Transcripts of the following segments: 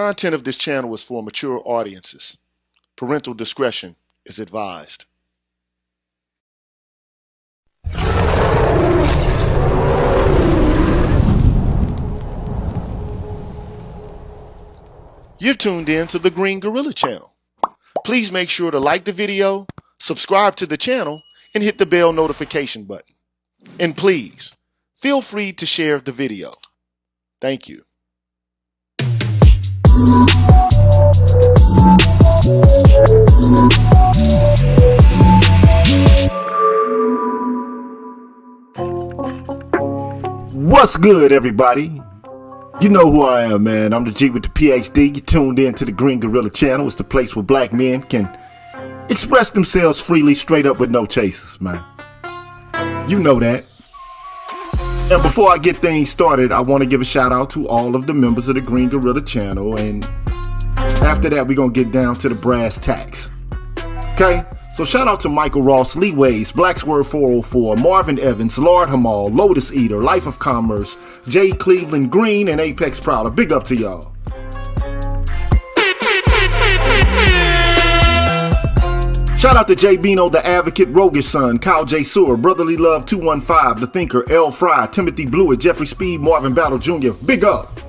content of this channel is for mature audiences. Parental discretion is advised. You're tuned in to the Green Gorilla channel. Please make sure to like the video, subscribe to the channel, and hit the bell notification button. And please, feel free to share the video. Thank you. What's good, everybody? You know who I am, man. I'm the G with the PhD. You tuned in to the Green Gorilla channel. It's the place where black men can express themselves freely, straight up with no chases, man. You know that. And before I get things started, I want to give a shout out to all of the members of the Green Gorilla channel. And after that, we're going to get down to the brass tacks. Okay? So shout out to Michael Ross, Lee Ways, Blacksword 404, Marvin Evans, Lord Hamal, Lotus Eater, Life of Commerce, Jay Cleveland Green, and Apex Prowler. Big up to y'all. Shout out to Jay Bino, The Advocate, Rogish Son, Kyle J. Sewer, Brotherly Love 215, The Thinker, L. Fry, Timothy Blewett, Jeffrey Speed, Marvin Battle Jr. Big up.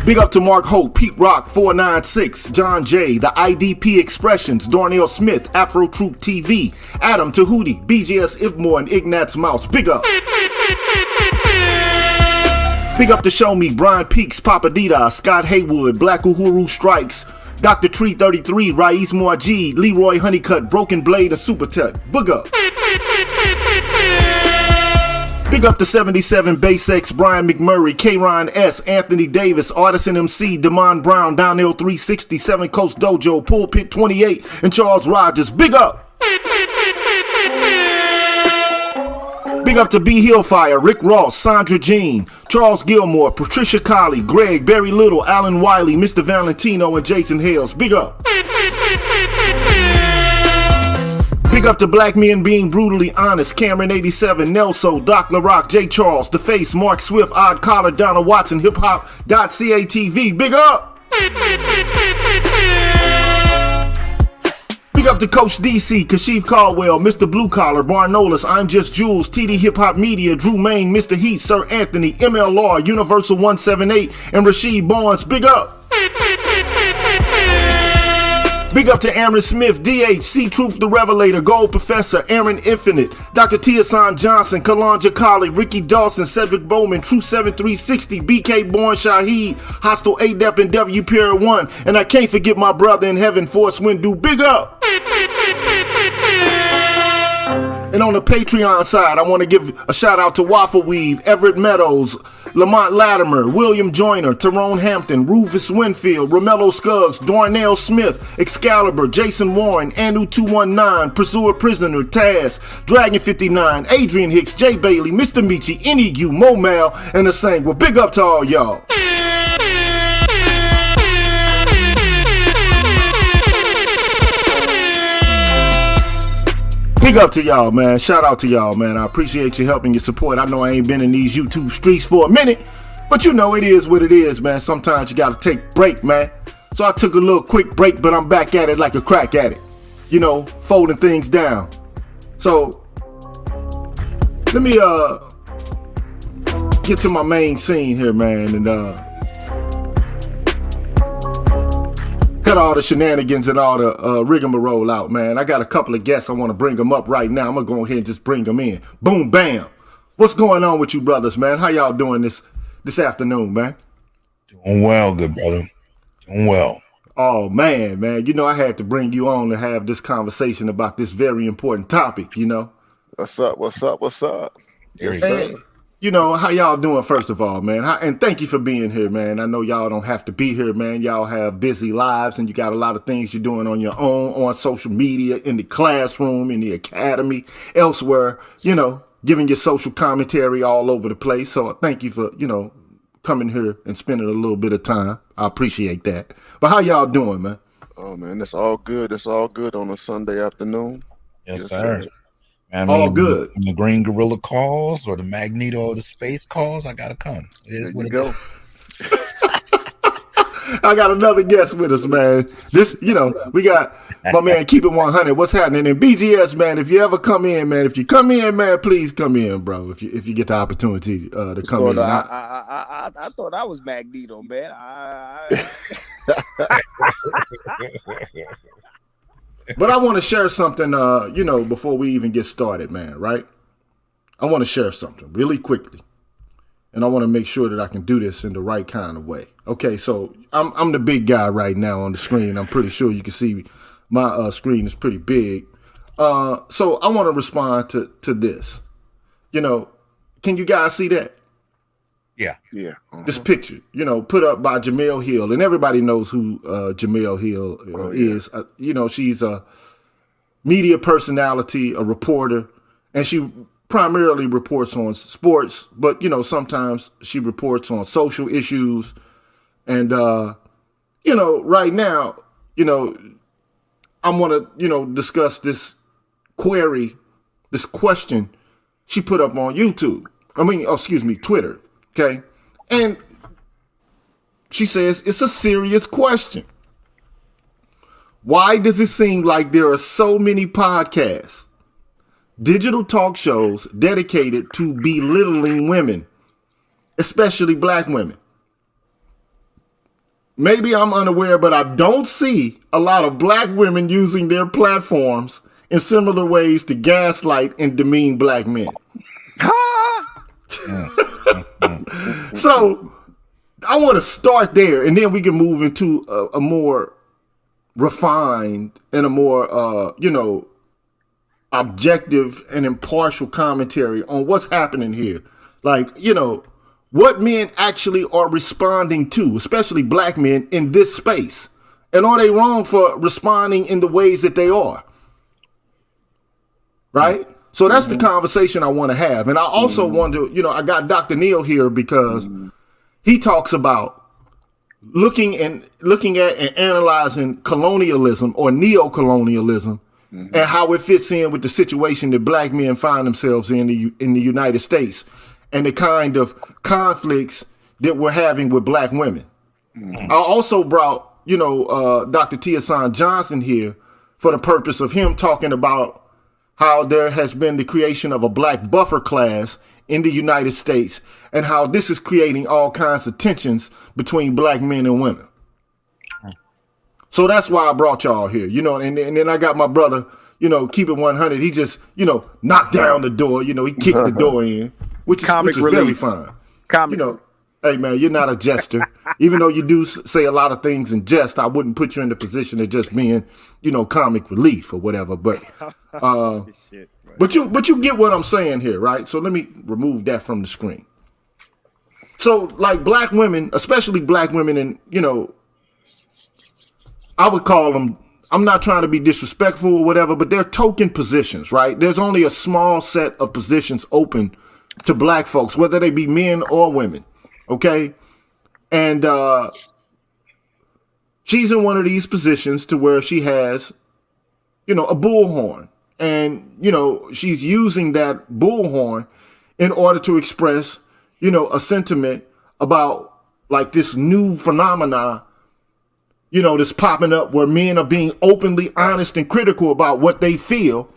Big up to Mark Hope, Pete Rock 496, John J, The IDP Expressions, Darnell Smith, Afro Troop TV, Adam Tahuti, BGS Ibmore, and Ignatz Mouse. Big up. Big up to Show Me, Brian Peaks, Papa Dida, Scott Haywood, Black Uhuru Strikes, Dr. Tree 33, Raiz Muajid, Leroy Honeycutt, Broken Blade, and Super Tech. Big up. Big up to 77, Base X, Brian McMurray, K-Ron S, Anthony Davis, Artisan MC, Damon Brown, Donnell 360, Seven Coast Dojo, Pulpit 28, and Charles Rogers. Big up! Big up to B. Hillfire, Rick Ross, Sandra Jean, Charles Gilmore, Patricia Colley, Greg, Barry Little, Alan Wiley, Mr. Valentino, and Jason Hales. Big up! Big up to Black Men Being Brutally Honest, Cameron 87, Nelso, Doc LaRock, J. Charles, The Face, Mark Swift, Odd Collar, Donna Watson, HipHop.catv. Big up! Big up to Coach DC, Kashif Caldwell, Mr. Blue Collar, Barnolis, I'm Just Jules, TD Hip Hop Media, Drew Main, Mr. Heat, Sir Anthony, MLR, Universal 178, and Rasheed Barnes. Big up! Big up to Aaron Smith, DH, C Truth the Revelator, Gold Professor, Aaron Infinite, Dr. Tiasan Johnson, Kalanja Colley, Ricky Dawson, Cedric Bowman, True 7360, BK Born Shaheed, Hostile ADEP, and W Pierre 1. And I can't forget my brother in heaven, Force Windu. Big up! And on the Patreon side, I want to give a shout out to Waffle Weave, Everett Meadows, Lamont Latimer, William Joyner, Tyrone Hampton, Rufus Winfield, Romello Scuggs, Darnell Smith, Excalibur, Jason Warren, Anu 219, Pursuer Prisoner, Taz, Dragon 59, Adrian Hicks, Jay Bailey, Mr. Michi, Inigu, Mo Mal, and the Sang. Well, big up to all y'all. Big up to y'all, man. Shout out to y'all, man. I appreciate your help and your support. I know I ain't been in these YouTube streets for a minute, but you know it is what it is, man. Sometimes you gotta take a break, man. So I took a little quick break, but I'm back at it like a crack at it. You know, folding things down. So let me get to my main scene here, man, and cut all the shenanigans and all the rigmarole out, man. I got a couple of guests. I want to bring them up right now. I'm going to go ahead and just bring them in. Boom, bam. What's going on with you brothers, man? How y'all doing this afternoon, man? Doing well, good brother. Doing well. Oh, man. You know, I had to bring you on to have this conversation about this very important topic, you know? What's up? Yes, sir. You know, how y'all doing, first of all, man? And thank you for being here, man. I know y'all don't have to be here, man. Y'all have busy lives, and you got a lot of things you're doing on your own, on social media, in the classroom, in the academy, elsewhere, you know, giving your social commentary all over the place. So thank you for, you know, coming here and spending a little bit of time. I appreciate that. But how y'all doing, man? Oh, man, it's all good. It's all good on a Sunday afternoon. Yes, sir. I mean, all good. When the Green Gorilla calls or the Magneto or the Space calls, I gotta come. There you go. I got another guest with us, man. We got my man Keep It 100. What's happening? And BGS, man, if you ever come in, man, please come in, bro. If you get the opportunity to come in. I thought I was Magneto, man. But I want to share something, before we even get started, man, right? I want to share something really quickly. And I want to make sure that I can do this in the right kind of way. Okay, so I'm the big guy right now on the screen. I'm pretty sure you can see my screen is pretty big. So I want to respond to this. Can you guys see that? Yeah. This picture, put up by Jemele Hill. And everybody knows who Jemele Hill is. She's a media personality, a reporter, and she primarily reports on sports, but sometimes she reports on social issues. And right now, I want to discuss this question she put up on Twitter. Okay, and she says it's a serious question. Why does it seem like there are so many podcasts, digital talk shows dedicated to belittling women, especially black women? Maybe I'm unaware, but I don't see a lot of black women using their platforms in similar ways to gaslight and demean black men. So I want to start there, and then we can move into a more refined and a more, objective and impartial commentary on what's happening here. Like, what men actually are responding to, especially black men in this space. And are they wrong for responding in the ways that they are? Right? So that's the conversation I want to have. And I also want to, I got Dr. Neal here because he talks about looking at and analyzing colonialism or neo-colonialism and how it fits in with the situation that black men find themselves in the United States and the kind of conflicts that we're having with black women. I also brought, Dr. Tiasan Johnson here for the purpose of him talking about how there has been the creation of a black buffer class in the United States and how this is creating all kinds of tensions between black men and women. So that's why I brought y'all here, and then I got my brother, Keep It 100. He just, knocked down the door, he kicked the door in, which is very fun. Hey man, you're not a jester. Even though you do say a lot of things in jest, I wouldn't put you in the position of just being, comic relief or whatever. But but you get what I'm saying here, right? So let me remove that from the screen. So like black women, especially black women, and I would call them, I'm not trying to be disrespectful or whatever, but they're token positions, right? There's only a small set of positions open to black folks, whether they be men or women. Okay. And she's in one of these positions to where she has, a bullhorn. And, she's using that bullhorn in order to express, a sentiment about like this new phenomena, that's popping up where men are being openly honest and critical about what they feel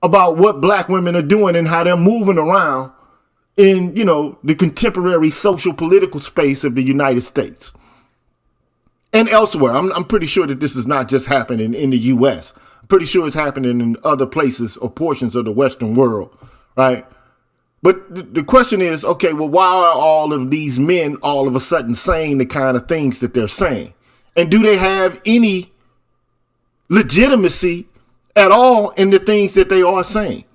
about what black women are doing and how they're moving around in, the contemporary social political space of the United States and elsewhere. I'm pretty sure that this is not just happening in the U.S. I'm pretty sure it's happening in other places or portions of the Western world, right? But the question is, okay, well, why are all of these men all of a sudden saying the kind of things that they're saying? And do they have any legitimacy at all in the things that they are saying?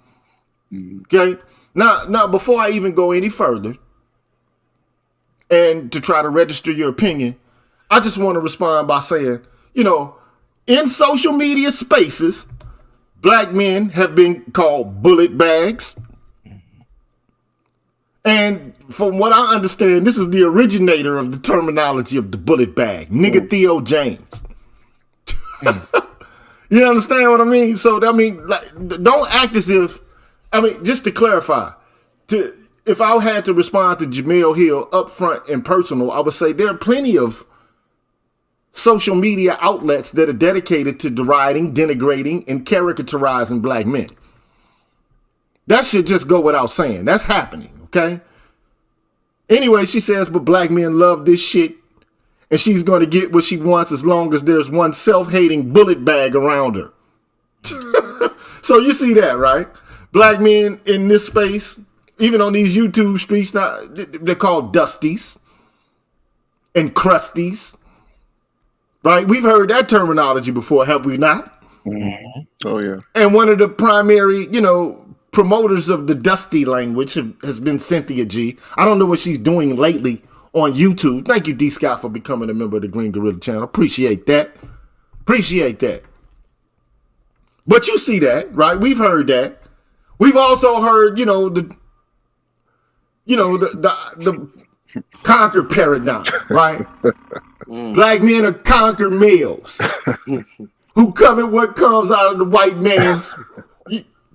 Okay. Now, before I even go any further and to try to register your opinion, I just want to respond by saying, in social media spaces, black men have been called bullet bags. And from what I understand, this is the originator of the terminology of the bullet bag, nigga Theo James. You understand what I mean? So, don't act as if, just to clarify, if I had to respond to Jamil Hill upfront and personal, I would say there are plenty of social media outlets that are dedicated to deriding, denigrating, and caricaturizing black men. That should just go without saying. That's happening, okay? Anyway, she says, but black men love this shit, and she's going to get what she wants as long as there's one self-hating bullet bag around her. So you see that, right? Black men in this space, even on these YouTube streets, now they're called dusties and crusties. Right? We've heard that terminology before, have we not? Mm-hmm. Oh, yeah. And one of the primary, promoters of the dusty language has been Cynthia G. I don't know what she's doing lately on YouTube. Thank you, D. Scott, for becoming a member of the Green Gorilla channel. Appreciate that. Appreciate that. But you see that, right? We've heard that. We've also heard, the conquer paradigm, right? Black men are conquer males who covet what comes out of the white man's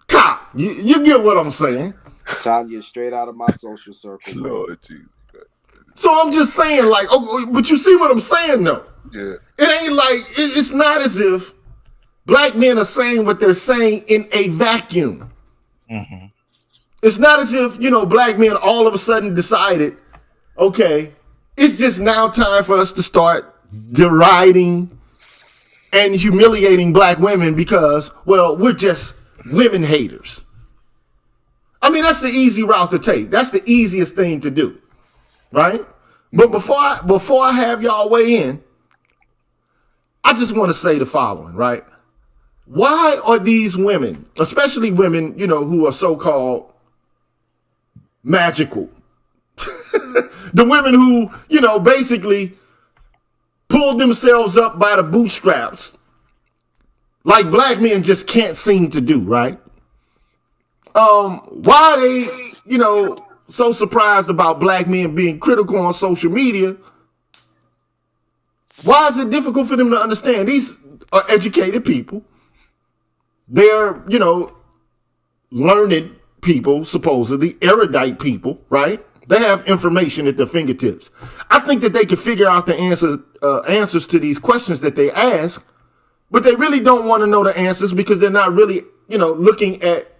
cop. You get what I'm saying? Tanya, straight out of my social circle. Lord Jesus. So I'm just saying, like, but you see what I'm saying, though? Yeah. It ain't like, it's not as if black men are saying what they're saying in a vacuum. Mm-hmm. It's not as if, black men all of a sudden decided, okay, it's just now time for us to start deriding and humiliating black women because, well, we're just women haters. I mean, that's the easy route to take. That's the easiest thing to do, right? But before I have y'all weigh in, I just want to say the following, right? Why are these women, especially women, who are so-called magical, the women who, basically pulled themselves up by the bootstraps like black men just can't seem to do, right? Why are they, so surprised about black men being critical on social media? Why is it difficult for them to understand? These are educated people. They're, learned people, supposedly, erudite people, right? They have information at their fingertips. I think that they can figure out the answers to these questions that they ask, but they really don't want to know the answers because they're not really, looking at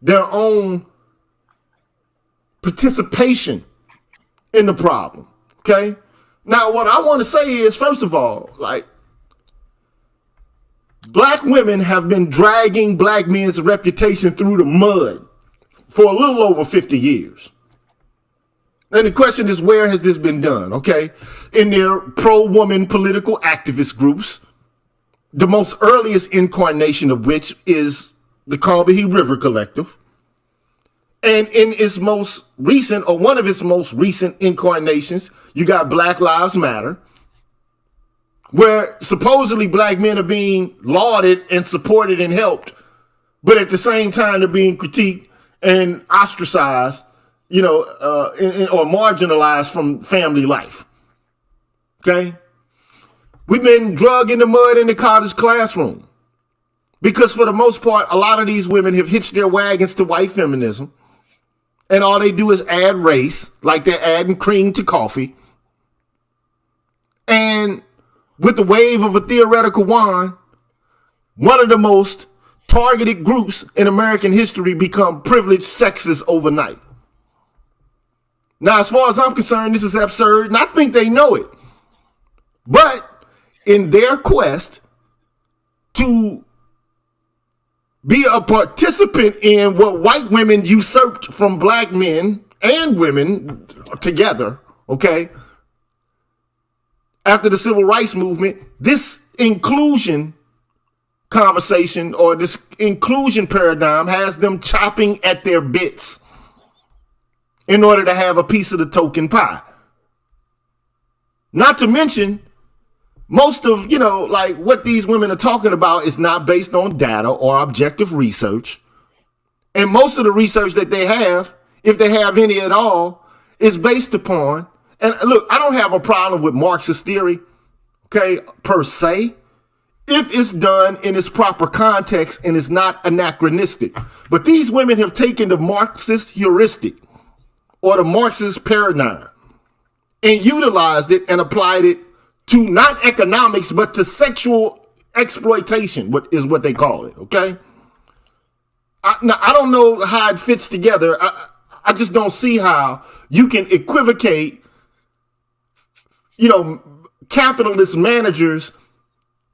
their own participation in the problem, okay? Now, what I want to say is, first of all, like, black women have been dragging black men's reputation through the mud for a little over 50 years. And the question is, where has this been done, okay? In their pro-woman political activist groups, the most earliest incarnation of which is the Carbehy River Collective. And in its most recent, or one of its most recent incarnations, you got Black Lives Matter, where supposedly black men are being lauded and supported and helped, but at the same time they're being critiqued and ostracized, or marginalized from family life. Okay? We've been drug in the mud in the college classroom because for the most part, a lot of these women have hitched their wagons to white feminism, and all they do is add race, like they're adding cream to coffee. And with the wave of a theoretical wand, one of the most targeted groups in American history become privileged sexists overnight. Now, as far as I'm concerned, this is absurd, and I think they know it. But in their quest to be a participant in what white women usurped from black men and women together, okay, after the civil rights movement, this inclusion conversation or this inclusion paradigm has them chopping at their bits in order to have a piece of the token pie. Not to mention, most of, like what these women are talking about is not based on data or objective research. And most of the research that they have, if they have any at all, is based upon, and look, I don't have a problem with Marxist theory, okay, per se, if it's done in its proper context and is not anachronistic. But these women have taken the Marxist heuristic or the Marxist paradigm and utilized it and applied it to not economics, but to sexual exploitation, what is what they call it, okay? Now, I don't know how it fits together. I just don't see how you can equivocate, capitalist managers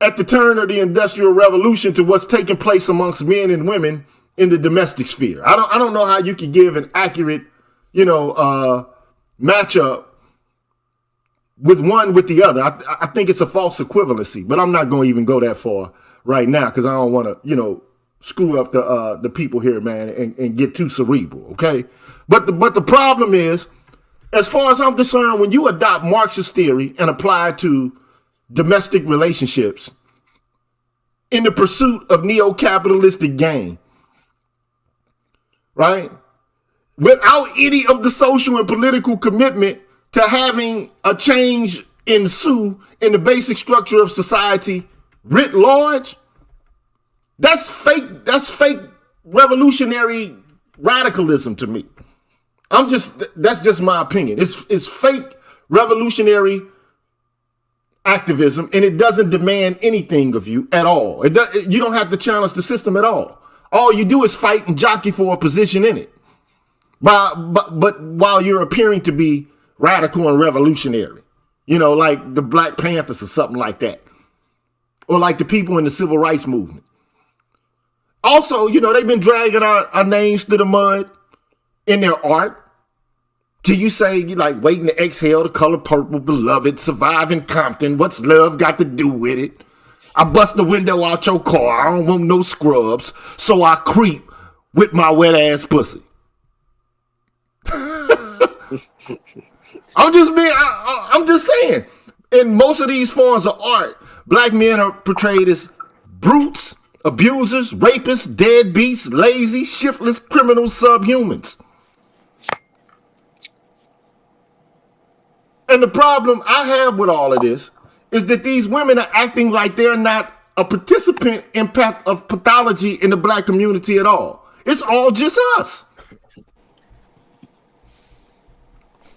at the turn of the Industrial Revolution to what's taking place amongst men and women in the domestic sphere. I don't know how you can give an accurate, matchup with one with the other. I think it's a false equivalency, but I'm not going to even go that far right now because I don't want to, screw up the people here, man, and get too cerebral, okay? But the problem is, as far as I'm concerned, when you adopt Marxist theory and apply it to domestic relationships in the pursuit of neo-capitalistic gain, right? Without any of the social and political commitment to having a change ensue in the basic structure of society writ large, that's fake revolutionary radicalism to me. That's just my opinion. It's fake revolutionary activism, and it doesn't demand anything of you at all. You don't have to challenge the system at all. All you do is fight and jockey for a position in it. But while you're appearing to be radical and revolutionary, like the Black Panthers or something like that, or like the people in the civil rights movement. Also, they've been dragging our names through the mud in their art. Can you say, like, waiting to exhale, the color purple, beloved, survive in Compton, what's love got to do with it? I bust the window out your car, I don't want no scrubs, so I creep with my wet ass pussy. I'm just saying, in most of these forms of art, black men are portrayed as brutes, abusers, rapists, deadbeats, lazy, shiftless, criminals, subhumans. And the problem I have with all of this is that these women are acting like they're not a participant in of pathology in the black community at all. It's all just us.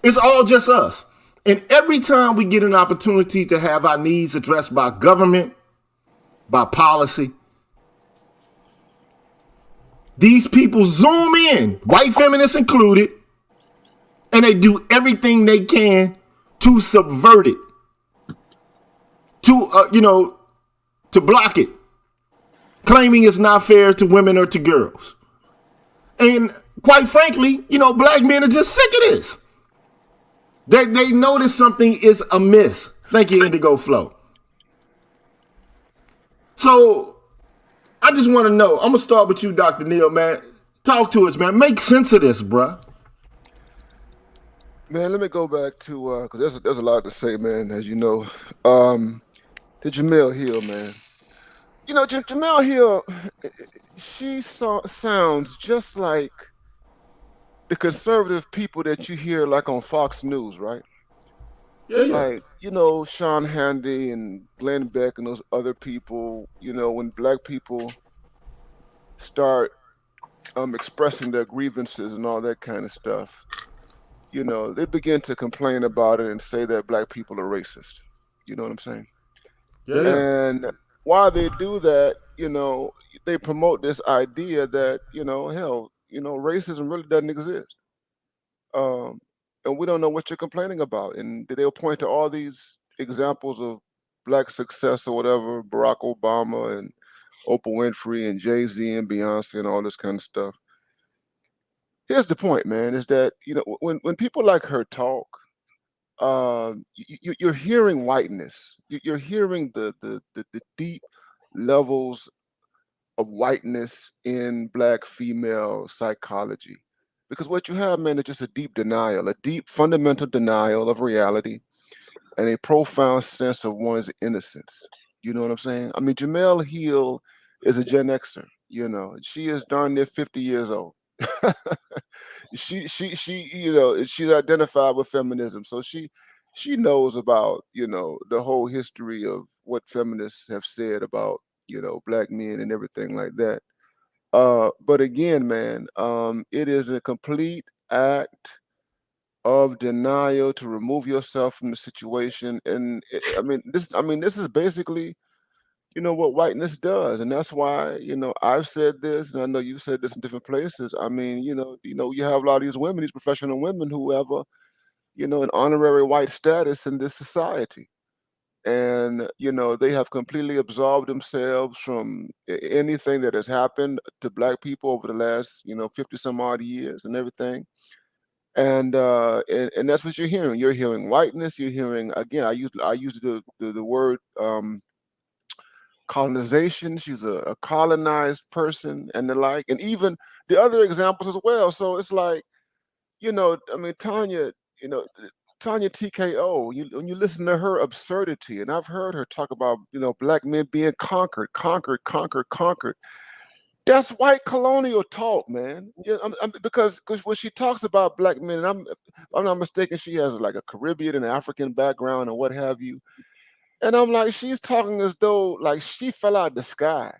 It's all just us. And every time we get an opportunity to have our needs addressed by government, by policy, these people zoom in, white feminists included, and they do everything they can to subvert it, to block it, claiming it's not fair to women or to girls. And quite frankly, black men are just sick of this. They notice something is amiss. Thank you, Indigo Flow. So I just want to know. I'm gonna start with you, Dr. Neal, man. Talk to us, man. Make sense of this, bruh. Man, let me go back to because there's a lot to say, man. As you know, to Jemele Hill, man. Jemele Hill, she sounds just like the conservative people that you hear like on Fox News, right? Yeah. Like, Sean Hannity and Glenn Beck and those other people, when black people start expressing their grievances and all that kind of stuff, they begin to complain about it and say that black people are racist. You know what I'm saying? Yeah. And while they do that, they promote this idea that, hell, racism really doesn't exist. And we don't know what you're complaining about. And they'll point to all these examples of black success or whatever, Barack Obama and Oprah Winfrey and Jay-Z and Beyonce and all this kind of stuff. Here's the point, man, is that, when people like her talk, you're hearing whiteness. You're hearing the deep levels of whiteness in black female psychology. Because what you have, man, is just a deep denial, a deep fundamental denial of reality and a profound sense of one's innocence. You know what I'm saying? I mean, Jemele Hill is a Gen Xer, she is darn near 50 years old. She's identified with feminism. So she knows about, the whole history of what feminists have said about, black men and everything like that. But again, man, it is a complete act of denial to remove yourself from the situation. And this is basically, what whiteness does. And that's why, I've said this, and I know you've said this in different places. I mean, you have a lot of these women, these professional women who have an honorary white status in this society. And, they have completely absolved themselves from anything that has happened to black people over the last, 50 some odd years and everything. And that's what you're hearing. You're hearing whiteness. You're hearing, again, I use the word colonization. She's a colonized person and the like, and even the other examples as well. So it's like, Tanya, Tanya TKO, when you listen to her absurdity, and I've heard her talk about, black men being conquered, conquered, conquered, conquered. That's white colonial talk, man. Yeah, because when she talks about black men, and if I'm not mistaken, she has like a Caribbean and African background and what have you. And I'm like, she's talking as though like she fell out of the sky,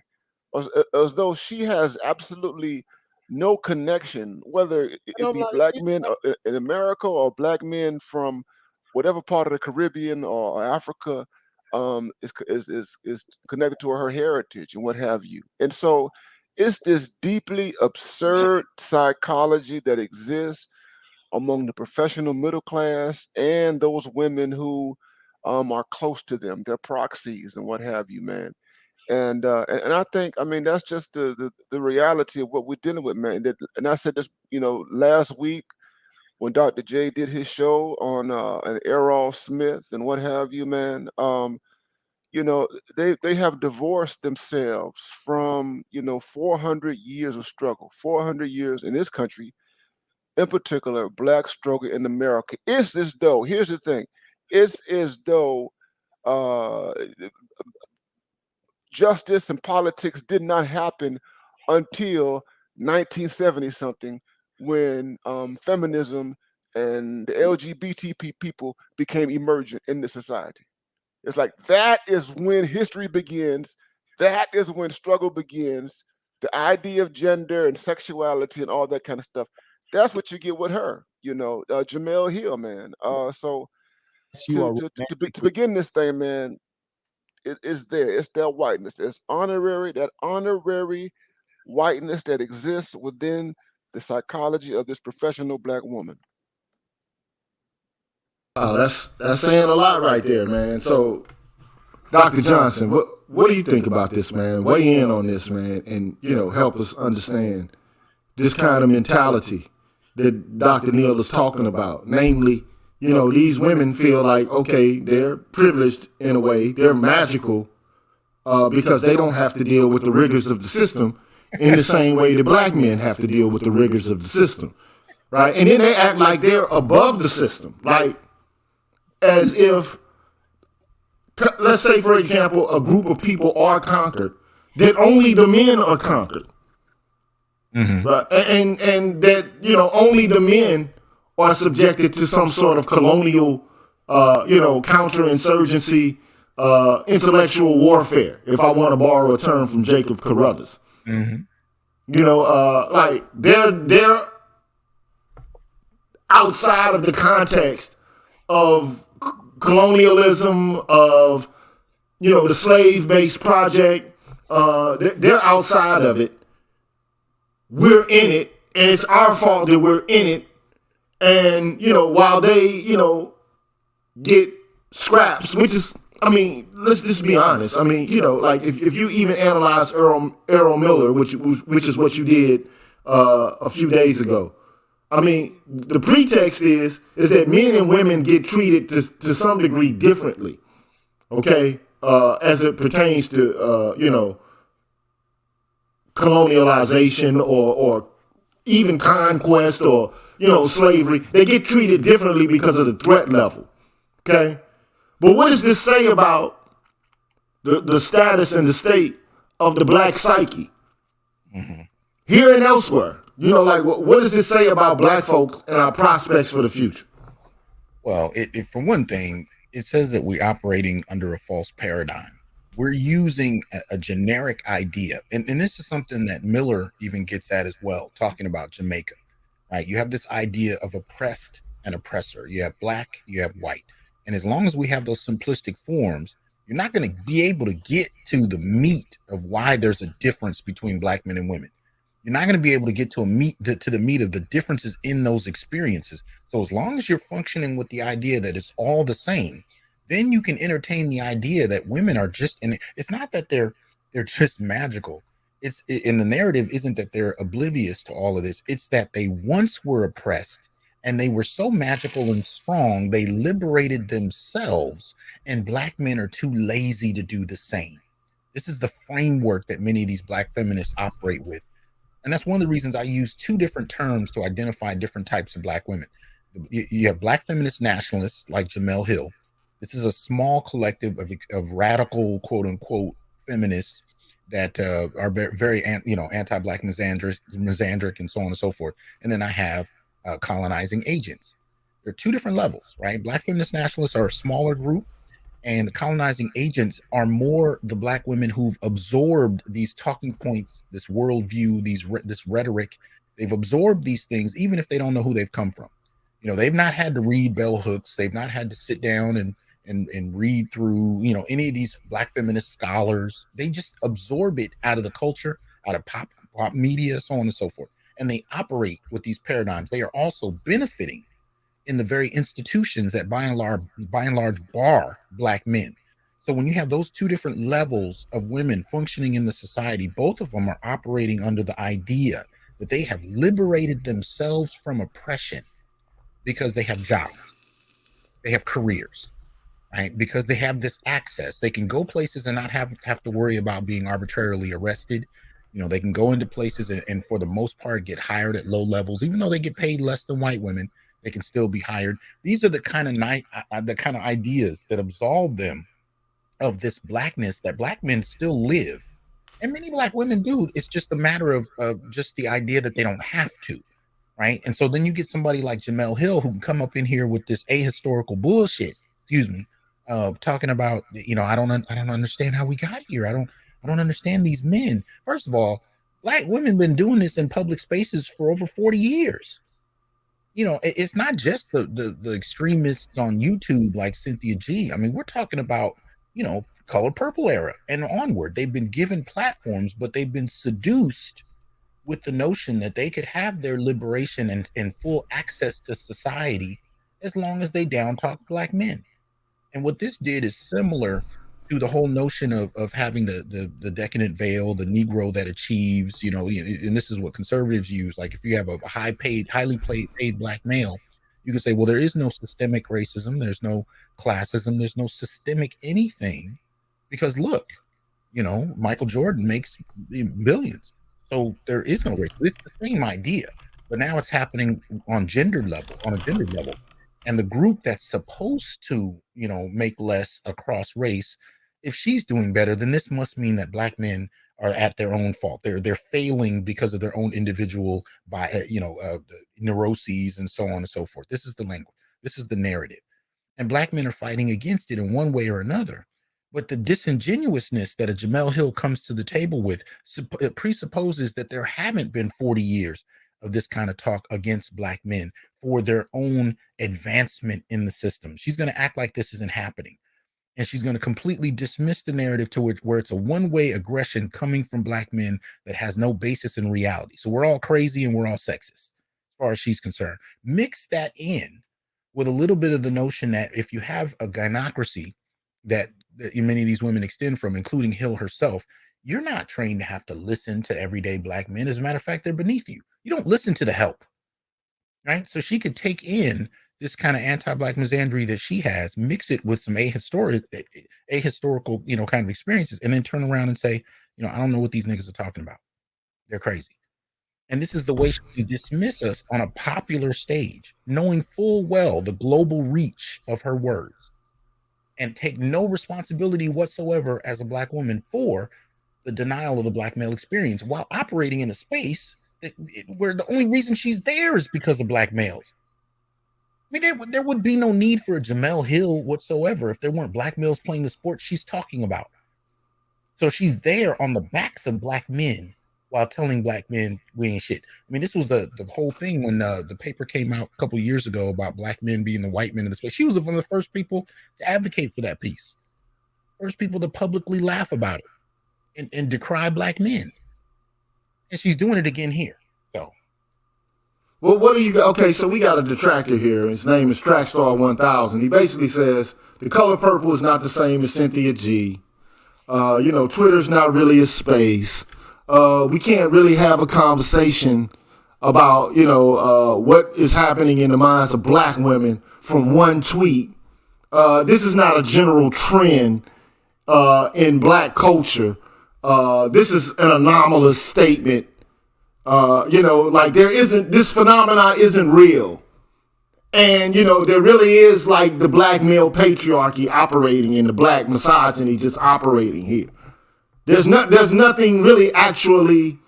as though she has absolutely no connection, whether it be black men in America or black men from whatever part of the Caribbean or Africa, is connected to her heritage and what have you. And so it's this deeply absurd psychology that exists among the professional middle class and those women who are close to them, their proxies and what have you, man. And I think, that's just the reality of what we're dealing with, man. And I said this, last week when Dr. J did his show on an Errol Smith and what have you, man. They have divorced themselves from 400 years of struggle, 400 years in this country, in particular, black struggle in America. It's as though, here's the thing, it's as though uh, justice and politics did not happen until 1970 something, when feminism and the LGBT people became emergent in the society. It's like that is when history begins. That is when struggle begins. The idea of gender and sexuality and all that kind of stuff. That's what you get with her, Jamel Hill, man. So You are to begin this thing, man, it is there. It's that whiteness. It's that honorary whiteness that exists within the psychology of this professional black woman. Oh, that's saying a lot right there, man. So, Dr. Johnson, what do you think about this, man? Weigh in on this, man, and help us understand this kind of mentality that Dr. Neal is talking about. Namely, these women feel like, okay, they're privileged in a way, they're magical because they don't have to deal with the rigors of the system in the same way that black men have to deal with the rigors of the system, right? And then they act like they're above the system, like as if, let's say, for example, a group of people are conquered, that only the men are conquered. Mm-hmm. Right? And that, only the men are subjected to some sort of colonial, counterinsurgency, intellectual warfare, if I want to borrow a term from Jacob Carruthers. Mm-hmm. Like they're outside of the context of colonialism, of the slave-based project. They're outside of it. We're in it, and it's our fault that we're in it. And while they get scraps, which is, let's just be honest. Like if you even analyze Errol Miller, which is what you did a few days ago. The pretext is that men and women get treated to some degree differently, okay, as it pertains to, colonialization or even conquest or, slavery. They get treated differently because of the threat level, okay? But what does this say about the status and the state of the black psyche? Mm-hmm. Here and elsewhere? What does this say about black folks and our prospects for the future? Well, for one thing, it says that we're operating under a false paradigm. We're using a generic idea. And this is something that Miller even gets at as well, talking about Jamaica, right? You have this idea of oppressed and oppressor. You have black, you have white. And as long as we have those simplistic forms, you're not going to be able to get to the meat of why there's a difference between black men and women. You're not going to be able to get to the meat of the differences in those experiences. So as long as you're functioning with the idea that it's all the same, then you can entertain the idea that women are just, and it's not that they're just magical. It's in the narrative isn't that they're oblivious to all of this. It's that they once were oppressed and they were so magical and strong, they liberated themselves, and black men are too lazy to do the same. This is the framework that many of these black feminists operate with. And that's one of the reasons I use two different terms to identify different types of black women. You have black feminist nationalists like Jamel Hill. This is a small collective of radical, quote unquote, feminists that are very anti-black, misandric, and so on and so forth. And then I have colonizing agents. There are two different levels, right? Black feminist nationalists are a smaller group, and the colonizing agents are more the black women who've absorbed these talking points, this worldview, this rhetoric. They've absorbed these things, even if they don't know who they've come from. You know, they've not had to read bell hooks. They've not had to sit down and read through, you know, any of these black feminist scholars. They just absorb it out of the culture, out of pop media, so on and so forth. And they operate with these paradigms. They are also benefiting in the very institutions that by and large bar black men. So when you have those two different levels of women functioning in the society, both of them are operating under the idea that they have liberated themselves from oppression because they have jobs, they have careers, right? Because they have this access. They can go places and not have to worry about being arbitrarily arrested. You know, they can go into places and for the most part get hired at low levels, even though they get paid less than white women. They can still be hired. These are the kind of ideas that absolve them of this blackness that black men still live, and many black women do. It's just a matter of just the idea that they don't have to, right? And so then you get somebody like Jamel Hill who can come up in here with this ahistorical bullshit. Excuse me, talking about, you know, I don't understand how we got here. I don't understand these men. First of all, black women been doing this in public spaces for over 40 years. You know, it's not just the extremists on YouTube like Cynthia G. I mean, we're talking about, you know, Color Purple era and onward. They've been given platforms, but they've been seduced with the notion that they could have their liberation and full access to society as long as they down talk black men. And what this did is similar to the whole notion of having the decadent veil, the Negro that achieves, you know, and this is what conservatives use. Like if you have a highly paid black male, you can say, well, there is no systemic racism, there's no classism, there's no systemic anything, because look, you know, Michael Jordan makes billions. So there is no race. It's the same idea, but now it's happening on a gender level. And the group that's supposed to, you know, make less across race, if she's doing better, then this must mean that black men are at their own fault. They're failing because of their own individual neuroses and so on and so forth. This is the language. This is the narrative. And black men are fighting against it in one way or another. But the disingenuousness that a Jamel Hill comes to the table with it presupposes that there haven't been 40 years of this kind of talk against black men for their own advancement in the system. She's going to act like this isn't happening. And she's going to completely dismiss the narrative to it where it's a one-way aggression coming from black men that has no basis in reality. So we're all crazy and we're all sexist as far as she's concerned. Mix that in with a little bit of the notion that if you have a gynocracy that many of these women extend from, including Hill herself, you're not trained to have to listen to everyday black men. As a matter of fact, they're beneath you. You don't listen to the help, right? So she could take in this kind of anti-black misandry that she has, mix it with some ahistorical, you know, kind of experiences, and then turn around and say, you know, I don't know what these niggas are talking about. They're crazy. And this is the way she dismiss us on a popular stage, knowing full well the global reach of her words, and take no responsibility whatsoever as a black woman for the denial of the black male experience while operating in a space where the only reason she's there is because of black males. I mean, there would be no need for a Jamel Hill whatsoever if there weren't black males playing the sport she's talking about. So she's there on the backs of black men while telling black men we ain't shit. I mean, this was the whole thing when the paper came out a couple of years ago about black men being the white men in the space. She was one of the first people to advocate for that piece. First people to publicly laugh about it and decry black men. And she's doing it again here. So, well, what do you got? Okay, so we got a detractor here. His name is Trackstar 1000. He basically says the color purple is not the same as Cynthia G. Twitter's not really a space. We can't really have a conversation about, what is happening in the minds of black women from one tweet. This is not a general trend in black culture. This is an anomalous statement. This phenomena isn't real. And, there really is like the black male patriarchy operating and the black misogyny just operating here. There's nothing really actually,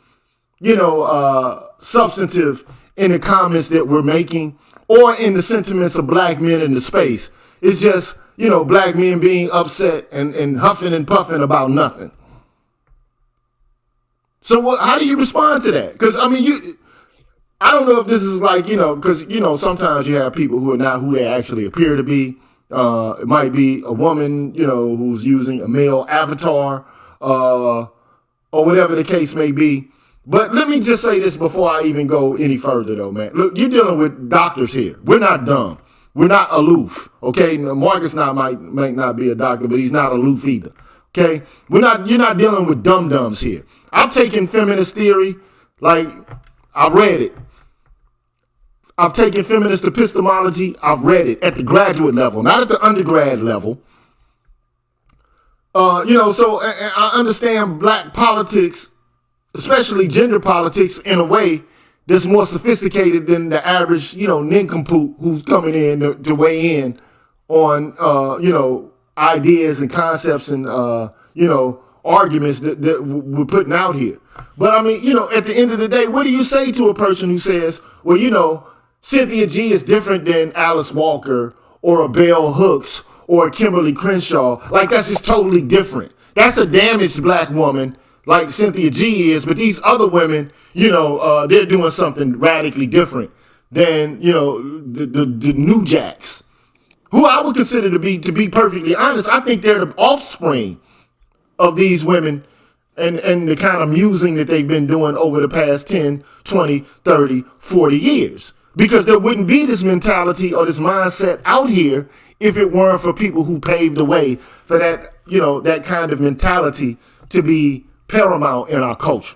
substantive in the comments that we're making or in the sentiments of black men in the space. It's just, black men being upset and huffing and puffing about nothing. So how do you respond to that? Because, I don't know if this is like, because, sometimes you have people who are not who they actually appear to be. It might be a woman, who's using a male avatar, or whatever the case may be. But let me just say this before I even go any further, though, man. Look, you're dealing with doctors here. We're not dumb. We're not aloof, okay? Marcus might not be a doctor, but he's not aloof either, okay? You're not dealing with dum-dums here. I've taken feminist theory, like, I've read it. I've taken feminist epistemology. I've read it at the graduate level, not at the undergrad level. So I understand black politics, especially gender politics, in a way that's more sophisticated than the average, nincompoop who's coming in to weigh in on, ideas and concepts and, arguments that we're putting out here. But at the end of the day, what do you say to a person who says, well, Cynthia G is different than Alice Walker or a Bell Hooks or a Kimberly Crenshaw? Like, that's just totally different. That's a damaged black woman like Cynthia G is, but these other women, they're doing something radically different than, the New Jacks, who I would consider to be perfectly honest. I think they're the offspring of these women and the kind of musing that they've been doing over the past 10, 20, 30, 40 years. Because there wouldn't be this mentality or this mindset out here if it weren't for people who paved the way for that, that kind of mentality to be paramount in our culture.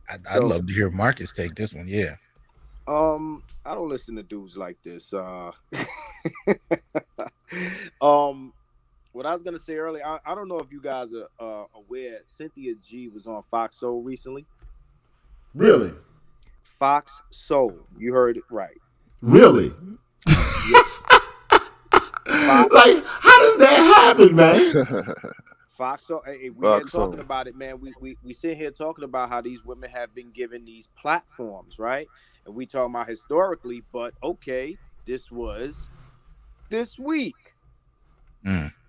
I'd love to hear Marcus take this one. Yeah. I don't listen to dudes like this. What I was gonna say earlier, I don't know if you guys are aware. Cynthia G was on Fox Soul recently. Really? Fox Soul. You heard it right. Really? Yes. Like, how does that happen, man? Fox Soul. Hey, we been talking about it, man. We sit here talking about how these women have been given these platforms, right? And we talking about historically, but okay, this was this week.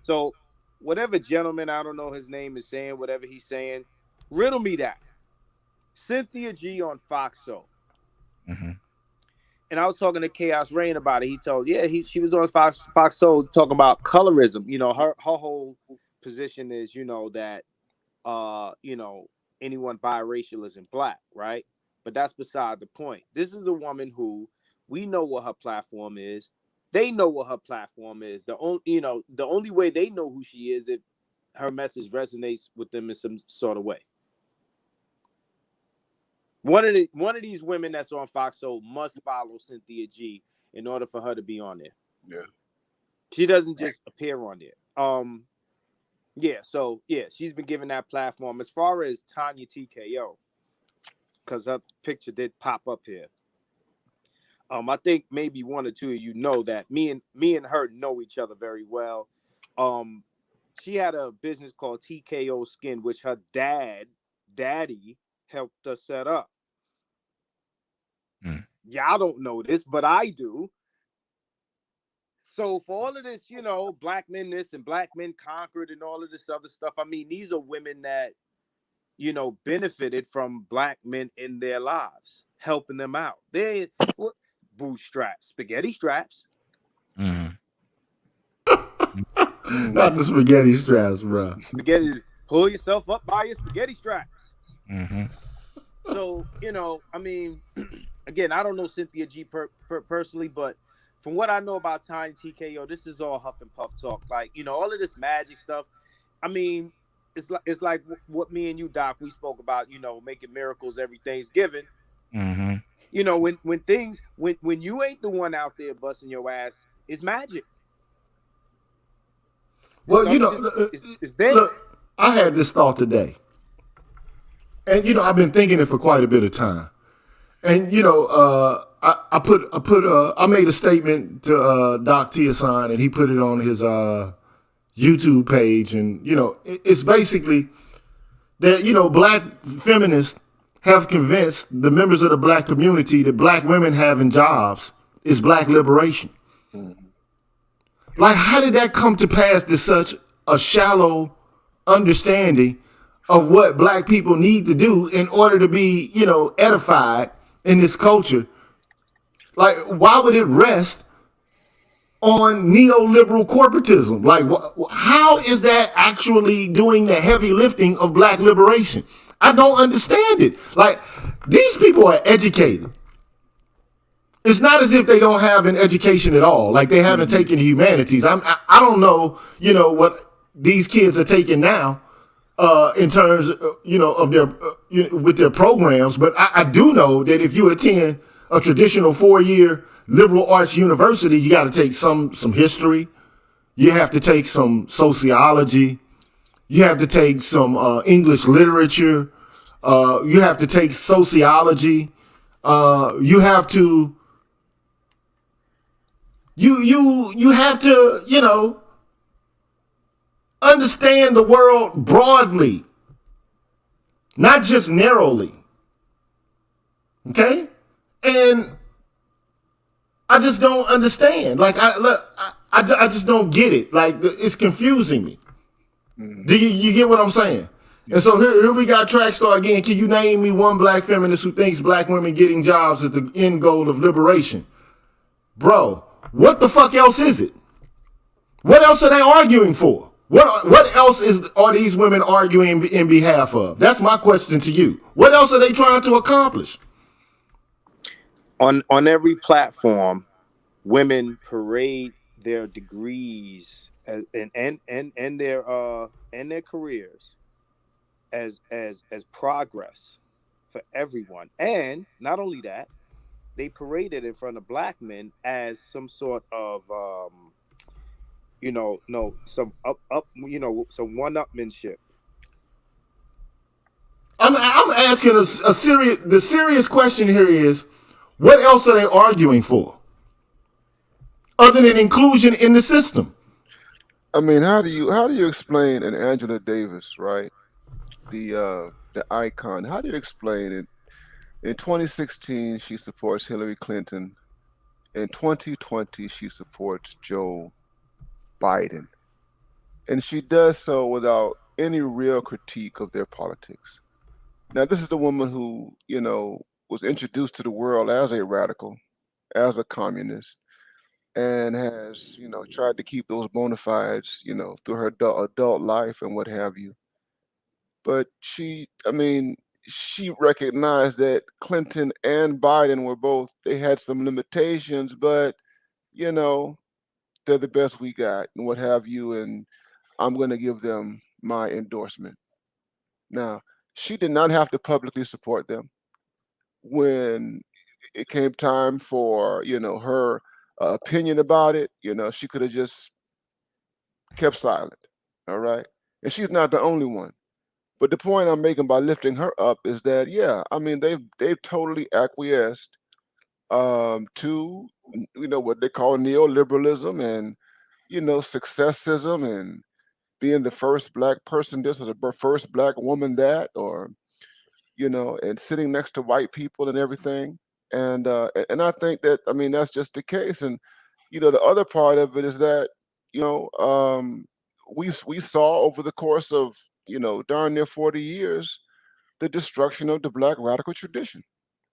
So whatever gentleman, I don't know his name, is saying, whatever he's saying, riddle me that. Cynthia G on Fox Soul. And I was talking to Chaos Rain about it. He told, she was on Fox Soul talking about colorism. Her whole position is, that, anyone biracial isn't black, right? But that's beside the point. This is a woman who we know what her platform is. They know what her platform is. The only way they know who she is if her message resonates with them in some sort of way. One of these women that's on Fox Soul must follow Cynthia G in order for her to be on there. Yeah. She doesn't just appear on there. She's been given that platform. As far as Tanya TKO, because her picture did pop up here. I think maybe one or two of you know that me and her know each other very well. She had a business called TKO Skin, which her daddy helped us set up. Y'all don't know this, but I do. So for all of this, black men this and black men conquered and all of this other stuff, these are women that you know, benefited from black men in their lives, helping them out. They what bootstraps, spaghetti straps. Mhm. Not the spaghetti straps, bro. Spaghetti, pull yourself up by your spaghetti straps. Mhm. So, you know, I mean, again, I don't know Cynthia G personally, but from what I know about Tiny TKO, this is all huff and puff talk. Like, you know, all of this magic stuff. I mean, it's like what me and you, Doc, we spoke about. You know, making miracles every Thanksgiving. Mhm. You know, when you ain't the one out there busting your ass, it's magic. Well, I mean, it's there. look, I had this thought today, and I've been thinking it for quite a bit of time. And I made a statement to Doc Tiasan, and he put it on his YouTube page, and it's basically that black feminists have convinced the members of the black community that black women having jobs is black liberation. Like, how did that come to pass to such a shallow understanding of what black people need to do in order to be, edified in this culture? Like, why would it rest on neoliberal corporatism? Like, how is that actually doing the heavy lifting of black liberation? I don't understand it. Like, these people are educated. It's not as if they don't have an education at all. Like, they haven't taken the humanities. I don't know, what these kids are taking now in terms, of their with their programs. But I do know that if you attend a traditional 4-year liberal arts university, you got to take some history. You have to take some sociology. You have to take some English literature. You have to take sociology. You have to you have to understand the world broadly, not just narrowly. Okay? And I just don't understand. Like, I just don't get it. Like, it's confusing me. Do you get what I'm saying? And so here we got Trackstar again. Can you name me one black feminist who thinks black women getting jobs is the end goal of liberation? Bro, what the fuck else is it? What else are they arguing for? What else are these women arguing in behalf of? That's my question to you. What else are they trying to accomplish? On every platform, women parade their degrees and their careers as progress for everyone. And not only that, they parade it in front of black men as some sort of no, some some one-upmanship. I'm asking a serious. The serious question here is, what else are they arguing for, other than inclusion in the system? I mean, how do you explain an Angela Davis, right? The icon. How do you explain it? In 2016, she supports Hillary Clinton. In 2020, she supports Joe Biden. And she does so without any real critique of their politics. Now, this is the woman who, was introduced to the world as a radical, as a communist, and has, tried to keep those bona fides, through her adult life and what have you. But she recognized that Clinton and Biden they had some limitations, but, you know, they're the best we got and what have you. And I'm going to give them my endorsement. Now, she did not have to publicly support them when it came time for, her opinion about it. She could have just kept silent. All right. And she's not the only one. But the point I'm making by lifting her up is that, yeah, I mean, they've totally acquiesced to, what they call neoliberalism and, successism and being the first black person this or the first black woman that, or, and sitting next to white people and everything. And I think that, I mean, that's just the case. And, the other part of it is that, you know, um, we saw over the course of, darn near 40 years, the destruction of the Black radical tradition.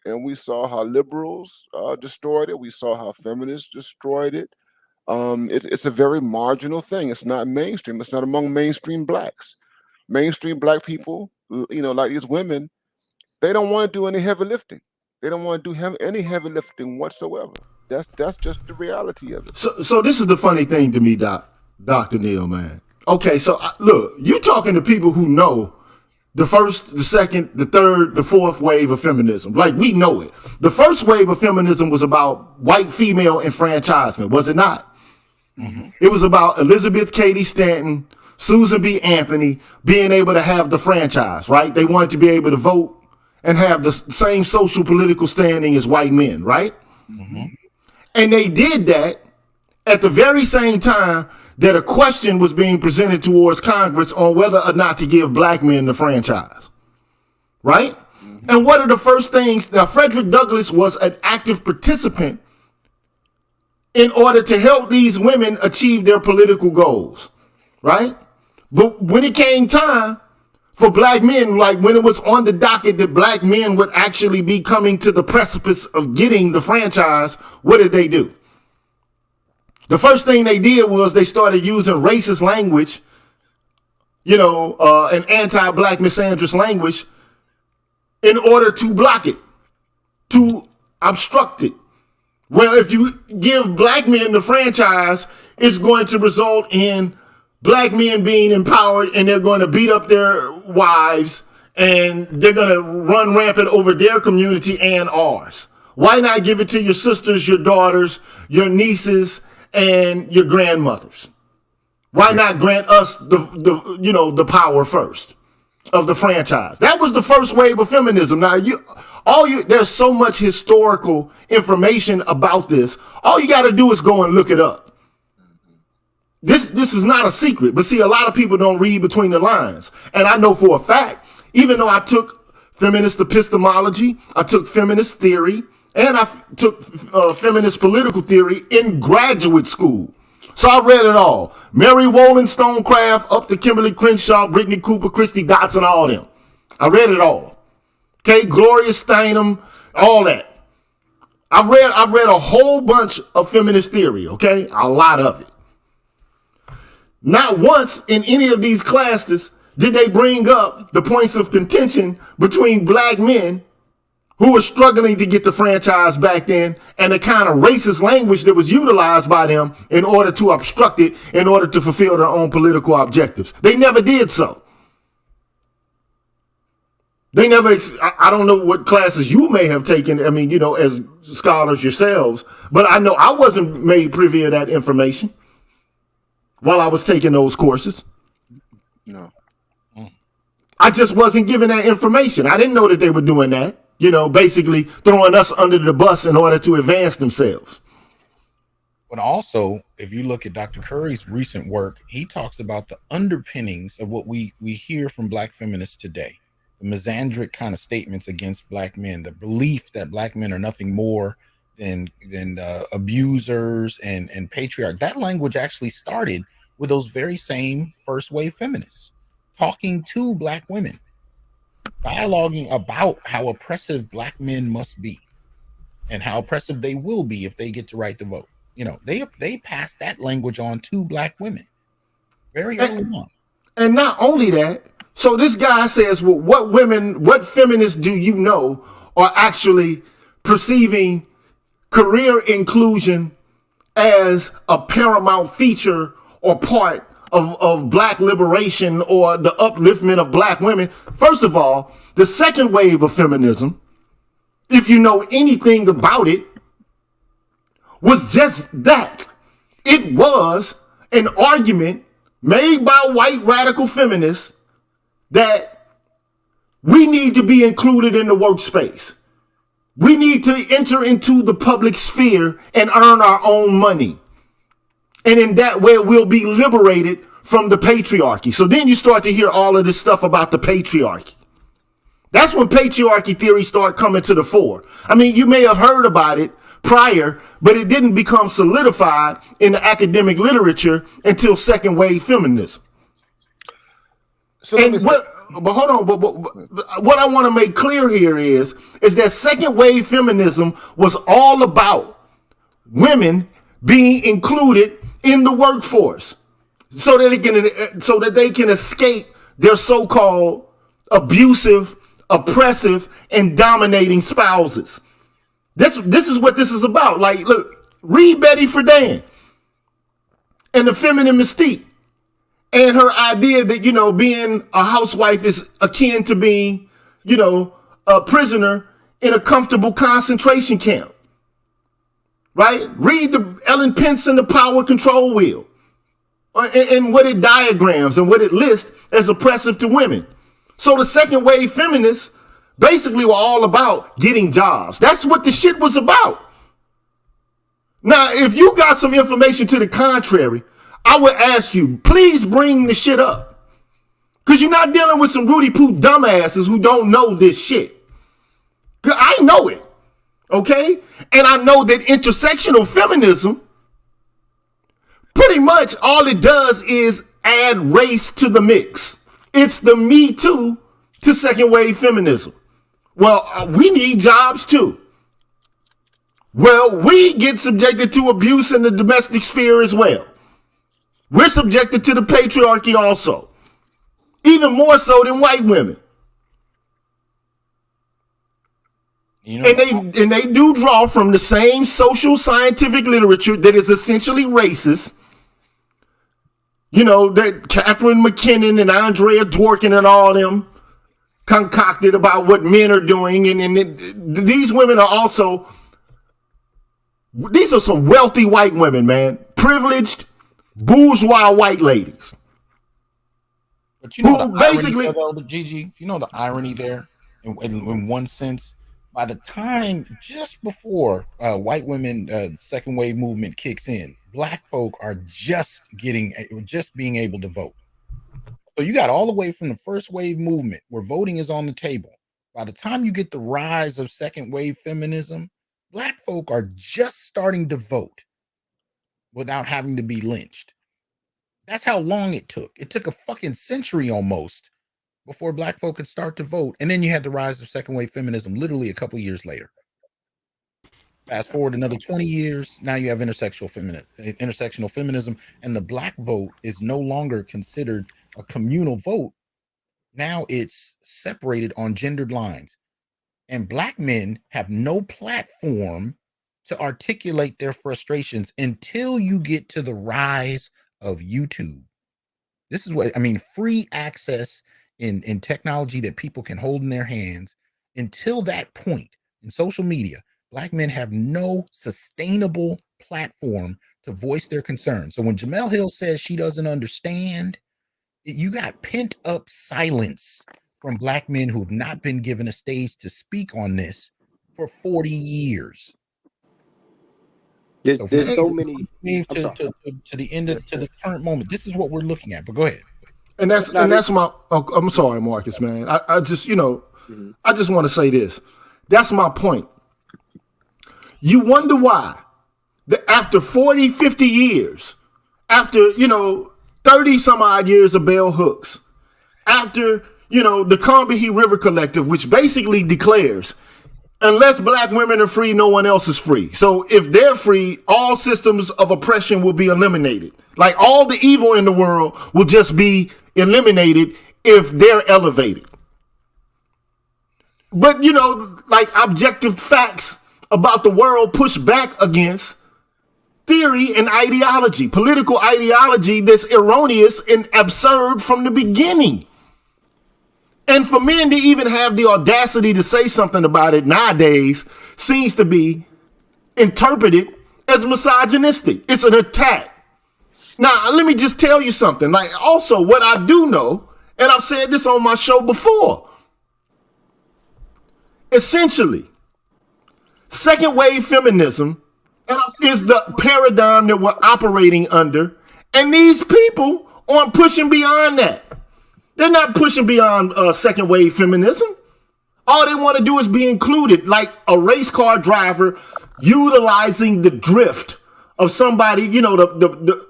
And we saw how liberals destroyed it. We saw how feminists destroyed it. It's a very marginal thing. It's not mainstream. It's not among mainstream Blacks. Mainstream Black people, like these women, they don't want to do any heavy lifting. They don't want to do any heavy lifting whatsoever. That's just the reality of it. So this is the funny thing to me, Dr. Neal, man. Okay, so look, you talking to people who know the first, the second, the third, the fourth wave of feminism. Like, we know it. The first wave of feminism was about white female enfranchisement, was it not? Mm-hmm. It was about Elizabeth Cady Stanton, Susan B. Anthony being able to have the franchise, right? They wanted to be able to vote and have the same social political standing as white men, right? Mm-hmm. And they did that at the very same time that a question was being presented towards Congress on whether or not to give Black men the franchise, right? Mm-hmm. And what are the first things? Now, Frederick Douglass was an active participant in order to help these women achieve their political goals, right? But when it came time for Black men, like when it was on the docket that Black men would actually be coming to the precipice of getting the franchise, what did they do? The first thing they did was they started using racist language, and anti-Black misandrist language in order to block it, to obstruct it. Well, if you give Black men the franchise, it's going to result in Black men being empowered, and they're going to beat up their wives, and they're going to run rampant over their community and ours. Why not give it to your sisters, your daughters, your nieces, and your grandmothers? Why not grant us the power first of the franchise? That was the first wave of feminism. Now there's so much historical information about this. All you got to do is go and look it up. This is not a secret, but see, a lot of people don't read between the lines. And I know for a fact, even though I took feminist epistemology, I took feminist theory, and I took feminist political theory in graduate school. So I read it all. Mary Wollstonecraft up to Kimberly Crenshaw, Brittany Cooper, Christy Dodson, all them. I read it all. Okay, Gloria Steinem, all that. I've read a whole bunch of feminist theory, okay? A lot of it. Not once in any of these classes did they bring up the points of contention between Black men who were struggling to get the franchise back then, and the kind of racist language that was utilized by them in order to obstruct it, in order to fulfill their own political objectives. They never did so. They never, I don't know what classes you may have taken, as scholars yourselves, but I know I wasn't made privy of that information while I was taking those courses. No. I just wasn't given that information. I didn't know that they were doing that. Basically throwing us under the bus in order to advance themselves. But also, if you look at Dr. Curry's recent work, he talks about the underpinnings of what we hear from Black feminists today. The misandric kind of statements against Black men, the belief that Black men are nothing more than abusers and patriarchs. That language actually started with those very same first wave feminists talking to Black women, dialoguing about how oppressive Black men must be and how oppressive they will be if they get the right to vote. They passed that language on to Black women very early on. And not only that, so this guy says, well, what feminists do you know are actually perceiving career inclusion as a paramount feature or part of Black liberation or the upliftment of Black women? First of all, the second wave of feminism, if you know anything about it, was just that. It was an argument made by white radical feminists that we need to be included in the workspace. We need to enter into the public sphere and earn our own money. And in that way, we'll be liberated from the patriarchy. So then you start to hear all of this stuff about the patriarchy. That's when patriarchy theories start coming to the fore. You may have heard about it prior, but it didn't become solidified in the academic literature until second wave feminism. So but hold on. But what I want to make clear here is that second wave feminism was all about women being included in the workforce, so that they can escape their so-called abusive, oppressive, and dominating spouses. This is what this is about. Like, look, read Betty Friedan and the feminine mystique, and her idea that, being a housewife is akin to being, a prisoner in a comfortable concentration camp. Right? Read the Ellen Pence and the Power Control Wheel, and what it diagrams and what it lists as oppressive to women. So the second wave feminists basically were all about getting jobs. That's what the shit was about. Now, if you got some information to the contrary, I would ask you, please bring the shit up. Because you're not dealing with some Rudy Poo dumbasses who don't know this shit. Because I know it. Okay? And I know that intersectional feminism, pretty much all it does is add race to the mix. It's the Me Too to second wave feminism. Well, we need jobs too. Well, we get subjected to abuse in the domestic sphere as well. We're subjected to the patriarchy also, even more so than white women. And they do draw from the same social scientific literature that is essentially racist. That Catherine McKinnon and Andrea Dworkin and all them concocted about what men are doing. And these women are also, these are some wealthy white women, man. Privileged, bourgeois white ladies. But the basically, irony there, Gigi, the irony there in one sense. By the time, just before white women second wave movement kicks in, black folk are just being able to vote. So you got all the way from the first wave movement where voting is on the table. By the time you get the rise of second wave feminism, black folk are just starting to vote without having to be lynched. That's how long it took. It took a fucking century almost before black folk could start to vote. And then you had the rise of second wave feminism literally a couple of years later. Fast forward another 20 years, now you have intersectional feminism, and the black vote is no longer considered a communal vote. Now it's separated on gendered lines. And black men have no platform to articulate their frustrations until you get to the rise of YouTube. This is what I mean, free access in technology that people can hold in their hands. Until that point in social media, black men have no sustainable platform to voice their concerns. So when Jamel Hill says she doesn't understand, you got pent up silence from black men who have not been given a stage to speak on this for 40 years. There's so many to the end of to the current moment. This is what we're looking at. But go ahead. And that's my. Oh, I'm sorry, Marcus, man. I just I just want to say this. That's my point. You wonder why that after 40, 50 years, after 30 some odd years of bell hooks, after the Combahee River Collective, which basically declares, unless black women are free, no one else is free. So if they're free, all systems of oppression will be eliminated. Like all the evil in the world will just be eliminated if they're elevated. But like objective facts about the world push back against theory and ideology, political ideology that's erroneous and absurd from the beginning. And for men to even have the audacity to say something about it nowadays seems to be interpreted as misogynistic. It's an attack. Now, let me just tell you something. Like, also, what I do know, and I've said this on my show before, essentially, second wave feminism is the paradigm that we're operating under, and these people aren't pushing beyond that. They're not pushing beyond second wave feminism. All they want to do is be included, like a race car driver utilizing the drift of somebody, the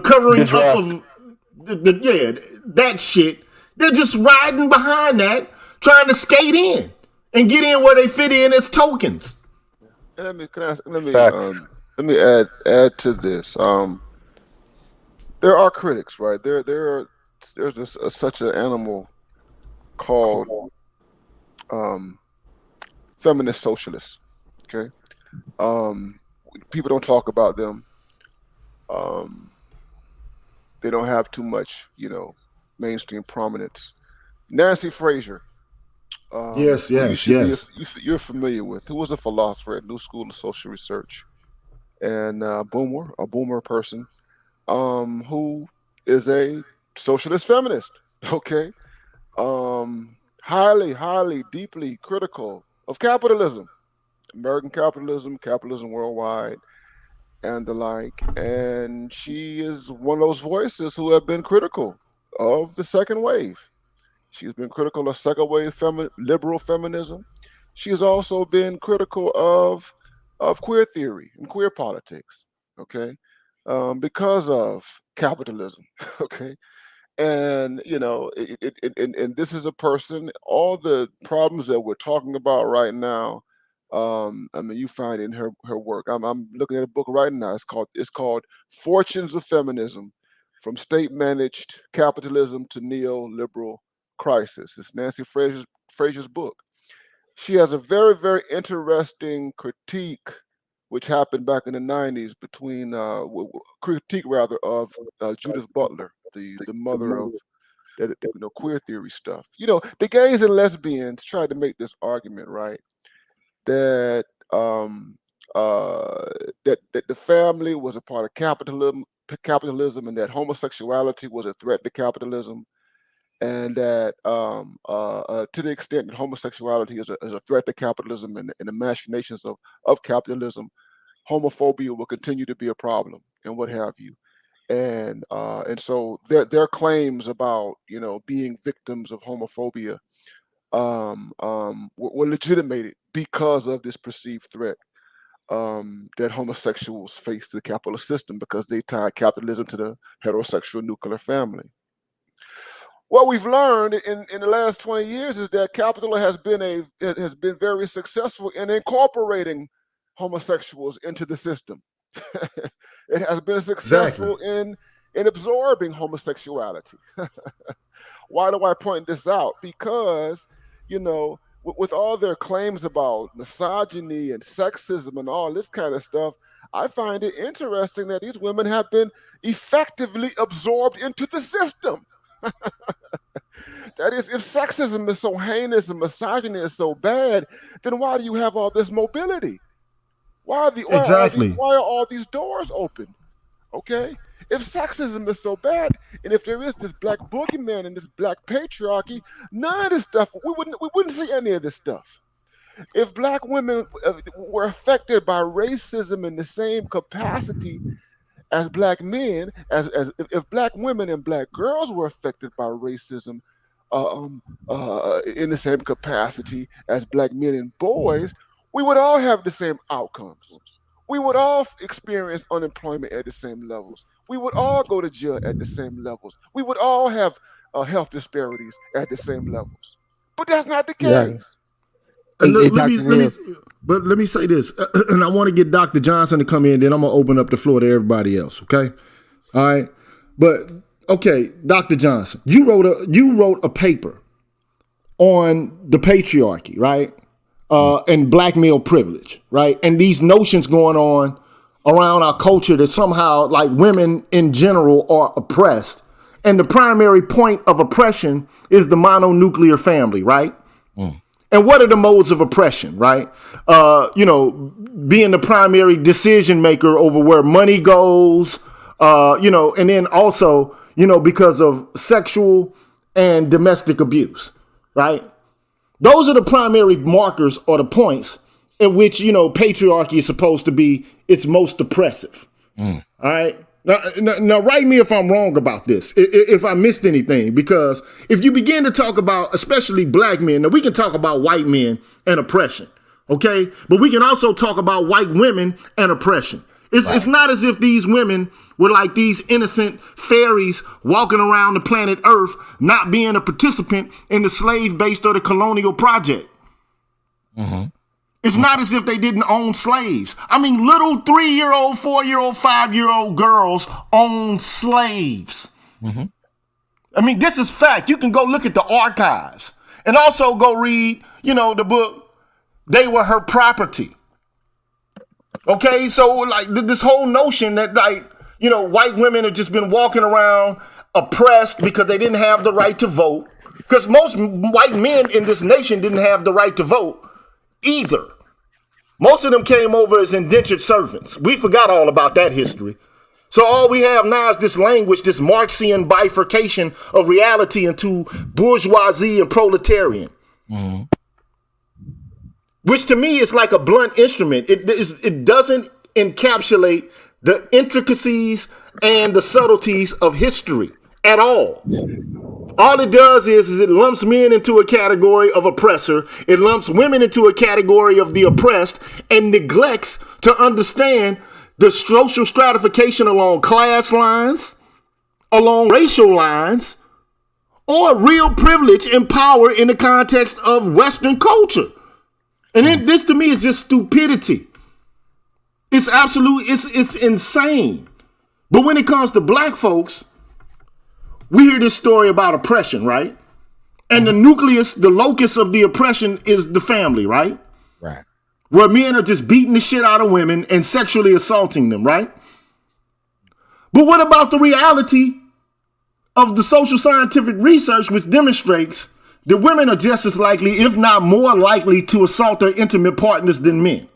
covering up of that shit They're just riding behind that, trying to skate in and get in where they fit in as tokens. And let Facts. me add to this. There are critics, right? There's such an animal called feminist socialists. Okay, people don't talk about them. They don't have too much, mainstream prominence. Nancy Fraser. Yes, Who yes, yes. you're familiar with, who was a philosopher at New School of Social Research, and a boomer person, who is a socialist feminist. Okay, highly, deeply critical of capitalism, American capitalism, capitalism worldwide, and the like. And she is one of those voices who have been critical of the second wave. She's been critical of second wave liberal feminism. She has also been critical of queer theory and queer politics. Okay, because of capitalism. Okay, and and this is a person. All the problems that we're talking about right now, I mean, you find in her work. I'm looking at a book right now. It's called Fortunes of Feminism, from state managed capitalism to neoliberal crisis. It's Nancy Fraser's book. She has a very, very interesting critique, which happened back in the '90s between critique rather of Judith Butler, the mother of that queer theory stuff. The gays and lesbians tried to make this argument, right? That that the family was a part of capitalism, and that homosexuality was a threat to capitalism, and that to the extent that homosexuality is a threat to capitalism and the machinations of capitalism, homophobia will continue to be a problem and what have you. And so their claims about being victims of homophobia were legitimated because of this perceived threat that homosexuals face to the capitalist system, because they tied capitalism to the heterosexual nuclear family. What we've learned in the last 20 years is that capital has been very successful in incorporating homosexuals into the system. It has been successful in absorbing homosexuality. Why do I point this out? Because, with all their claims about misogyny and sexism and all this kind of stuff, I find it interesting that these women have been effectively absorbed into the system. That is, if sexism is so heinous and misogyny is so bad, then why do you have all this mobility? Why are all these doors open? Okay? If sexism is so bad, and if there is this black boogeyman and this black patriarchy, none of this stuff, we wouldn't see any of this stuff. If black women were affected by racism in the same capacity as black men, as if black women and black girls were affected by racism in the same capacity as black men and boys, we would all have the same outcomes. We would all experience unemployment at the same levels. We would all go to jail at the same levels. We would all have health disparities at the same levels. But that's not the case. Let me say this, and I want to get Dr. Johnson to come in, then I'm going to open up the floor to everybody else, okay? All right? But, okay, Dr. Johnson, you wrote a paper on the patriarchy, right? And black male privilege, right? And these notions going on around our culture that somehow, like, women in general are oppressed. And the primary point of oppression is the mononuclear family, right? And what are the modes of oppression, right? Being the primary decision maker over where money goes, and then also, because of sexual and domestic abuse, right? Those are the primary markers or the points at which, patriarchy is supposed to be its most oppressive. All right. Now, write me if I'm wrong about this, if I missed anything, because if you begin to talk about, especially black men, now we can talk about white men and oppression, okay? But we can also talk about white women and oppression. It's not as if these women were like these innocent fairies walking around the planet Earth, not being a participant in the slave-based or the colonial project. It's not as if they didn't own slaves. I mean, little 3-year-old, 4-year-old, 5-year-old girls own slaves. I mean, this is fact. You can go look at the archives and also go read, the book, They Were Her Property. Okay, so like this whole notion that white women have just been walking around oppressed because they didn't have the right to vote. Because most white men in this nation didn't have the right to vote either. Most of them came over as indentured servants. We forgot all about that history. So all we have now is this language, this Marxian bifurcation of reality into bourgeoisie and proletarian. Which to me is like a blunt instrument. It doesn't encapsulate the intricacies and the subtleties of history at all. All it does is it lumps men into a category of oppressor. It lumps women into a category of the oppressed and neglects to understand the social stratification along class lines, along racial lines, or real privilege and power in the context of Western culture. And then this to me is just stupidity. It's it's insane. But when it comes to black folks, we hear this story about oppression, right? And the nucleus, the locus of the oppression is the family, right? Right. Where men are just beating the shit out of women and sexually assaulting them, right? But what about the reality of the social scientific research which demonstrates that women are just as likely, if not more likely, to assault their intimate partners than men?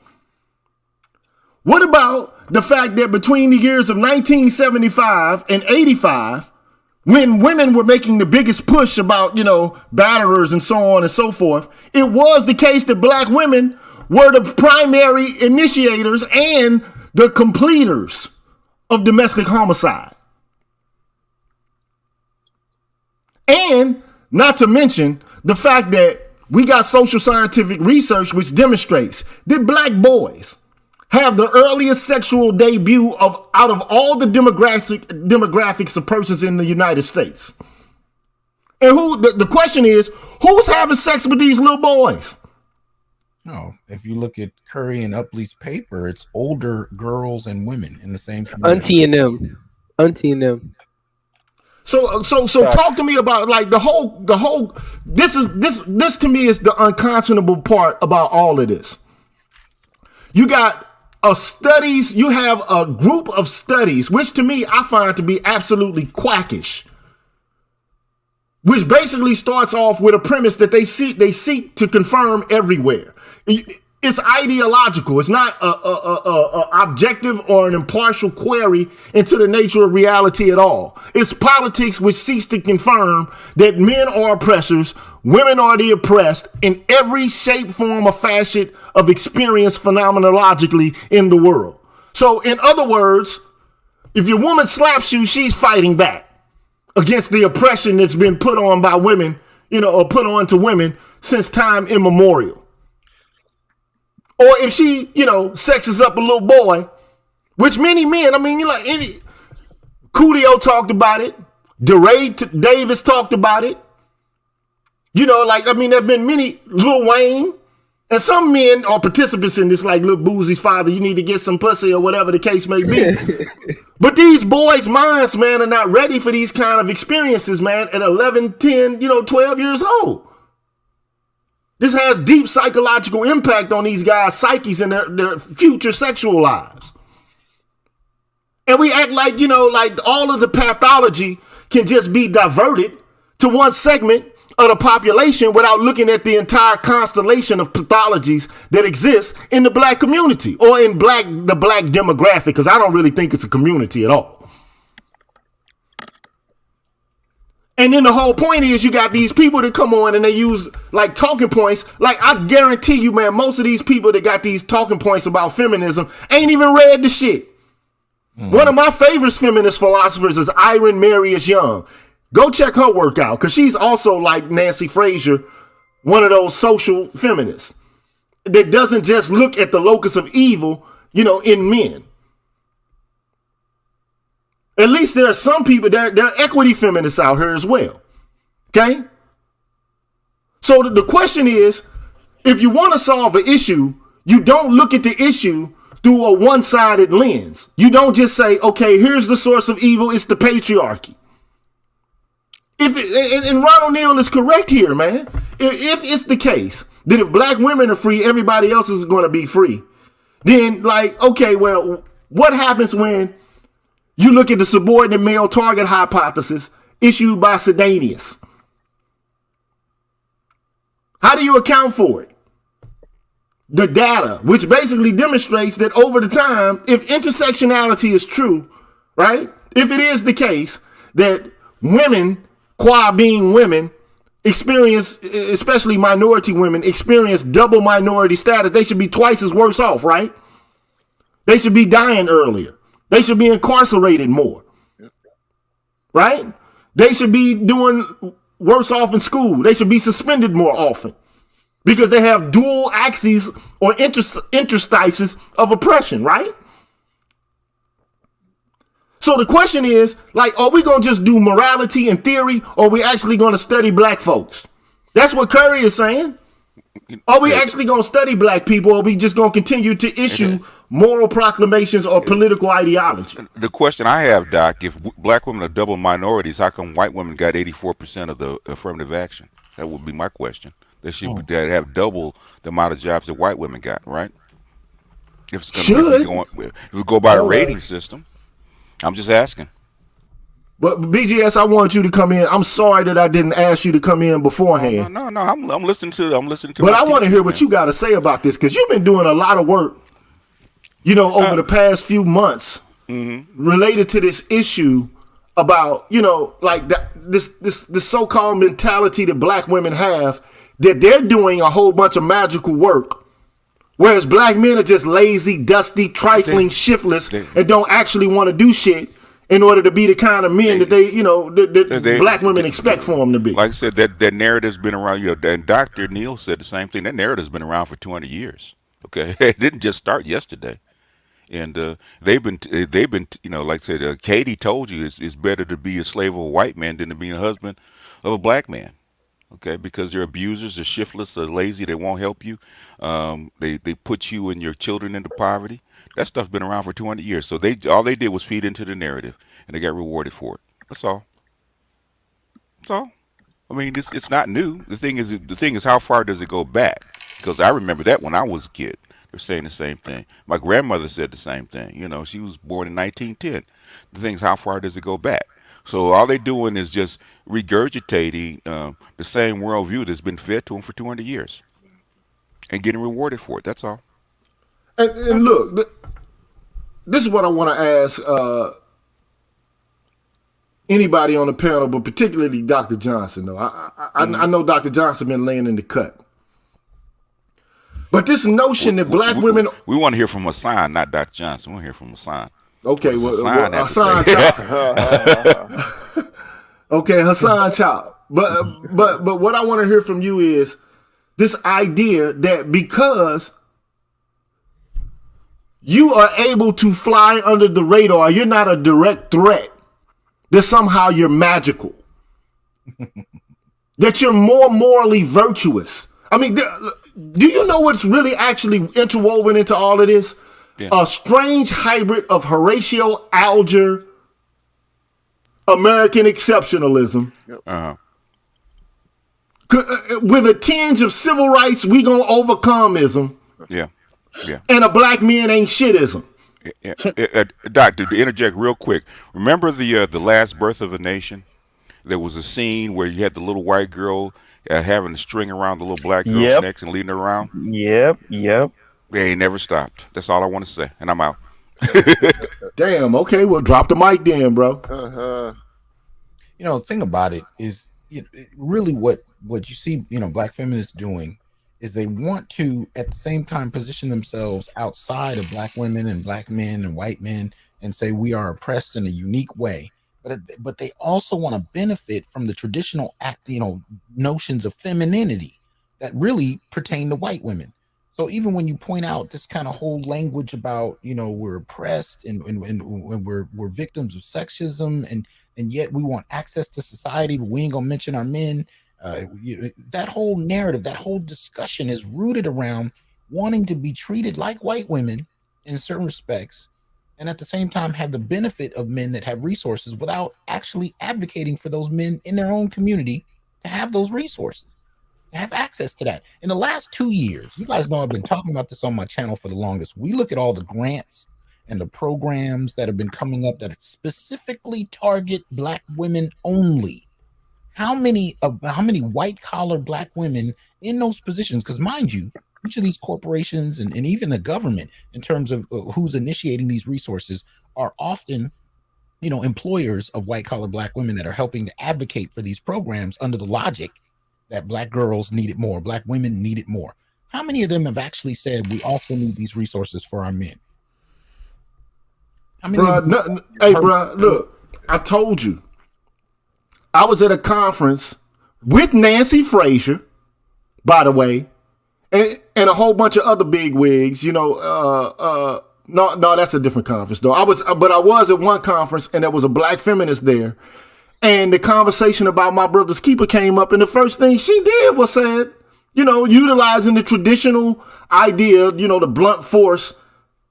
What about the fact that between the years of 1975 and 85, when women were making the biggest push about, batterers and so on and so forth, it was the case that black women were the primary initiators and the completers of domestic homicide. And not to mention the fact that we got social scientific research which demonstrates that black boys have the earliest sexual debut out of all the demographics of persons in the United States. And the question is, who's having sex with these little boys? No, if you look at Curry and Upley's paper, it's older girls and women in the same community. Auntie and them. So talk to me about like the whole this to me is the unconscionable part about all of this. You got you have a group of studies, which to me I find to be absolutely quackish, which basically starts off with a premise that they seek to confirm everywhere. It's ideological. It's not a objective or an impartial query into the nature of reality at all. It's politics which seeks to confirm that men are oppressors, women are the oppressed in every shape, form, or facet of experience phenomenologically in the world. So in other words, if your woman slaps you, she's fighting back against the oppression that's been put on by women, or put on to women since time immemorial. Or if she, sexes up a little boy, which many men, Coolio talked about it. DeRay Davis talked about it. There have been many, Lil Wayne, and some men are participants in this, like Lil Boosie's father, you need to get some pussy or whatever the case may be. But these boys' minds, man, are not ready for these kind of experiences, man, at 11, 10, 12 years old. This has deep psychological impact on these guys' psyches and their future sexual lives. And we act like, like all of the pathology can just be diverted to one segment of the population without looking at the entire constellation of pathologies that exist in the black community or in the black demographic, because I don't really think it's a community at all. And then the whole point is you got these people that come on and they use like talking points. Like I guarantee you, man, most of these people that got these talking points about feminism ain't even read the shit. One of my favorite feminist philosophers is Irene Marius Young. Go check her work out, because she's also like Nancy Fraser, one of those social feminists that doesn't just look at the locus of evil, in men. At least there are some people, there are equity feminists out here as well. Okay? So the question is, if you want to solve an issue, you don't look at the issue through a one-sided lens. You don't just say, okay, here's the source of evil, it's the patriarchy. And Ron O'Neal is correct here, man. If it's the case that if black women are free, everybody else is going to be free, then like, okay, well, what happens when you look at the subordinate male target hypothesis issued by Sedanius? How do you account for it? The data, which basically demonstrates that over the time, if intersectionality is true, right? If it is the case that women, qua being women, experience, especially minority women, experience double minority status, they should be twice as worse off, right? They should be dying earlier. They should be incarcerated more, right? They should be doing worse off in school. They should be suspended more often because they have dual axes or interstices of oppression, right? So the question is, like, are we going to just do morality and theory, or are we actually going to study black folks? That's what Curry is saying. Are we actually going to study black people, or are we just going to continue to issue moral proclamations or political ideology? The question I have, Doc, if black women are double minorities, how come white women got 84% of the affirmative action? That would be my question. They should have double the amount of jobs that white women got, right? If it's going if we go by the rating system, I'm just asking. But BGS, I want you to come in. I'm sorry that I didn't ask you to come in beforehand. No. I'm listening to. But I want to hear what you got to say about this, because you've been doing a lot of work, you know, over the past few months related to this issue about, you know, like this so-called mentality that black women have, that they're doing a whole bunch of magical work, whereas black men are just lazy, dusty, trifling, shiftless, and don't actually want to do shit in order to be the kind of men that they, you know, that black women expect for them to be. Like I said, that narrative's been around. You know, and Dr. Neal said the same thing. That narrative's been around for 200 years. Okay, it didn't just start yesterday. And they've been, you know, like I said, Katie told you it's better to be a slave of a white man than to be a husband of a black man. Okay, because they're abusers, they're shiftless, they're lazy, they won't help you. They put you and your children into poverty. That stuff's been around for 200 years. So all they did was feed into the narrative, and they got rewarded for it. That's all. That's all. I mean, it's not new. The thing is, how far does it go back? Because I remember that when I was a kid. They're saying the same thing. My grandmother said the same thing. You know, she was born in 1910. The thing is, how far does it go back? So all they're doing is just regurgitating the same worldview that's been fed to them for 200 years and getting rewarded for it. That's all. And look, this is what I want to ask anybody on the panel, but particularly Dr. Johnson. Though I know Dr. Johnson been laying in the cut. But this notion that black women... We want to hear from Hassan, not Dr. Johnson. We want to hear from Hassan. Okay, Hassan Chop. Okay, Hassan Chop. But what I want to hear from you is this idea that because you are able to fly under the radar, you're not a direct threat, that somehow you're magical. That you're more morally virtuous. I mean, do you know what's really actually interwoven into all of this? Yeah. A strange hybrid of Horatio Alger American exceptionalism with a tinge of civil rights, we gonna overcomeism. Yeah. And a black man ain't shitism. Doctor, to interject real quick, remember the Last Birth of a Nation? There was a scene where you had the little white girl having a string around the little black girl's neck and leading her around. Yep. They ain't never stopped. That's all I want to say, and I'm out. Damn. Okay, well, drop the mic then, bro. You know, the thing about it is, really what you see, black feminists doing is they want to at the same time position themselves outside of black women and black men and white men and say we are oppressed in a unique way. But they also want to benefit from the traditional notions of femininity that really pertain to white women. So even when you point out this kind of whole language about, we're oppressed and when we're victims of sexism, and yet we want access to society, but we ain't gonna mention our men. That whole narrative, that whole discussion is rooted around wanting to be treated like white women in certain respects, and at the same time have the benefit of men that have resources without actually advocating for those men in their own community to have those resources, have access to that. In the last 2 years, you guys know I've been talking about this on my channel for the longest. We look at all the grants and the programs that have been coming up that specifically target Black women only. How many white collar Black women in those positions? Because mind you, each of these corporations and even the government, in terms of who's initiating these resources, are often employers of white collar Black women that are helping to advocate for these programs under the logic that Black girls need it more, Black women need it more. How many of them have actually said we also need these resources for our men? How many? Hey, bro, look, I told you. I was at a conference with Nancy Frazier, by the way, and a whole bunch of other big wigs. No, that's a different conference though. I was at one conference and there was a Black feminist there. And the conversation about my brother's keeper came up, and the first thing she did was said, utilizing the traditional idea, the blunt force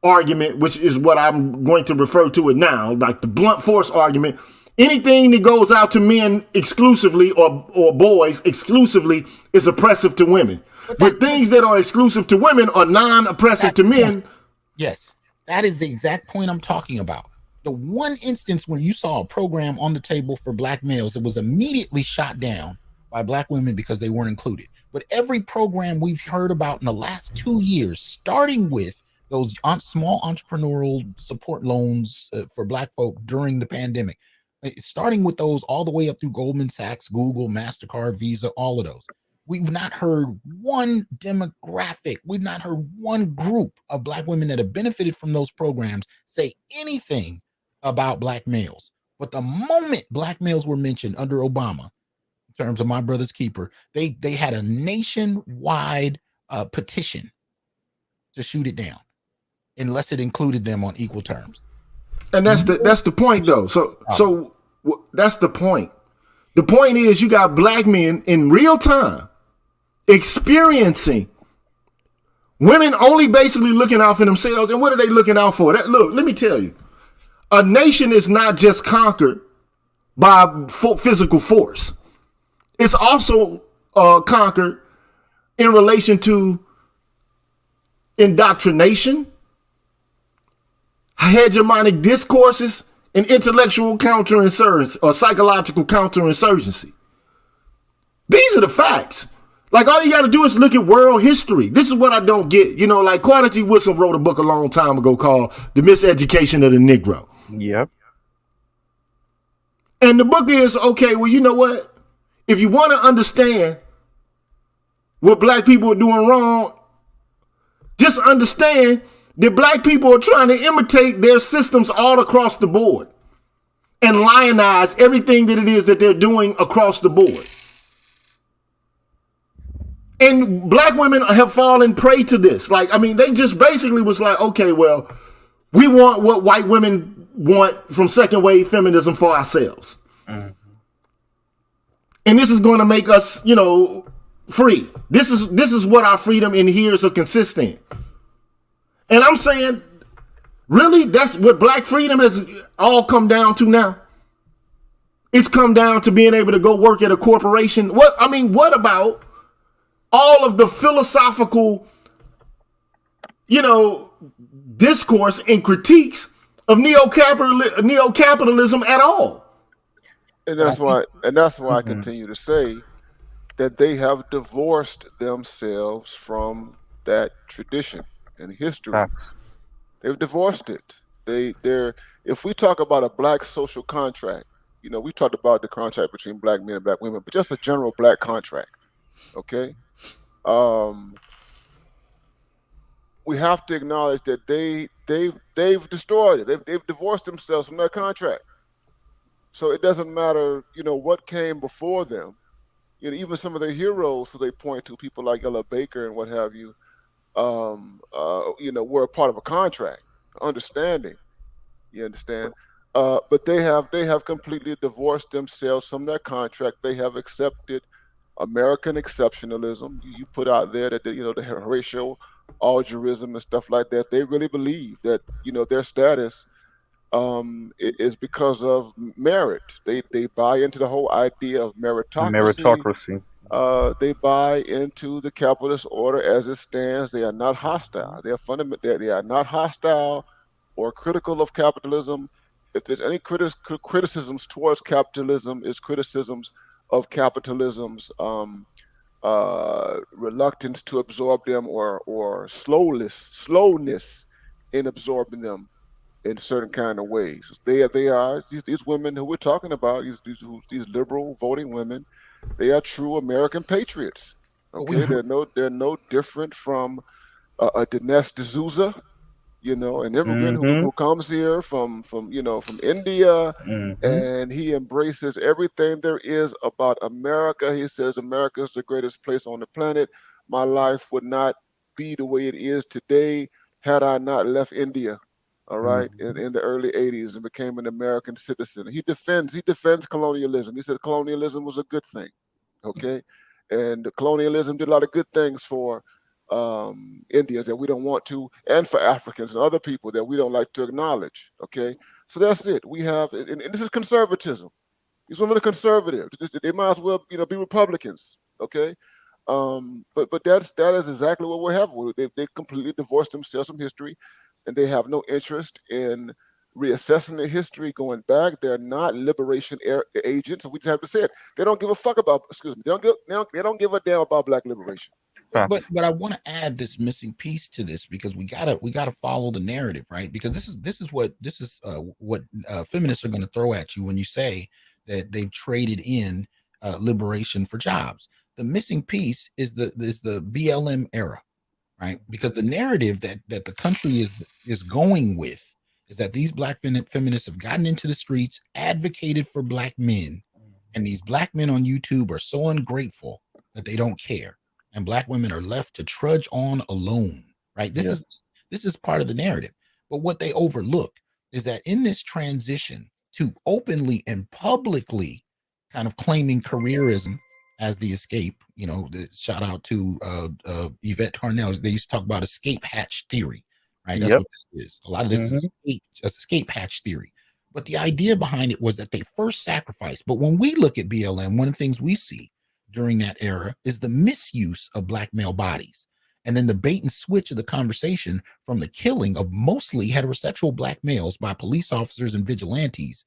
argument, which is what I'm going to refer to it now, like the blunt force argument. Anything that goes out to men exclusively or boys exclusively is oppressive to women. But things that are exclusive to women are non-oppressive to men. Yes, that is the exact point I'm talking about. The one instance when you saw a program on the table for Black males, it was immediately shot down by Black women because they weren't included. But every program we've heard about in the last 2 years, starting with those small entrepreneurial support loans for Black folk during the pandemic, starting with those all the way up through Goldman Sachs, Google, MasterCard, Visa, all of those. We've not heard one demographic, we've not heard one group of Black women that have benefited from those programs say anything about Black males. But the moment Black males were mentioned under Obama, in terms of my brother's keeper, they had a nationwide petition to shoot it down, unless it included them on equal terms. And that's the point though. So that's the point. The point is you got Black men in real time experiencing women only basically looking out for themselves. And what are they looking out for? Look, let me tell you. A nation is not just conquered by physical force. It's also conquered in relation to indoctrination, hegemonic discourses, and intellectual counterinsurgency or psychological counterinsurgency. These are the facts. Like, all you got to do is look at world history. This is what I don't get. Like Carter G. Woodson wrote a book a long time ago called The Miseducation of the Negro. Yep. And the book is, okay, well, you know what? If you want to understand what Black people are doing wrong, just understand that Black people are trying to imitate their systems all across the board and lionize everything that it is that they're doing across the board. And Black women have fallen prey to this. They just basically was like, okay, well, we want what white women want from second wave feminism for ourselves. Mm-hmm. And this is going to make us, free. This is what our freedom in here is consistent. And I'm saying, really, that's what Black freedom has all come down to now. It's come down to being able to go work at a corporation. What about all of the philosophical, discourse and critiques of neo-capitalism at all? And that's why I continue to say that they have divorced themselves from that tradition and history. They've divorced it. They're if we talk about a Black social contract, we talked about the contract between Black men and Black women, but just a general Black contract. Okay. We have to acknowledge that they've destroyed it. They've divorced themselves from that contract. So it doesn't matter, what came before them. Even some of their heroes who they point to, people like Ella Baker and what have you, we're a part of a contract, understanding. You understand? But they have completely divorced themselves from that contract. They have accepted American exceptionalism. You put out there that the Horatio algorithm and stuff like that. They really believe that their status is because of merit. They buy into the whole idea of meritocracy. Meritocracy. They buy into the capitalist order as it stands. They are not hostile. They are they are not hostile or critical of capitalism. If there's any criticisms towards capitalism, is criticisms of capitalism's reluctance to absorb them, or slowness in absorbing them in certain kind of ways. They are these women who we're talking about, these liberal voting women. They are true American patriots. But we Okay, they're no different from a Dinesh D'Souza, an immigrant Mm-hmm. who comes here from India, Mm-hmm. and he embraces everything there is about America. He says America is the greatest place on the planet. My life would not be the way it is today had I not left India. All right, Mm-hmm. in the early '80s, and became an American citizen. He defends colonialism. He says colonialism was a good thing. Okay, and colonialism did a lot of good things for Indians that we don't want to, and for Africans and other people that we don't like to acknowledge. Okay, so that's it. We have, and this is conservatism. These women are conservative. They might as well, be Republicans. Okay, but that is exactly what we're having. They completely divorced themselves from history, and they have no interest in reassessing the history going back. They're not liberation agents. We just have to say it. They don't give a fuck about. Excuse me. They don't give a damn about black liberation. but Facts. but I want to add this missing piece to this, because we gotta follow the narrative, right? Because this is what feminists are going to throw at you when you say that they've traded in liberation for jobs. The missing piece is the BLM era, right? Because the narrative that the country is going with is that these black feminists have gotten into the streets, advocated for black men, and these black men on YouTube are so ungrateful that they don't care, and black women are left to trudge on alone, right? This Yeah. is this is part of the narrative. But what they overlook is that in this transition to openly and publicly kind of claiming careerism as the escape, shout out to Yvette Carnell. They used to talk about escape hatch theory, right? That's Yep. what this is. A lot of this is Mm-hmm. escape hatch theory. But the idea behind it was that they first sacrificed. But when we look at BLM, one of the things we see during that era is the misuse of black male bodies. And then the bait and switch of the conversation from the killing of mostly heterosexual black males by police officers and vigilantes.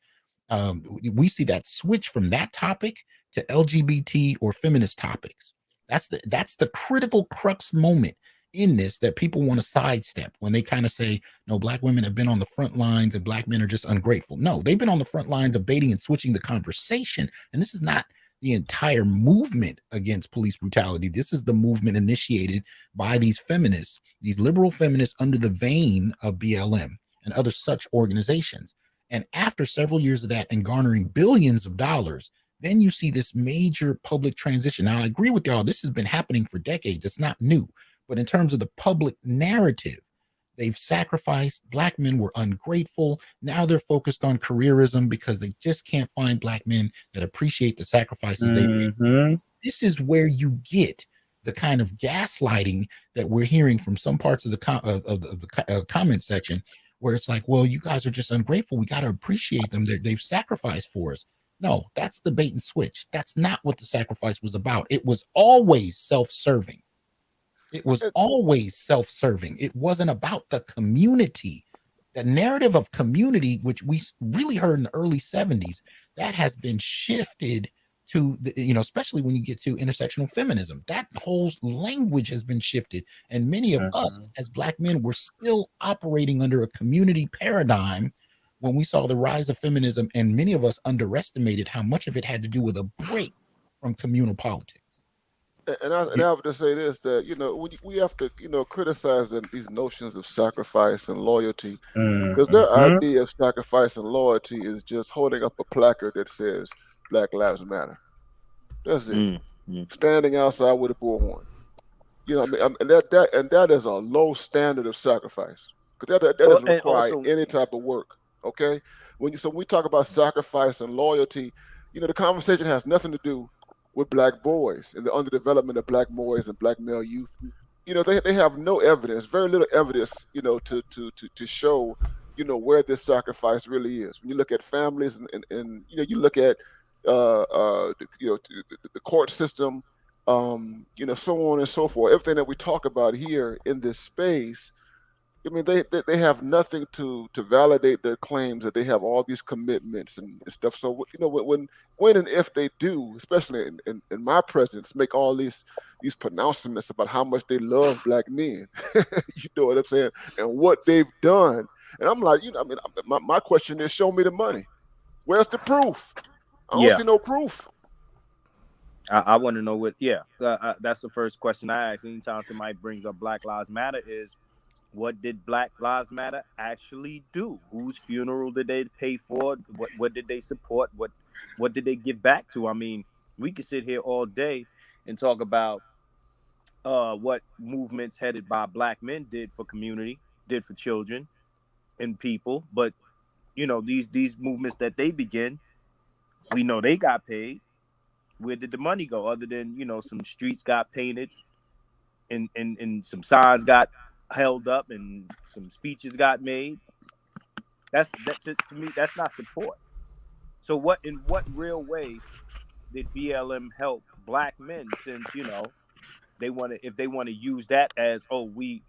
We see that switch from that topic to LGBT or feminist topics. That's the critical crux moment in this that people want to sidestep when they kind of say, no, black women have been on the front lines and black men are just ungrateful. No, they've been on the front lines of baiting and switching the conversation. And this is not the entire movement against police brutality. This is the movement initiated by these feminists, these liberal feminists under the vein of BLM and other such organizations. And after several years of that and garnering billions of dollars, then you see this major public transition. Now, I agree with y'all. This has been happening for decades. It's not new. But in terms of the public narrative, they've sacrificed. Black men were ungrateful. Now they're focused on careerism because they just can't find black men that appreciate the sacrifices they made. Mm-hmm. This is where you get the kind of gaslighting that we're hearing from some parts of the comment section, where it's like, well, you guys are just ungrateful. We got to appreciate them. They've sacrificed for us. No, that's the bait and switch. That's not what the sacrifice was about. It was always self-serving. It was always self-serving. It wasn't about the community. The narrative of community, which we really heard in the early 70s, that has been shifted to especially when you get to intersectional feminism. That whole language has been shifted. And many of us as black men were still operating under a community paradigm when we saw the rise of feminism, and many of us underestimated how much of it had to do with a break from communal politics. And I have to say this, that we have to criticize these notions of sacrifice and loyalty, because their Mm-hmm. idea of sacrifice and loyalty is just holding up a placard that says Black Lives Matter. That's it. Mm. Standing outside with a bullhorn. You know, what I mean, and that is a low standard of sacrifice because that Oh, doesn't and require also, any type of work. Okay, when we talk about sacrifice and loyalty, the conversation has nothing to do with black boys and the underdevelopment of black boys and black male youth. They have no evidence, very little evidence, to show, where this sacrifice really is. When you look at families and you look at the court system, so on and so forth. Everything that we talk about here in this space, I mean, they have nothing to validate their claims that they have all these commitments and stuff. So when and if they do, especially in my presence, make all these pronouncements about how much they love black men, you know what I'm saying, and what they've done, and I'm like, I mean, my question is, show me the money. Where's the proof? I don't yeah, see no proof. I want to know what. Yeah, that's the first question I ask anytime somebody brings up Black Lives Matter is, what did Black Lives Matter actually do? Whose funeral did they pay for? What did they support? What did they give back to? I mean, we could sit here all day and talk about what movements headed by black men did for community, did for children and people, but these movements that they begin, we know they got paid. Where did the money go? Other than some streets got painted and some signs got held up and some speeches got made. That to me, that's not support. So in what real way did BLM help black men? Since if they want to use that as, oh, we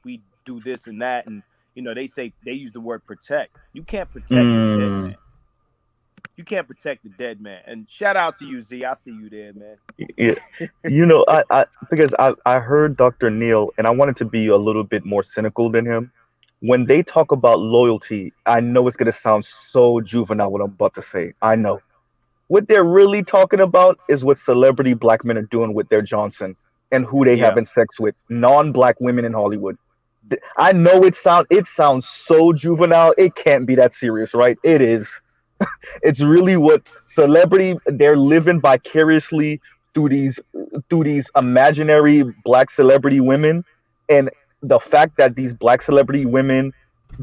do this and that, and they use the word protect. You can't protect the dead man. You can't protect the dead man. And shout out to you, Z. I see you there, man. Yeah, because I heard Dr. Neil, and I wanted to be a little bit more cynical than him. When they talk about loyalty, I know it's gonna sound so juvenile what I'm about to say. I know. What they're really talking about is what celebrity black men are doing with their Johnson and who they Yeah. having sex with, non-black women in Hollywood. I know it sounds so juvenile. It can't be that serious, right? It is. It's really what celebrity they're living vicariously through these imaginary black celebrity women, and the fact that these black celebrity women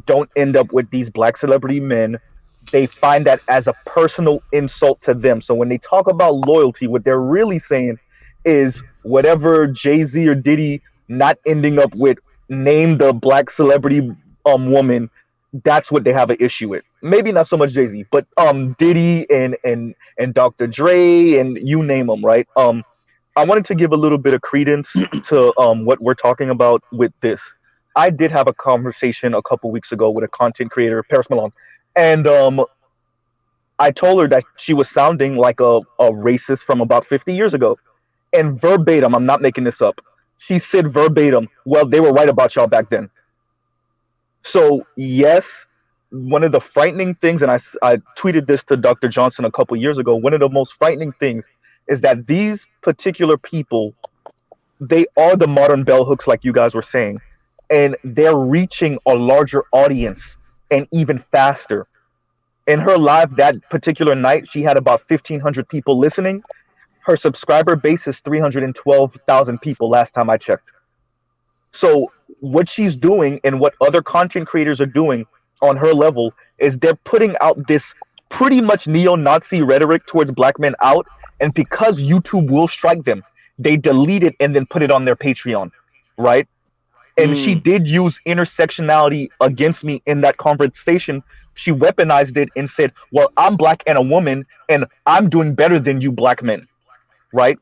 don't end up with these black celebrity men, they find that as a personal insult to them. So when they talk about loyalty, what they're really saying is whatever Jay-Z or Diddy not ending up with, name the black celebrity woman, that's what they have an issue with. Maybe not so much Jay-Z, but Diddy and Dr. Dre and you name them, right? I wanted to give a little bit of credence to what we're talking about with this. I did have a conversation a couple weeks ago with a content creator, Paris Malone, and I told her that she was sounding like a racist from about 50 years ago. And verbatim, I'm not making this up. She said verbatim, well, they were right about y'all back then. So, yes, one of the frightening things, and I tweeted this to Dr. Johnson a couple years ago, one of the most frightening things is that these particular people, they are the modern bell hooks, like you guys were saying, and they're reaching a larger audience and even faster. In her live that particular night, she had about 1,500 people listening. Her subscriber base is 312,000 people last time I checked. So what she's doing and what other content creators are doing on her level is they're putting out this pretty much neo-Nazi rhetoric towards black men out, and because YouTube will strike them, they delete it and then put it on their Patreon, right? And she did use intersectionality against me in that conversation. She weaponized it and said, well, I'm black and a woman, and I'm doing better than you black men, right?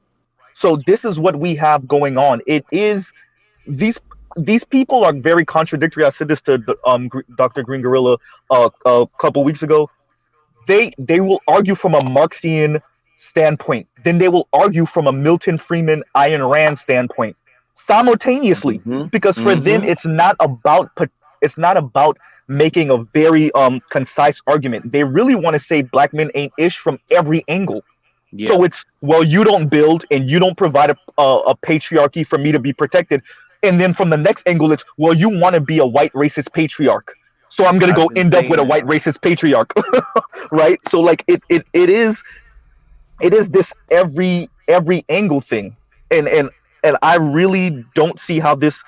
So this is what we have going on. It is these these people are very contradictory. I said this to Dr. Green Gorilla a couple weeks ago. They will argue from a Marxian standpoint, then they will argue from a Milton Friedman, Ayn Rand standpoint simultaneously, because for them it's not about making a very concise argument. They really want to say black men ain't ish from every angle. Yeah. So it's, well, you don't build and you don't provide a patriarchy for me to be protected. And then from the next angle, it's, well, you want to be a white racist patriarch. So I'm going to I've go been end up saying with a that. white racist patriarch. Right? So like it is this every angle thing. And And I really don't see how this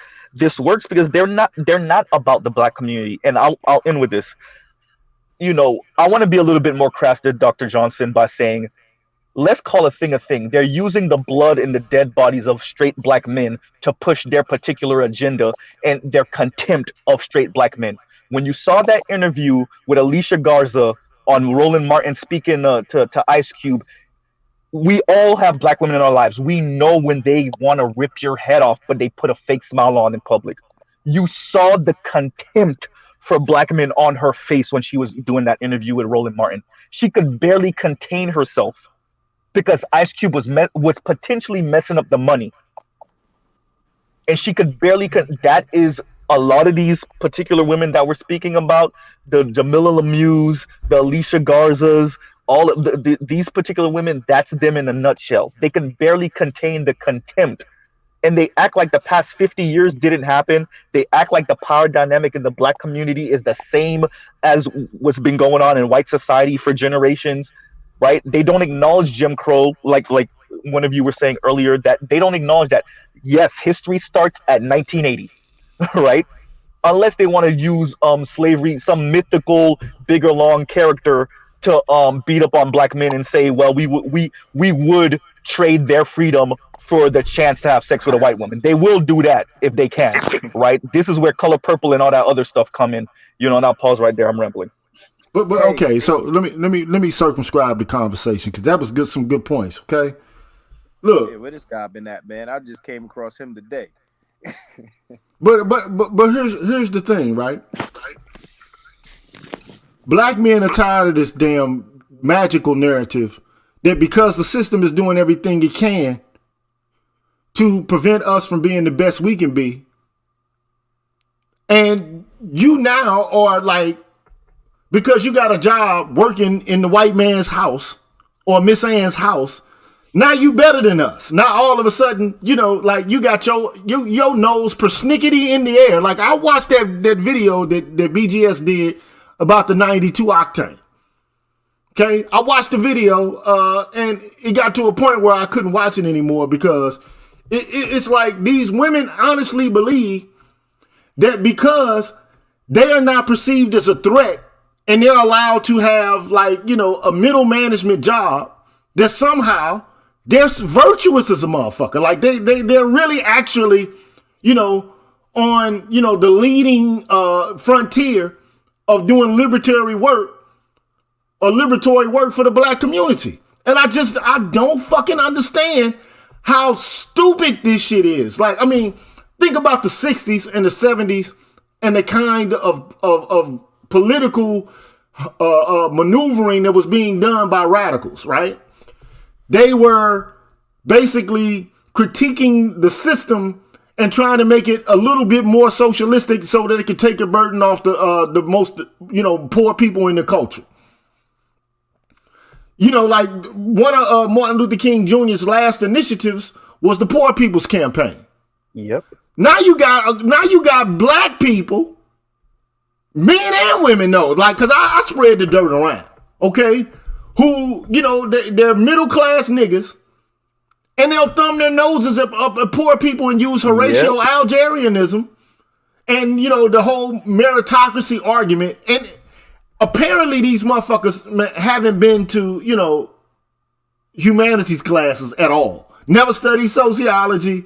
works, because they're not about the black community. And I'll end with this. I want to be a little bit more crass than Dr. Johnson by saying, let's call a thing a thing. They're using the blood and the dead bodies of straight black men to push their particular agenda and their contempt of straight black men. When you saw that interview with Alicia Garza on Roland Martin speaking to Ice Cube, we all have black women in our lives. We know when they want to rip your head off, but they put a fake smile on in public. You saw the contempt for black men on her face when she was doing that interview with Roland Martin. She could barely contain herself because Ice Cube was potentially messing up the money, and she could barely. That is a lot of these particular women that we're speaking about, the Jamila Lemieux, the Alicia Garzas, all of these particular women. That's them in a nutshell. They can barely contain the contempt, and they act like the past 50 years didn't happen. They act like the power dynamic in the black community is the same as what's been going on in white society for generations. Right? They don't acknowledge Jim Crow, like one of you were saying earlier, that they don't acknowledge that, yes, history starts at 1980, right? Unless they want to use slavery, some mythical, bigger, long character to beat up on black men and say, well, we would trade their freedom for the chance to have sex with a white woman. They will do that if they can, right? This is where Color Purple and all that other stuff come in, and I'll pause right there. I'm rambling. But okay, so let me circumscribe the conversation, because that was some good points. Okay, look, Yeah, where this guy been at, man? I just came across him today. but here's the thing, right? Black men are tired of this damn magical narrative that because the system is doing everything it can to prevent us from being the best we can be, and you now are like, because you got a job working in the white man's house or Miss Ann's house, now you better than us. Now all of a sudden, like you got your nose persnickety in the air. Like I watched that video that BGS did about the 92 octane. Okay, I watched the video and it got to a point where I couldn't watch it anymore, because it's like these women honestly believe that because they are not perceived as a threat, and they're allowed to have a middle management job, that somehow they're virtuous as a motherfucker. Like they're really actually, on, the leading frontier of doing liberatory work for the black community. And I don't fucking understand how stupid this shit is. Like, I mean, think about the 60s and the 70s and the kind of political maneuvering that was being done by radicals, right? They were basically critiquing the system and trying to make it a little bit more socialistic so that it could take a burden off the most, poor people in the culture. Like one of Martin Luther King Jr.'s last initiatives was the Poor People's Campaign. Yep. Now you got black people, men and women, though, like, because I spread the dirt around, okay, who, they're middle class niggas, and they'll thumb their noses at poor people and use Horatio Algerianism and, the whole meritocracy argument. And apparently these motherfuckers haven't been to, humanities classes at all. Never studied sociology.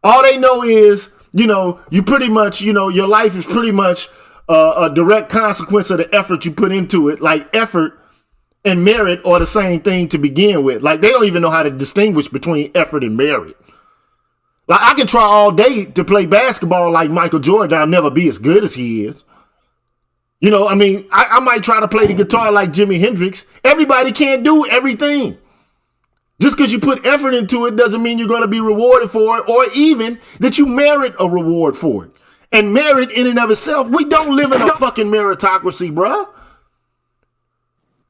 All they know is, you pretty much, your life is pretty much a direct consequence of the effort you put into it. Like effort and merit are the same thing to begin with. Like they don't even know how to distinguish between effort and merit. Like I can try all day to play basketball like Michael Jordan. I'll never be as good as he is. I might try to play the guitar like Jimi Hendrix. Everybody can't do everything. Just because you put effort into it doesn't mean you're going to be rewarded for it, or even that you merit a reward for it. And merit in and of itself, we don't live in a fucking meritocracy, bruh.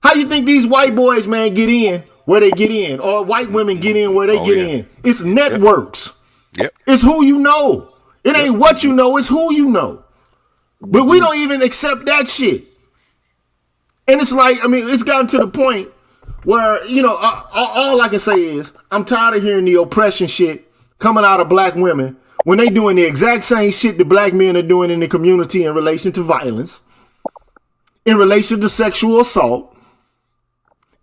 How you think these white boys, man, get in where they get in, or white women get in where they get in? It's networks. Yep. It's who you know. It ain't what you know, it's who you know. But we don't even accept that shit. And it's like, it's gotten to the point where, all I can say is I'm tired of hearing the oppression shit coming out of black women when they doing the exact same shit that black men are doing in the community in relation to violence, in relation to sexual assault,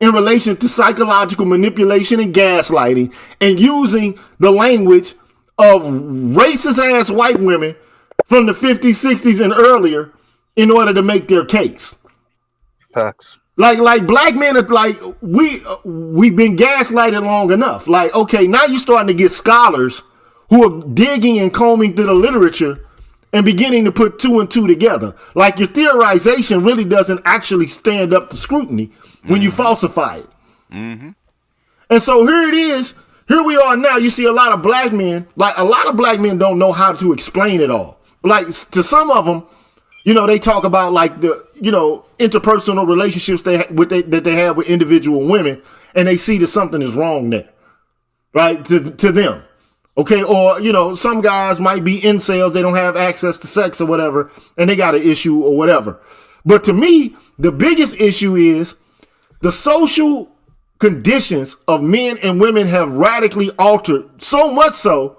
in relation to psychological manipulation and gaslighting, and using the language of racist ass white women from the 50s, 60s, and earlier in order to make their case. Facts. Like black men are like, we've been gaslighted long enough. Like, okay, now you're starting to get scholars who are digging and combing through the literature and beginning to put two and two together. Like, your theorization really doesn't actually stand up to scrutiny when you falsify it. And so here it is. Here we are now. You see a lot of black men, like a lot of black men don't know how to explain it all. Like, to some of them, you know, they talk about like the, you know, interpersonal relationships that they have with individual women, and they see that something is wrong there, right? To them. Okay, or, you know, some guys might be incels, they don't have access to sex or whatever, and they got an issue or whatever. But to me, the biggest issue is the social conditions of men and women have radically altered, so much so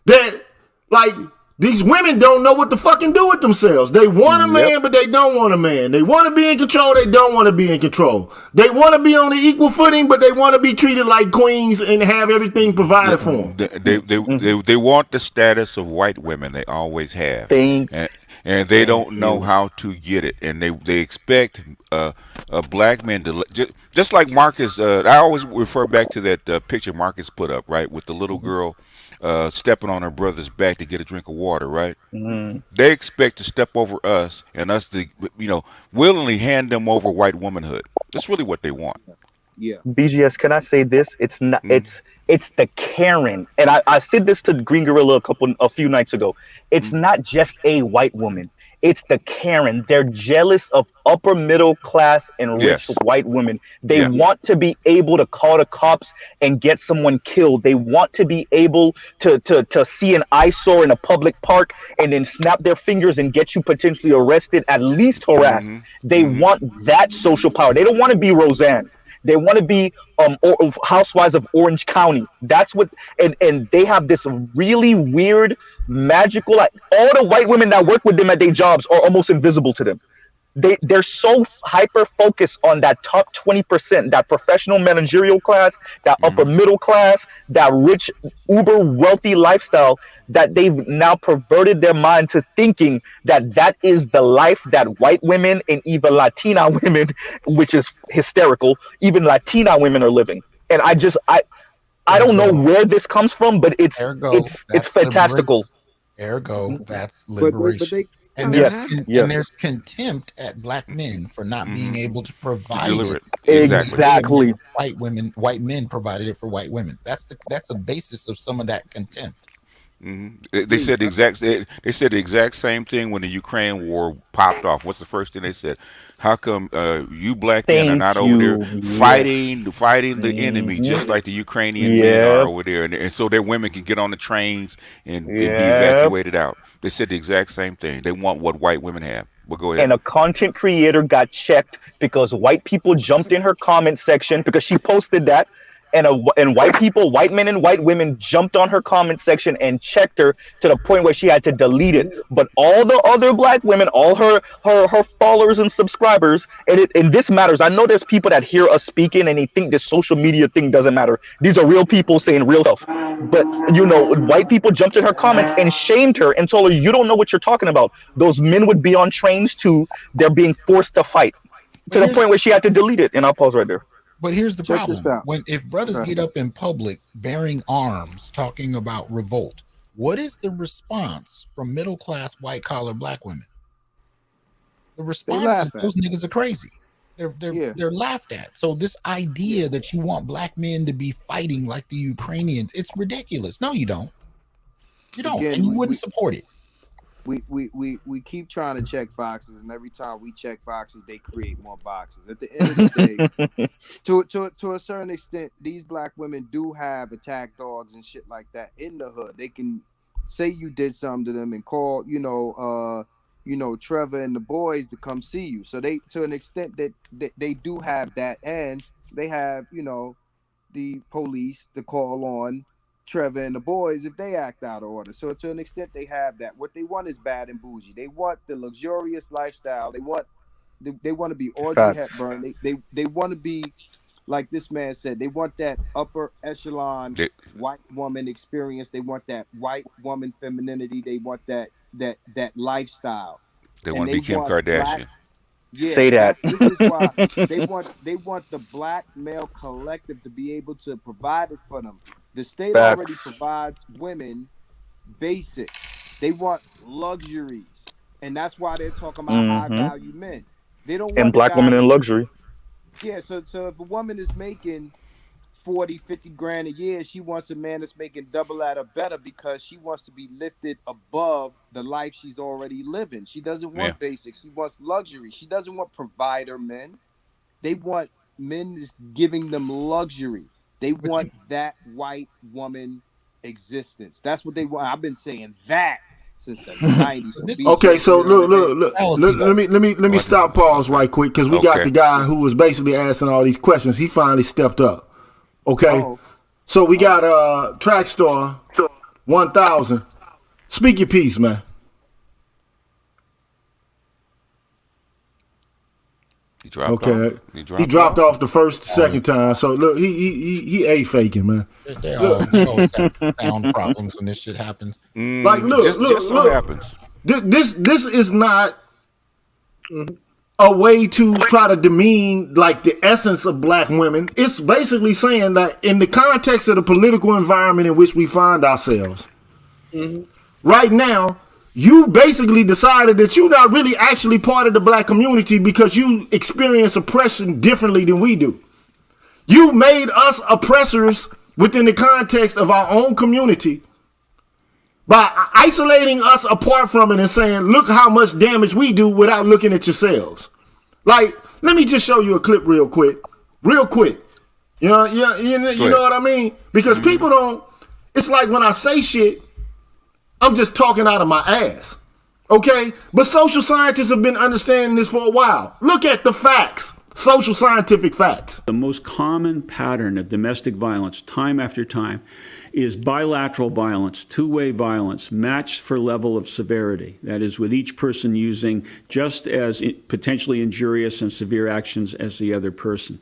that, like, these women don't know what to fucking do with themselves. They want a man, but they don't want a man. They want to be in control, they don't want to be in control. They want to be on an equal footing, but they want to be treated like queens and have everything provided for them. They want the status of white women. They always have, and they don't know how to get it. And they expect black men to just like Marcus. I always refer back to that picture Marcus put up, right, with the little girl stepping on her brother's back to get a drink of water, right? They expect to step over us and us to, you know, willingly hand them over white womanhood. That's really what they want. Yeah. BGS, can I say this? It's not. It's the Karen, and I said this to Green Gorilla a few nights ago. It's not just a white woman. It's the Karen. They're jealous of upper middle class and rich white women. They want to be able to call the cops and get someone killed. They want to be able to see an eyesore in a public park and then snap their fingers and get you potentially arrested, at least harassed. They want that social power. They don't want to be Roseanne. They want to be housewives of Orange County. That's what, and they have this really weird, magical, like, all the white women that work with them at their jobs are almost invisible to them. They're so hyper focused on that top 20%, that professional managerial class, that upper middle class, that rich, uber wealthy lifestyle, that they've now perverted their mind to thinking that is the life that white women and even Latina women, which is hysterical, even Latina women are living. And I don't know where this comes from, but it's fantastical. Ergo, that's liberation. And there's contempt at black men for not being able to provide it. Exactly. White men provided it for white women. That's the basis of some of that contempt. They said the exact same thing when the Ukraine war popped off. What's the first thing they said? How come you black men are not over there fighting the enemy just like the Ukrainian men are over there, and so their women can get on the trains and be evacuated out? They said the exact same thing. They want what white women have. But go ahead. And a content creator got checked because white people jumped in her comment section because she posted that. And white men and white women jumped on her comment section and checked her to the point where she had to delete it. But all the other black women, all her followers and subscribers, and this matters. I know there's people that hear us speaking and they think this social media thing doesn't matter. These are real people saying real stuff. But, you know, white people jumped in her comments and shamed her and told her, you don't know what you're talking about. Those men would be on trains too. They're being forced to fight, to the point where she had to delete it. And I'll pause right there. But here's the problem. If brothers get up in public bearing arms, talking about revolt, what is the response from middle class, white collar black women? The response is those niggas are crazy. They're laughed at. So this idea that you want black men to be fighting like the Ukrainians, it's ridiculous. No, you don't. You don't, and you wouldn't support it. We keep trying to check boxes, and every time we check boxes, they create more boxes. At the end of the day, to a certain extent, these black women do have attack dogs and shit like that in the hood. They can say you did something to them and call, Trevor and the boys to come see you. So they, to an extent, that they do have that, and they have, the police to call on Trevor and the boys if they act out of order. So to an extent, they have that. What they want is bad and bougie. They want the luxurious lifestyle. They want to be Audrey Facts. Hepburn. They want to be like this man said. They want that upper echelon They, white woman experience. They want that white woman femininity. They want that lifestyle. they And want to they be Kim want black. Kardashian. Yeah, Say that. this is why they want the black male collective to be able to provide it for them. The state already Facts. provides women basics. They want luxuries, and that's why they're talking about high Hmm. value men. They don't And want the black women in guys. luxury. Yeah, so if a woman is making 40, 50 grand a year, she wants a man that's making double that or better because she wants to be lifted above the life she's already living. She doesn't want Yeah. basics. She wants luxury. She doesn't want provider men. They want men that's giving them luxury. They But want that white woman existence. That's what they want. I've been saying that since the 90s. So be Okay, so sure you know look. what I mean. Let me stop pause right quick because we got Okay. the guy who was basically asking all these questions. He finally stepped up. Okay, Oh, so we got Track Star 1000. Speak your piece, man. He dropped Okay, off. he dropped off the first, second time. So look, he a faking, man. They always have sound problems when this shit happens. Like, look, just so look. happens. This is not a way to try to demean like the essence of black women. It's basically saying that in the context of the political environment in which we find ourselves right now, you basically decided that you're not really actually part of the black community because you experience oppression differently than we do. You made us oppressors within the context of our own community by isolating us apart from it and saying, look how much damage we do without looking at yourselves. Like, let me just show you a clip real quick. You know what I mean? Because people don't, it's like when I say shit, I'm just talking out of my ass. Okay? But social scientists have been understanding this for a while. Look at the facts. Social scientific facts. The most common pattern of domestic violence, time after time, is bilateral violence, two-way violence, matched for level of severity. That is, with each person using just as potentially injurious and severe actions as the other person.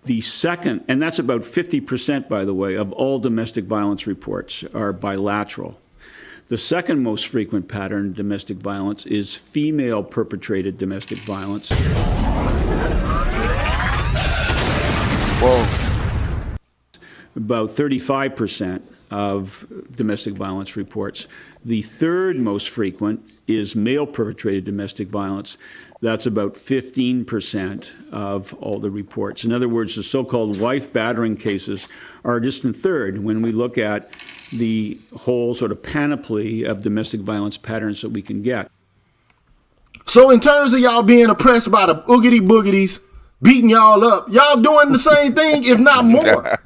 The second, and that's about 50%, by the way, of all domestic violence reports are bilateral. The second most frequent pattern of domestic violence is female-perpetrated domestic violence. whoa. About 35% of domestic violence reports. The third most frequent is male-perpetrated domestic violence. That's about 15% of all the reports. In other words, the so-called wife battering cases are a distant third when we look at the whole sort of panoply of domestic violence patterns that we can get. So in terms of y'all being oppressed by the oogity boogities, beating y'all up, y'all doing the same thing, if not more.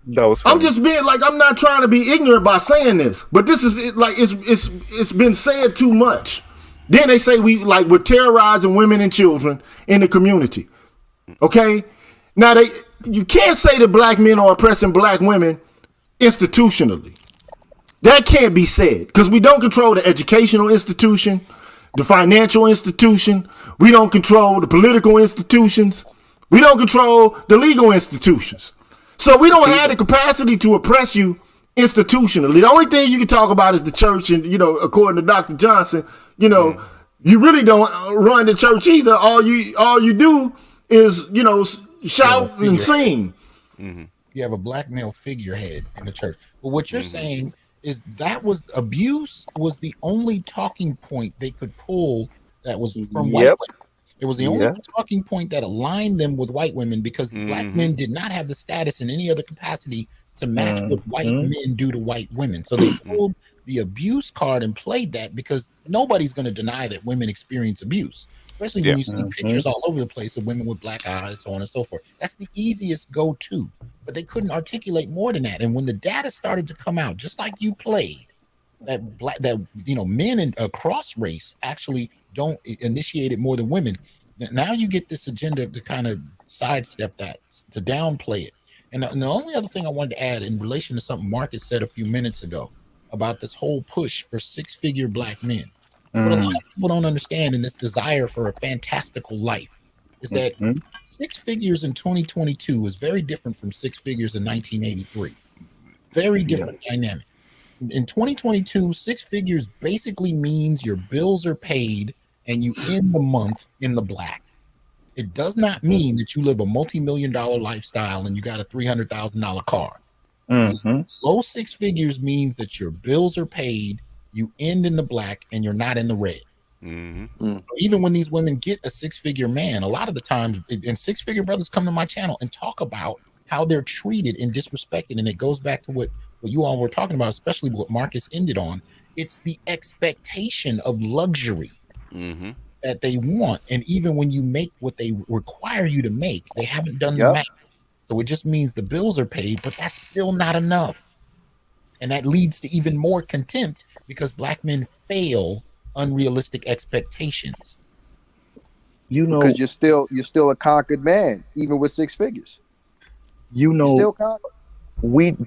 That was funny. I'm just being like, I'm not trying to be ignorant by saying this, but this is like it's been said too much. Then they say we're terrorizing women and children in the community. Okay? Now you can't say that black men are oppressing black women institutionally. That can't be said because we don't control the educational institution, the financial institution. We don't control the political institutions. We don't control the legal institutions. So we don't have the capacity to oppress you institutionally. The only thing you can talk about is the church, and according to Dr. Johnson, you really don't run the church either. All you do is shout and sing. You have a black male figurehead in the church. But what you're saying is that was abuse was the only talking point they could pull that was from white women. It was the only talking point that aligned them with white women because black men did not have the status in any other capacity to match what white men do to white women. So they pulled the abuse card and played that because nobody's going to deny that women experience abuse, especially when you see pictures all over the place of women with black eyes, so on and so forth. That's the easiest go-to, but they couldn't articulate more than that. And when the data started to come out, just like you played, that men across race actually don't initiate it more than women. Now you get this agenda to kind of sidestep that, to downplay it. And the only other thing I wanted to add in relation to something Marcus said a few minutes ago about this whole push for six-figure black men. What a lot of people don't understand in this desire for a fantastical life is that six figures in 2022 is very different from six figures in 1983. Very different dynamic. In 2022, six figures basically means your bills are paid and you end the month in the black. It does not mean that you live a multi-million-dollar lifestyle and you got a $300,000 car. Low six figures means that your bills are paid, you end in the black, and you're not in the red. So even when these women get a six-figure man, a lot of the times, and six-figure brothers come to my channel and talk about how they're treated and disrespected, and it goes back to what you all were talking about, especially what Marcus ended on. It's the expectation of luxury that they want, and even when you make what they require you to make, they haven't done the math. So it just means the bills are paid, but that's still not enough, and that leads to even more contempt because black men fail unrealistic expectations. You know, Because you're still a conquered man, even with six figures. you You're know, still conquered.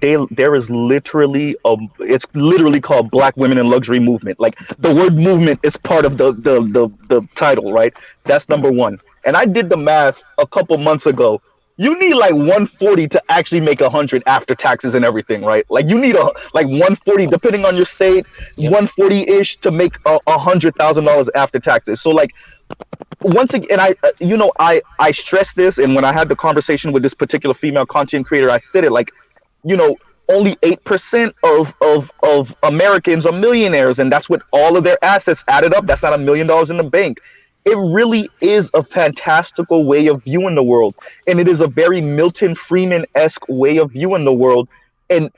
there is literally it's literally called Black Women in Luxury Movement. Like the word movement is part of the title, right? That's number one. And I did the math a couple months ago. You need like 140 to actually make 100 after taxes and everything, right? Like you need like 140 depending on your state, 140-ish to make $100,000 after taxes. So like once again, and I stress this, and when I had the conversation with this particular female content creator, I said it like, only 8% of Americans are millionaires, and that's with all of their assets added up. That's not $1 million in the bank. It really is a fantastical way of viewing the world, and it is a very Milton Friedman-esque way of viewing the world. And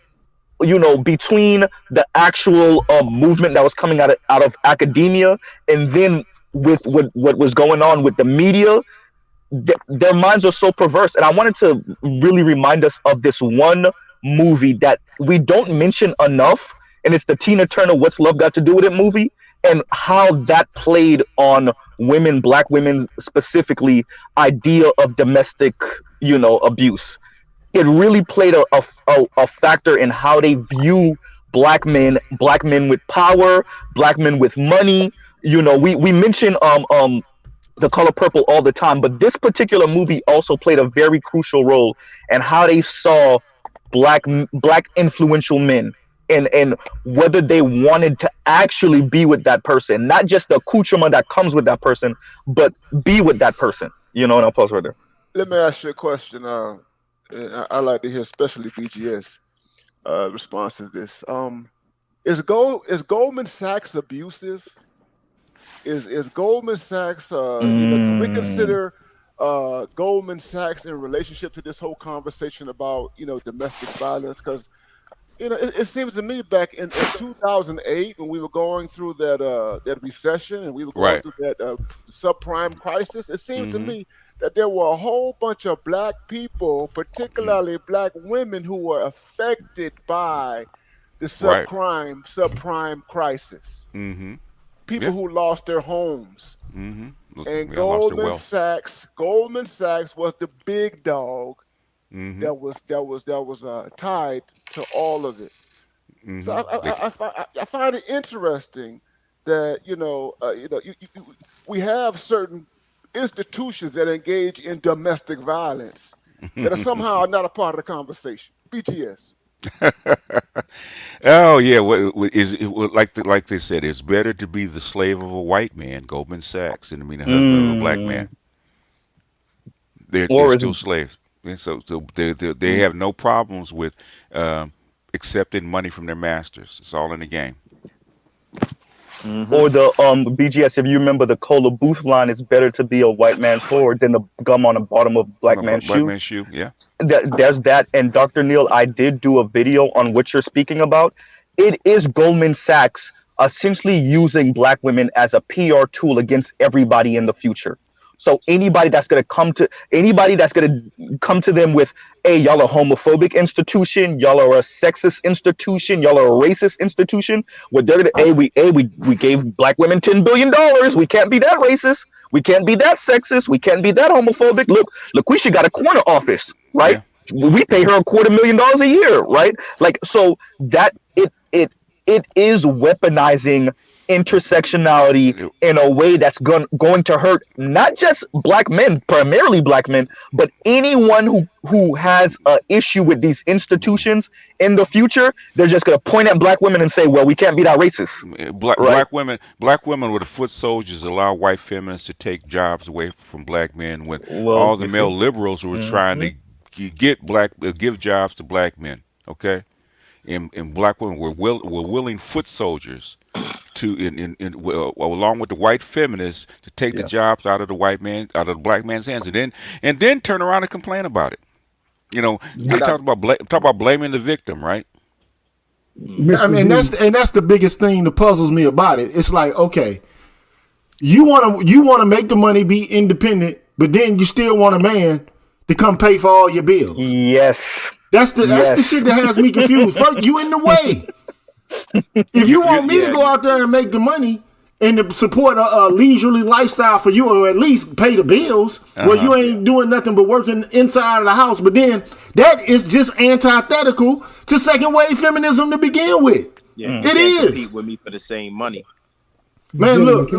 between the actual movement that was coming out of academia, and then with what was going on with the media, their minds are so perverse. And I wanted to really remind us of this one movie that we don't mention enough, and it's the Tina Turner "What's Love Got to Do with It" movie, and how that played on women, black women specifically, idea of domestic abuse. It really played a factor in how they view black men with power, black men with money. We mention The Color Purple all the time, but this particular movie also played a very crucial role in how they saw black influential men, and whether they wanted to actually be with that person, not just the accoutrement that comes with that person, but be with that person. And I'll pause right there. Let me ask you a question. And I like to hear, especially BGS response to this. Is Goldman Sachs abusive? Is Goldman Sachs? Can we consider Goldman Sachs in relationship to this whole conversation about domestic violence? Because it seems to me back in 2008 when we were going through that recession and we were going through that subprime crisis, it seemed to me that there were a whole bunch of black people, particularly black women, who were affected by the subprime crisis. People who lost their homes. And Goldman Sachs was the big dog that was tied to all of it. So I find it interesting that we have certain institutions that engage in domestic violence that are somehow not a part of the conversation. BTS. Oh yeah, like they said, it's better to be the slave of a white man, Goldman Sachs, than to be the husband of a black man. They're still slaves, and so they have no problems with accepting money from their masters. It's all in the game. Or the BGS, if you remember the Cola Booth line, it's better to be a white man's whore than the gum on the bottom of black man's shoe. Black man's shoe, yeah. There's that. And Dr. Neil, I did do a video on what you're speaking about. It is Goldman Sachs essentially using black women as a PR tool against everybody in the future. So anybody that's gonna come to them with, hey, y'all are homophobic institution, y'all are a sexist institution, y'all are a racist institution. What they're gonna, we gave black women $10 billion. We can't be that racist. We can't be that sexist. We can't be that homophobic. Look, we should got a corner office, right? We pay her $250,000 a year, right? Like, so that it is weaponizing intersectionality in a way that's going to hurt not just black men, primarily black men, but anyone who has an issue with these institutions in the future. They're just going to point at black women and say, well, we can't be that racist. Right? Black women with the foot soldiers allow white feminists to take jobs away from black men when Well, all the you male see. liberals were trying to give jobs to black men. Okay, and black women were willing foot soldiers to along with the white feminists to take the jobs out of the black man's hands, and then turn around and complain about it. You know, they talk about blaming the victim, right? I mean, that's the biggest thing that puzzles me about it. It's like, okay, you want to make the money, be independent, but then you still want a man to come pay for all your bills. Yes. That's the shit that has me confused. First, you in the way. If you want me to go out there and make the money and to support a leisurely lifestyle for you, or at least pay the bills, well, you ain't doing nothing but working inside of the house. But then that is just antithetical to second wave feminism to begin with. Yeah, it is. Compete with me for the same money. Man, look,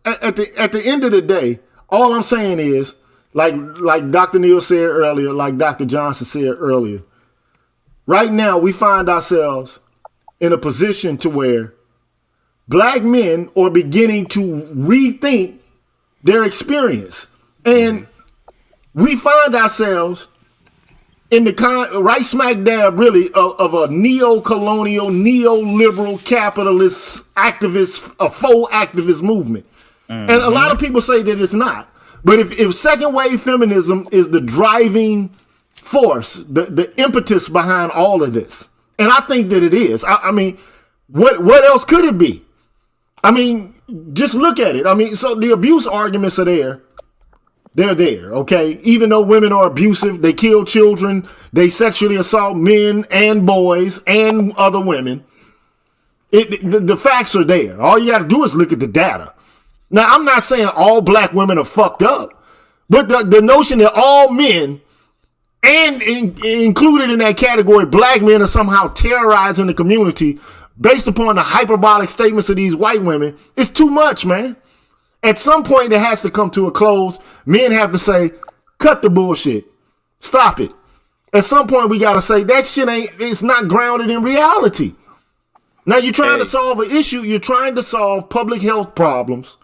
at the end of the day, all I'm saying is, like Dr. Neal said earlier, like Dr. Johnson said earlier, right now we find ourselves in a position to where black men are beginning to rethink their experience. And we find ourselves in the right smack dab, really, of a neo-colonial, neoliberal, capitalist activist, a faux activist movement. And a lot of people say that it's not. But if second wave feminism is the driving force, the impetus behind all of this, and I think that it is. I mean, what else could it be? I mean, just look at it. I mean, so the abuse arguments are there. They're there, okay? Even though women are abusive, they kill children, they sexually assault men and boys and other women. The facts are there. All you got to do is look at the data. Now, I'm not saying all black women are fucked up, but the notion that all men, and included in that category, black men are somehow terrorizing the community based upon the hyperbolic statements of these white women, is too much, man. At some point, it has to come to a close. Men have to say, cut the bullshit. Stop it. At some point, we got to say, that shit it's not grounded in reality. Now, you're trying to solve an issue. You're trying to solve public health problems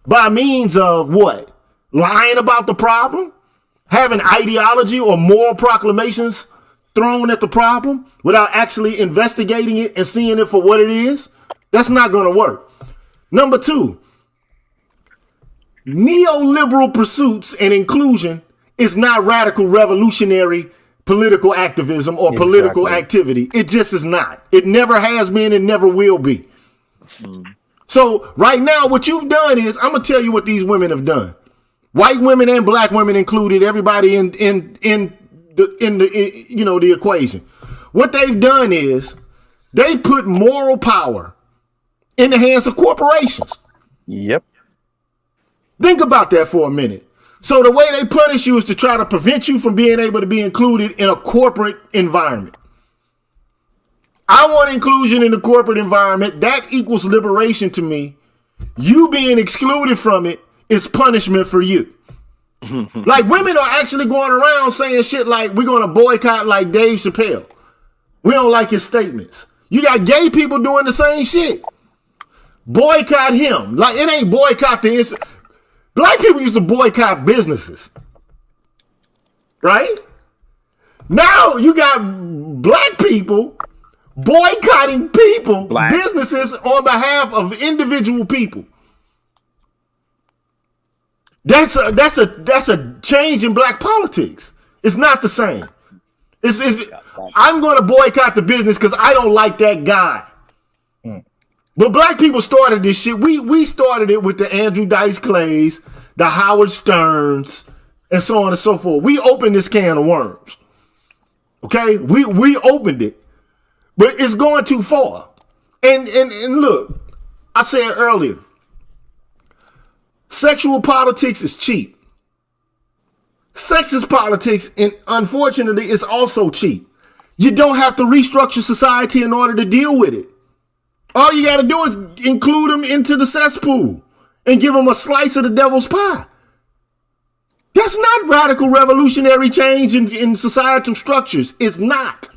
by means of what? Lying about the problem? Having ideology or moral proclamations thrown at the problem without actually investigating it and seeing it for what it is? That's not going to work. Number two, neoliberal pursuits and inclusion is not radical revolutionary political activism or political activity. It just is not. It never has been and never will be. So right now, what you've done is, I'm going to tell you what these women have done. White women and black women included, everybody in the equation. What they've done is they put moral power in the hands of corporations. Yep. Think about that for a minute. So the way they punish you is to try to prevent you from being able to be included in a corporate environment. I want inclusion in the corporate environment. That equals liberation to me. You being excluded from it is punishment for you. Like, women are actually going around saying shit like, we're going to boycott like Dave Chappelle. We don't like his statements. You got gay people doing the same shit. Boycott him. Like, it ain't boycott the Black people used to boycott businesses. Right? Now you got black people boycotting businesses on behalf of individual people. That's a change in black politics. It's not the same. I'm going to boycott the business because I don't like that guy. But black people started this shit. We started it with the Andrew Dice Clays, the Howard Sterns, and so on and so forth. We opened this can of worms. Okay? We opened it. But it's going too far. And look, I said earlier, sexual politics is cheap. Sexist politics, and unfortunately, is also cheap. You don't have to restructure society in order to deal with it. All you got to do is include them into the cesspool and give them a slice of the devil's pie. That's not radical revolutionary change in societal structures. It's not.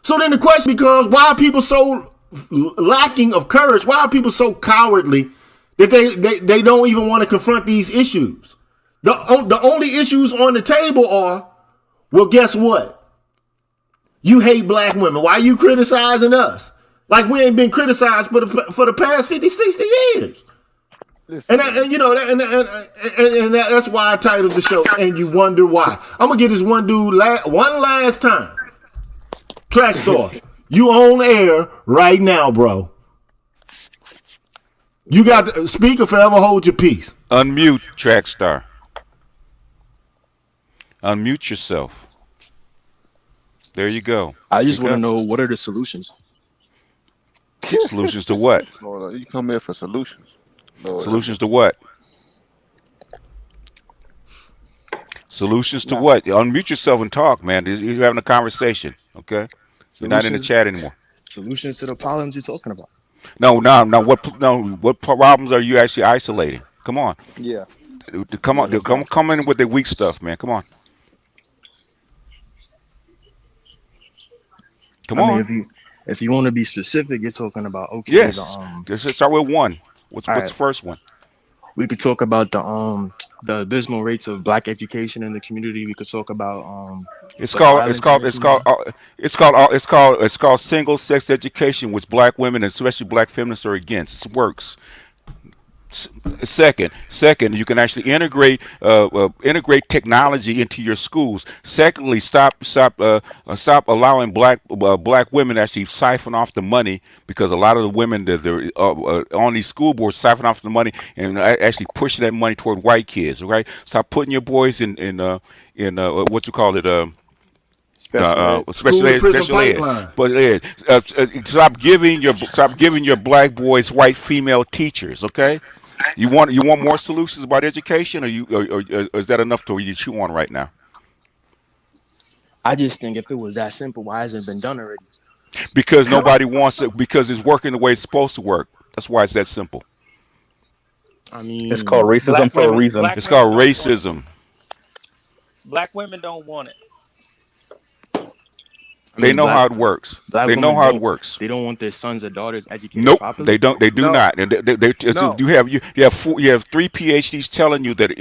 So then the question becomes, why are people so lacking of courage? Why are people so cowardly that they don't even want to confront these issues? The only issues on the table are, well, guess what? You hate black women. Why are you criticizing us? Like we ain't been criticized for the past 50, 60 years. Listen, and that's why I titled the show, And You Wonder Why. I'm going to get this one dude one last time. Track Star, you on air right now, bro. You got the speaker forever, hold your peace. Unmute, Track Star. Unmute yourself. There you go. I just want to know, what are the solutions? Solutions to what? You come here for solutions. Solutions to what? Solutions to what? Unmute yourself and talk, man. You're having a conversation, okay? You're not in the chat anymore. Solutions to the problems you're talking about. No. What problems are you actually isolating? Come on. Yeah. Come on. Come in with the weak stuff, man. Come on. Come on. If you want to be specific, you're talking about Yes. Let's start with one. What's the first one? We could talk about the abysmal rates of black education in the community. We could talk about it's called single sex education, which black women, especially black feminists, are against. It works. Second, you can actually integrate technology into your schools. Secondly, stop allowing black women to actually siphon off the money, because a lot of the women that they're on these school boards siphon off the money and actually pushing that money toward white kids. Okay, stop putting your boys in what you call it. Special ed. But stop giving your black boys white female teachers. Okay, you want more solutions about education, or is that enough to chew on right now? I just think if it was that simple, why hasn't it been done already? Because nobody wants it. Because it's working the way it's supposed to work. That's why it's that simple. I mean, it's called racism for a reason. It's called racism. Black women don't want it. They know how it works. They know how it works. They don't want their sons or daughters educated properly. They don't. They do not. And you have three PhDs telling you that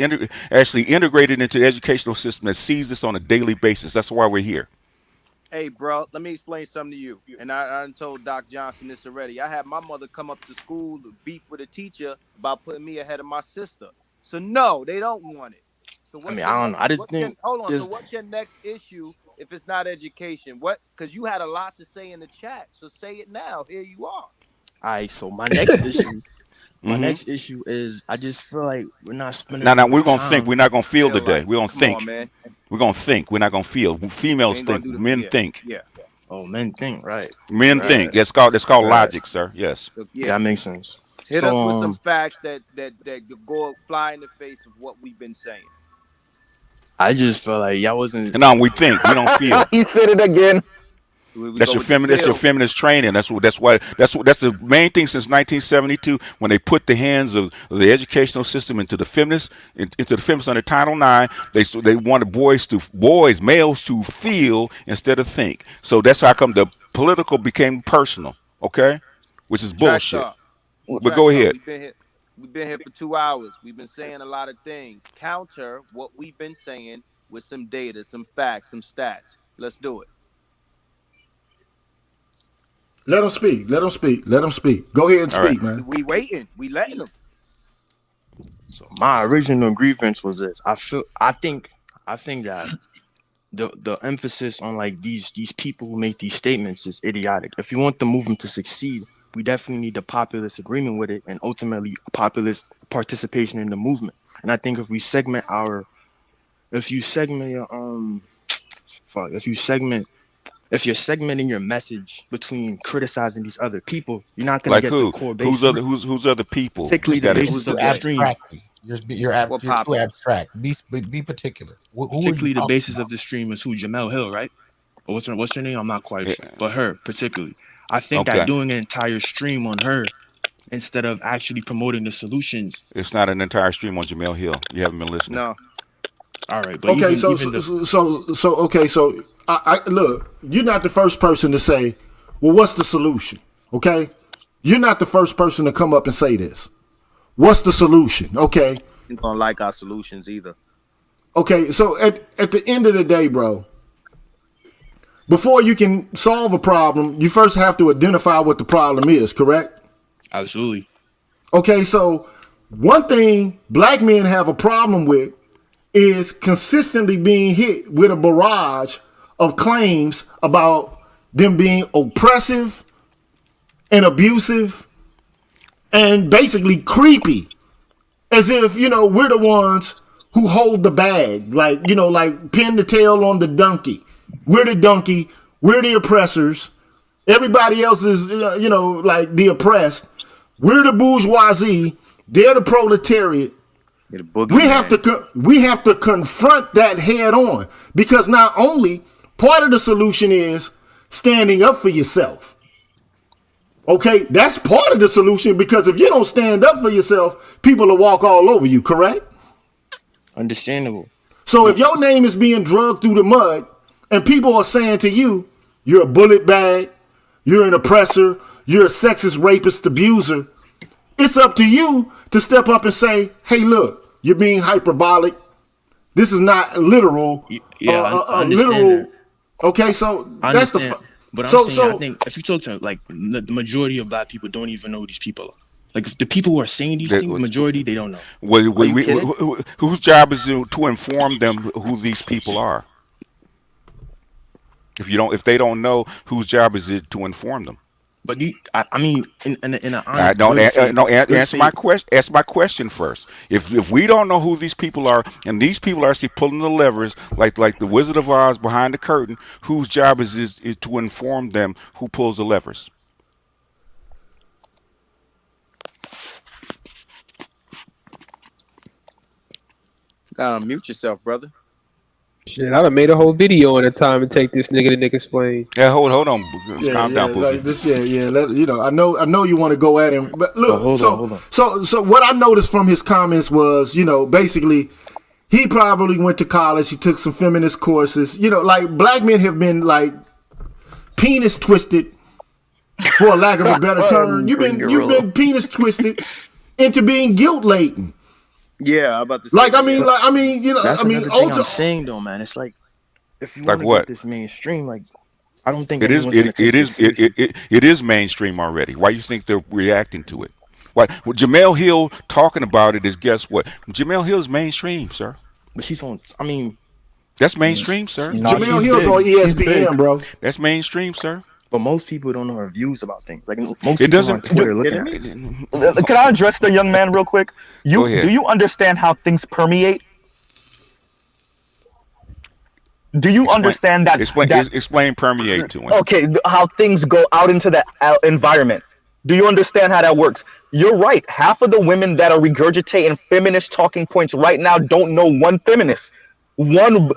actually integrated into the educational system that sees this on a daily basis. That's why we're here. Hey, bro, let me explain something to you. And I told Doc Johnson this already. I had my mother come up to school to beef with a teacher about putting me ahead of my sister. So no, they don't want it. So I don't know. I just think. Hold on. So what's your next issue? If it's not education, what? Because you had a lot to say in the chat, so say it now. Here you are. All right. So my next issue, next issue is I just feel like we're not spending. Now we're gonna think. We're not gonna feel today. We're gonna think. On, man. We're gonna think. We're not gonna feel. Females think. Men think. Yeah. Oh, men think. Right. Men think. That's called logic, sir. Yes. Yeah. That makes sense. Hit us with some facts that go fly in the face of what we've been saying. I just feel like y'all wasn't. No, we think. We don't feel. He said it again. That's your feminist training. That's the main thing since 1972, when they put the hands of the educational system into the feminists under Title IX. They wanted males to feel instead of think. So that's how come the political became personal. Okay, which is bullshit. But go ahead. We've been here for 2 hours. We've been saying a lot of things. Counter what we've been saying with some data, some facts, some stats. Let's do it. Let them speak. Go ahead and speak, man. We waiting. We letting them. So my original grievance was this. I think that the emphasis on like these people who make these statements is idiotic. If you want the movement to succeed, we definitely need the populist agreement with it and ultimately populist participation in the movement. And I think if you segment if you're segmenting your message between criticizing these other people, you're not gonna get the core base. Who's other people? Particularly the basis of the stream. You're What too poppin'? abstract. Be particular. Who are you Particularly the talking basis about? of the stream is who, Jamel Hill, right? Or what's her name? I'm not quite Yeah, sure. But her particularly. I think that okay. doing an entire stream on her instead of actually promoting the solutions. It's not an entire stream on Jamel Hill. You haven't been listening. No. All right, but Okay, even the okay, so I look, you're not the first person to say, well, what's the solution? Okay, you're not the first person to come up and say this. What's the solution? Okay, You don't like our solutions either. okay, so at the end of the day, bro, before you can solve a problem, you first have to identify what the problem is, correct? absolutely. Okay, so one thing black men have a problem with is consistently being hit with a barrage of claims about them being oppressive and abusive and basically creepy. As if, we're the ones who hold the bag, like pin the tail on the donkey. We're the donkey, we're the oppressors. Everybody else is, like the oppressed. We're the bourgeoisie, they're the proletariat. You're the We have to confront that head on, because not only part of the solution is standing up for yourself. Okay, that's part of the solution, because if you don't stand up for yourself, people will walk all over you, correct? Understandable. So if your name is being drugged through the mud and people are saying to you, you're a bullet bag, you're an oppressor, you're a sexist, rapist, abuser, it's up to you to step up and say, hey, look, you're being hyperbolic. This is not literal. Yeah, I understand literal. that. Okay, so I that's understand. But I'm saying, I think if you talk to like the majority of black people don't even know who these people are. Like the people who are saying these things, majority they don't know. Whose job is to inform them who these people are? If they don't know, whose job is it to inform them? But I mean, in an honest, answer my question. Ask my question first. If we don't know who these people are, and these people are actually pulling the levers, like the Wizard of Oz behind the curtain, whose job is to inform them who pulls the levers? You gotta mute yourself, brother. Shit, I'd have made a whole video in a time and take this nigga to Nick explain. Yeah, hold on. Calm down, like this. I know you want to go at him, but look. Hold on. So what I noticed from his comments was, basically, he probably went to college. He took some feminist courses. Like black men have been like penis twisted, for a lack of a better term. You've been penis twisted into being guilt laden. Yeah, about to say. That's another thing I'm saying though, man. It's like if you want to get this mainstream, like I don't think it is mainstream already. Why you think they're reacting to it? Why Jamel Hill talking about it is, guess what? Jamel Hill is mainstream, sir. But she's on. I mean, that's mainstream, sir. Jamel Hill's on ESPN, bro. That's mainstream, sir. But most people don't know her views about things. Like most people on Twitter looking at it. Can I address the young man real quick? Do you understand how things permeate? Do you understand that? Explain permeate to him. Okay, how things go out into the environment. Do you understand how that works? You're right. Half of the women that are regurgitating feminist talking points right now don't know one feminist. One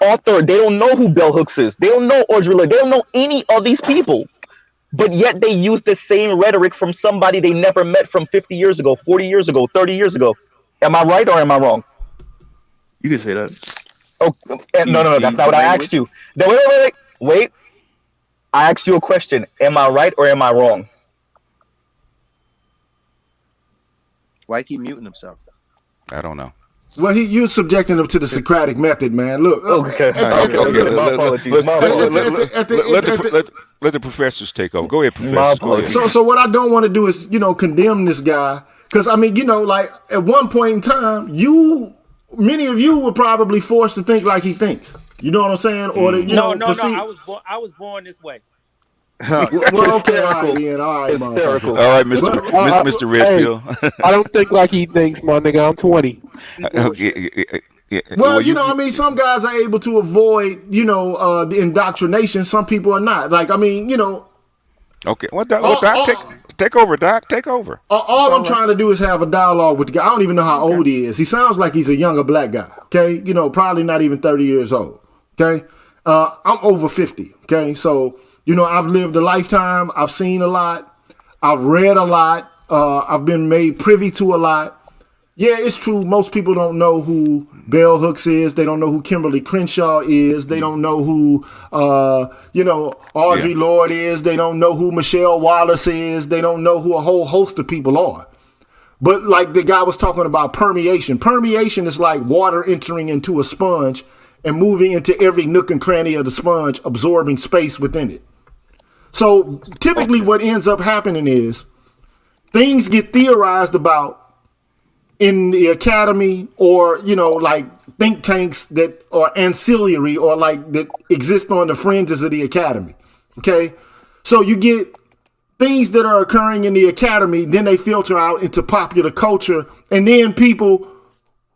author. They don't know who Bell Hooks is. They don't know Audre Lorde. They don't know any of these people. But yet they use the same rhetoric from somebody they never met from 50 years ago, 40 years ago, 30 years ago. Am I right or am I wrong? You can say that. Oh, no, that's not what I asked you. Wait. I asked you a question. Am I right or am I wrong? Why keep muting himself? I don't know. Well, you're subjecting them to the Socratic method, man. Look. Okay. My apologies. Let the professors take over. Go ahead, professor. So what I don't want to do is, condemn this guy, because like at one point in time, many of you were probably forced to think like he thinks. You know what I'm saying? Or No. I was born this way. Well, okay, all right, motherfucker. All right, Mr. Redfield. I don't think like he thinks, my nigga. I'm 20. Well, some guys are able to avoid, the indoctrination. Some people are not. Like, Okay, well, Take over, Doc. Take over. All I'm trying to do is have a dialogue with the guy. I don't even know how old he is. He sounds like he's a younger black guy. Okay, probably not even 30 years old. Okay, I'm over 50. Okay, so I've lived a lifetime. I've seen a lot. I've read a lot. I've been made privy to a lot. Yeah, it's true. Most people don't know who Bell Hooks is. They don't know who Kimberly Crenshaw is. They don't know who, Audre Lorde is. They don't know who Michelle Wallace is. They don't know who a whole host of people are. But like the guy was talking about permeation. Permeation is like water entering into a sponge and moving into every nook and cranny of the sponge, absorbing space within it. So typically what ends up happening is things get theorized about in the academy, or like think tanks that are ancillary or like that exist on the fringes of the academy. Okay, so you get things that are occurring in the academy, then they filter out into popular culture, and then people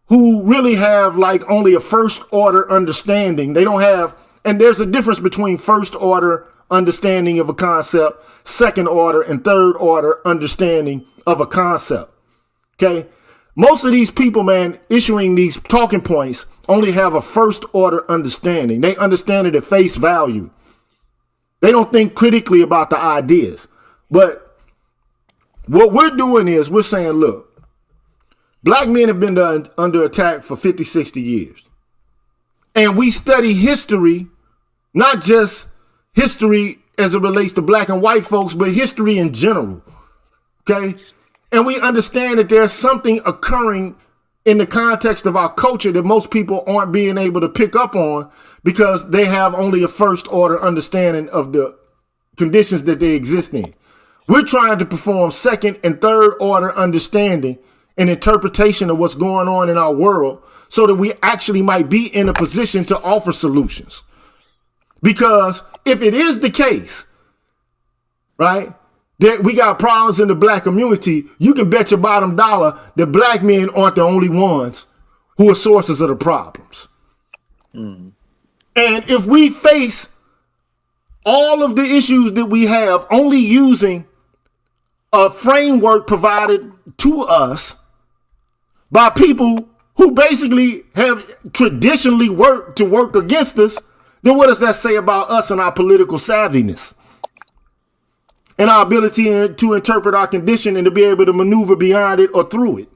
who really have like only a first order understanding, they don't have, and there's a difference between first order understanding of a concept, second order and third order understanding of a concept. Okay. Most of these people, man, issuing these talking points only have a first order understanding. They understand it at face value. They don't think critically about the ideas. But what we're doing is we're saying, look, black men have been under attack for 50, 60 years. And we study history, not just history as it relates to black and white folks, but history in general. Okay? And we understand that there's something occurring in the context of our culture that most people aren't being able to pick up on because they have only a first order understanding of the conditions that they exist in. We're trying to perform second and third order understanding and interpretation of what's going on in our world so that we actually might be in a position to offer solutions. Because if it is the case, right, that we got problems in the black community, you can bet your bottom dollar that black men aren't the only ones who are sources of the problems. And if we face all of the issues that we have only using a framework provided to us by people who basically have traditionally worked to work against us, then what does that say about us and our political savviness? And our ability to interpret our condition and to be able to maneuver beyond it or through it.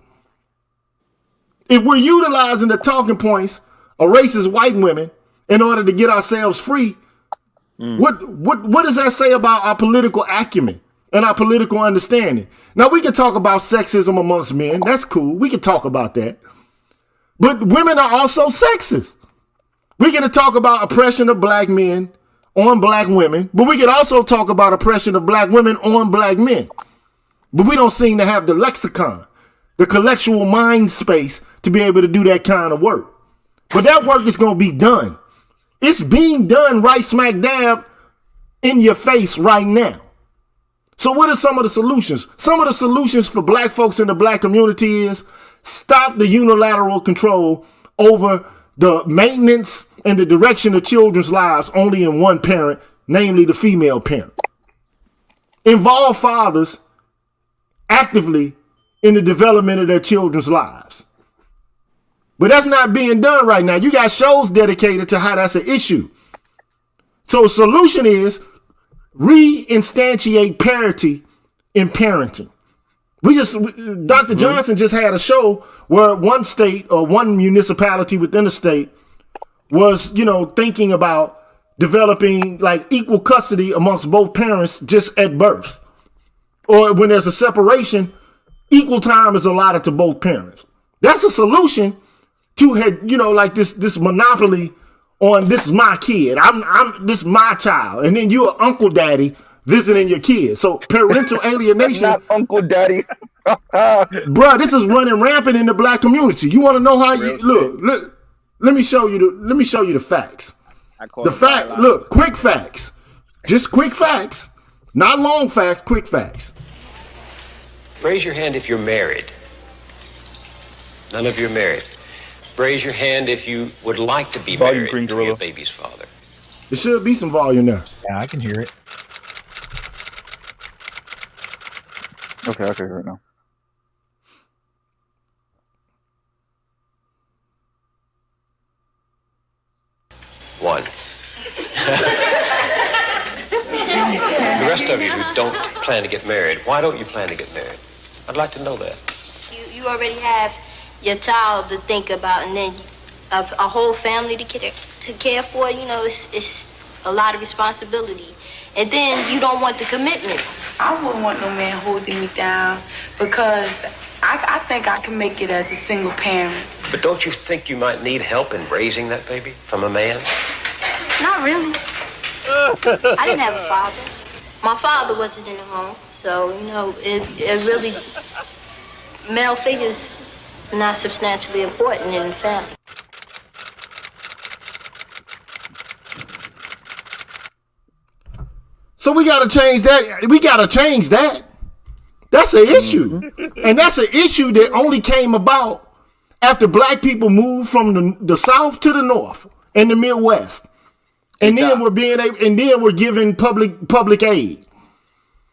If we're utilizing the talking points of racist white women in order to get ourselves free, what does that say about our political acumen and our political understanding? Now, we can talk about sexism amongst men. That's cool. We can talk about that. But women are also sexist. We're going to talk about oppression of black men on black women, but we can also talk about oppression of black women on black men. But we don't seem to have the lexicon, the collectual mind space to be able to do that kind of work. But that work is going to be done. It's being done right smack dab in your face right now. So what are some of the solutions? Some of the solutions for black folks in the black community is stop the unilateral control over the maintenance and the direction of children's lives only in one parent, namely the female parent. Involve fathers actively in the development of their children's lives. But that's not being done right now. You got shows dedicated to how that's an issue. So the solution is reinstantiate parity in parenting. Dr. Johnson just had a show where one state or one municipality within a state was, thinking about developing like equal custody amongst both parents just at birth. Or when there's a separation, equal time is allotted to both parents. That's a solution to like this monopoly on this is my kid. This is my child. And then you're an uncle daddy visiting your kids. So parental alienation. Not uncle daddy. Bruh, this is running rampant in the black community. You want to know how you look? Let me show you the facts. Quick facts. Just quick facts. Not long facts, quick facts. Raise your hand if you're married. None of you are married. Raise your hand if you would like to be married to your baby's father. There should be some volume there. Yeah, I can hear it. Okay, okay, right now. One. The rest of you who don't plan to get married, why don't you plan to get married? I'd like to know that. You already have your child to think about, and then a whole family to care for. You know, it's a lot of responsibility, and then you don't want the commitments. I wouldn't want no man holding me down because I think I can make it as a single parent. But don't you think you might need help in raising that baby from a man? Not really. I didn't have a father. My father wasn't in the home, so you know it really male figures not substantially important in the family. So we gotta change that. We gotta change that. That's an issue, and that's an issue that only came about after black people moved from the South to the North and the Midwest, and then we're giving public aid.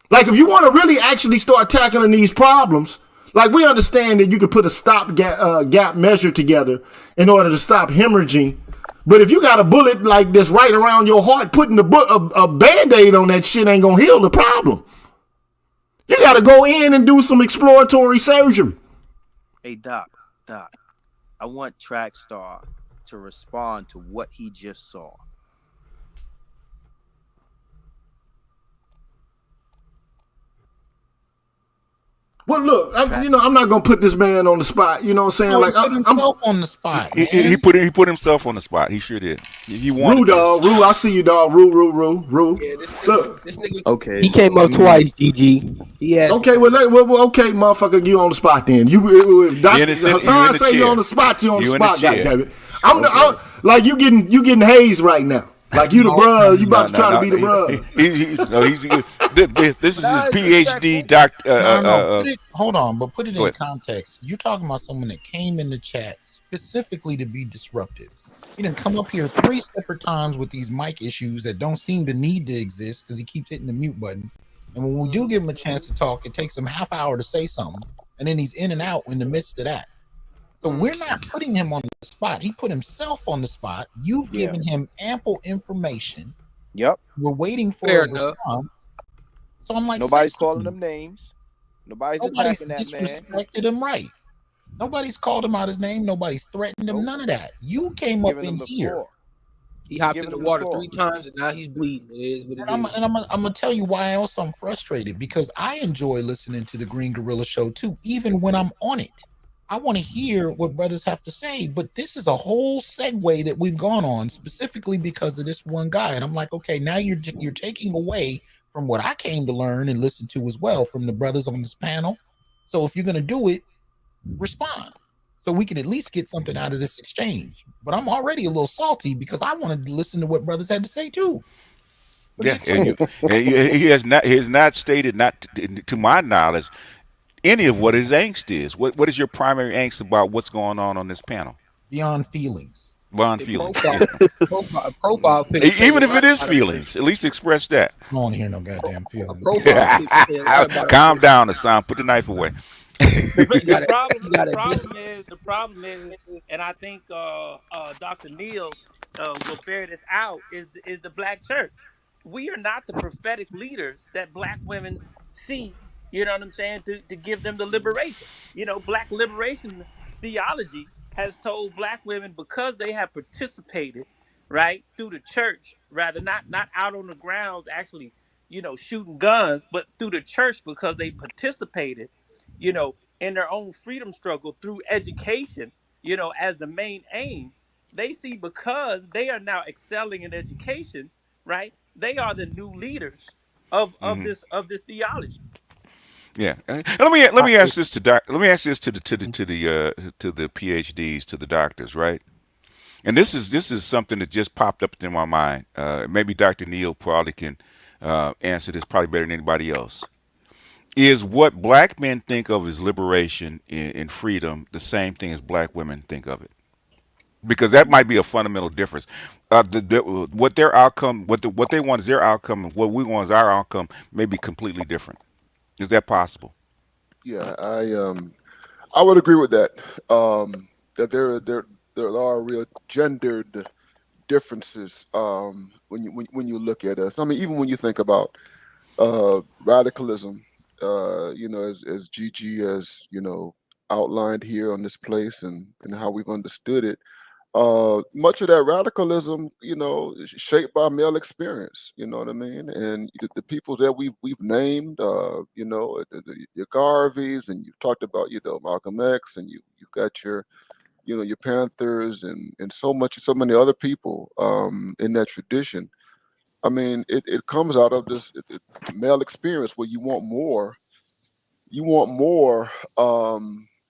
Like, if you want to really actually start tackling these problems, like, we understand that you could put a stop gap measure together in order to stop hemorrhaging. But if you got a bullet like this right around your heart, putting a Band-Aid on that shit ain't gonna heal the problem. You got to go in and do some exploratory surgery. Hey, Doc, I want Trackstar to respond to what he just saw. Well, look, I'm not gonna put this man on the spot. You know what I'm saying? Like, I'm on the spot. He put himself on the spot. He sure did. He wanted Rue, I see you, dog. Rue. Yeah, look, this nigga. Okay. He came up twice, GG. Yeah. Okay, well, okay, motherfucker, you on the spot then. Hassan say you on the spot. You on the spot, goddammit. I'm like you getting hazed right now. Like, you the bruh, you about to try to be the bruh. This is his PhD doctor. Hold on, but put it in context. You're talking about someone that came in the chat specifically to be disruptive. He didn't come up here 3 separate times with these mic issues that don't seem to need to exist because he keeps hitting the mute button. And when we do give him a chance to talk, it takes him half hour to say something, and then he's in and out in the midst of that. So we're not putting him on the spot. He put himself on the spot. You've given him ample information. Yep. We're waiting for Fair a response. So I'm like, nobody's calling them names. Nobody's attacking that man. Disrespected him, right? Nobody's called him out his name. Nobody's threatened him. None of that. You came up in here. He hopped in the water 3 times, and now he's bleeding. It is what it is. I'm gonna tell you why else I'm frustrated, because I enjoy listening to the Green Gorilla Show too, even when I'm on it. I want to hear what brothers have to say, but this is a whole segue that we've gone on specifically because of this one guy. And I'm like, okay, now you're taking away from what I came to learn and listen to as well from the brothers on this panel. So if you're going to do it, respond so we can at least get something out of this exchange. But I'm already a little salty because I wanted to listen to what brothers had to say too. Yeah, he has not stated, not to my knowledge, any of what his angst is. What is your primary angst about what's going on this panel? Beyond feelings. Beyond feelings. Profile picture. Even if it is feelings, at least express that. I don't want to hear no goddamn feelings. Calm down, Hassan. Put the knife away. The problem is, and I think Dr. Neal will bear this out, is the black church. We are not the prophetic leaders that black women see. You know what I'm saying? To give them the liberation. You know, black liberation theology has told black women, because they have participated, right, through the church, rather not out on the grounds actually, you know, shooting guns, but through the church, because they participated, you know, in their own freedom struggle through education, you know, as the main aim. They see, because they are now excelling in education, right? They are the new leaders of this theology. Yeah. Let me ask this to the PhDs, to the doctors, right? And this is something that just popped up in my mind. Maybe Dr. Neal probably can answer this probably better than anybody else. Is what black men think of as liberation and freedom the same thing as black women think of it? Because that might be a fundamental difference. What their outcome, what they want is their outcome, and what we want is our outcome, may be completely different. Is that possible? Yeah, I would agree with that. That there are real gendered differences when you look at us. I mean, even when you think about radicalism, as Gigi has outlined here on this place and how we've understood it. Much of that radicalism, is shaped by male experience. You know what I mean? And the people that we've named, your Garveys, and you've talked about, Malcolm X, and you've got your Panthers, and so many other people in that tradition. I mean, it comes out of this male experience where you want more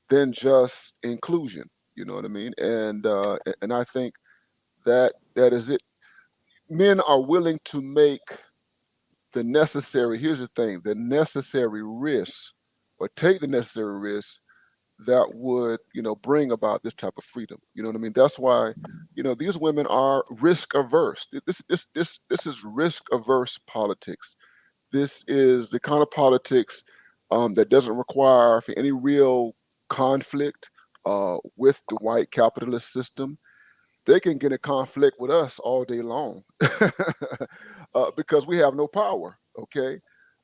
than just inclusion. You know what I mean? And I think that is it. Men are willing to make the necessary. Here's the thing: the necessary risks, or take the necessary risks that would bring about this type of freedom. You know what I mean? That's why these women are risk averse. This is risk averse politics. This is the kind of politics that doesn't require for any real conflict with the white capitalist system. They can get in conflict with us all day long because we have no power. Okay,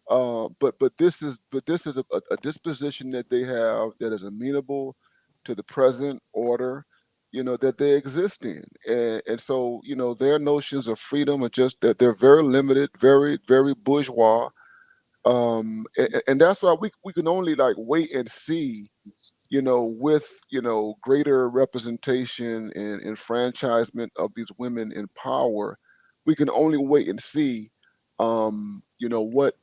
but this is a disposition that they have that is amenable to the present order, that they exist in, and so their notions of freedom are just that they're very limited, very very bourgeois, and that's why we can only like wait and see, with greater representation and enfranchisement of these women in power. We can only wait and see, what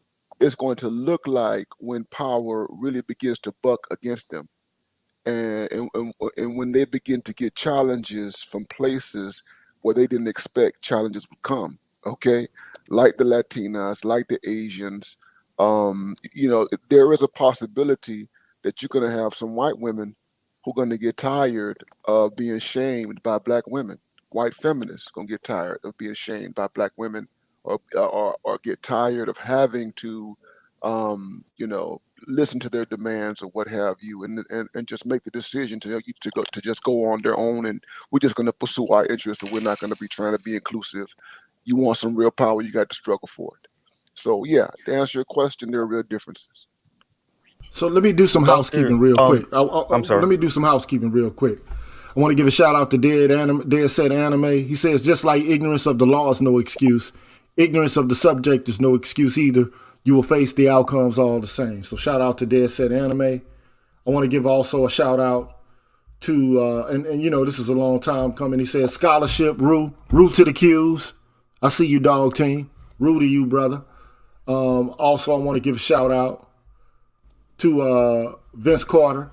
it's going to look like when power really begins to buck against them, and when they begin to get challenges from places where they didn't expect challenges would come. Okay, like the Latinas, like the Asians. There is a possibility that you're going to have some white women who are going to get tired of being shamed by black women. White feminists going to get tired of being shamed by black women, or get tired of having to, listen to their demands or what have you, and just make the decision to just go on their own, and we're just going to pursue our interests, and we're not going to be trying to be inclusive. You want some real power, you got to struggle for it. So yeah, to answer your question, there are real differences. So let me do some Doctor, housekeeping real quick. I'm sorry. Let me do some housekeeping real quick. I want to give a shout out to Dead Set Anime. He says, just like ignorance of the law is no excuse, ignorance of the subject is no excuse either. You will face the outcomes all the same. So shout out to Dead Set Anime. I want to give also a shout out to, and this is a long time coming. He says, scholarship, Rue to the Qs. I see you, dog team. Rue to you, brother. Also, I want to give a shout out to Vince Carter.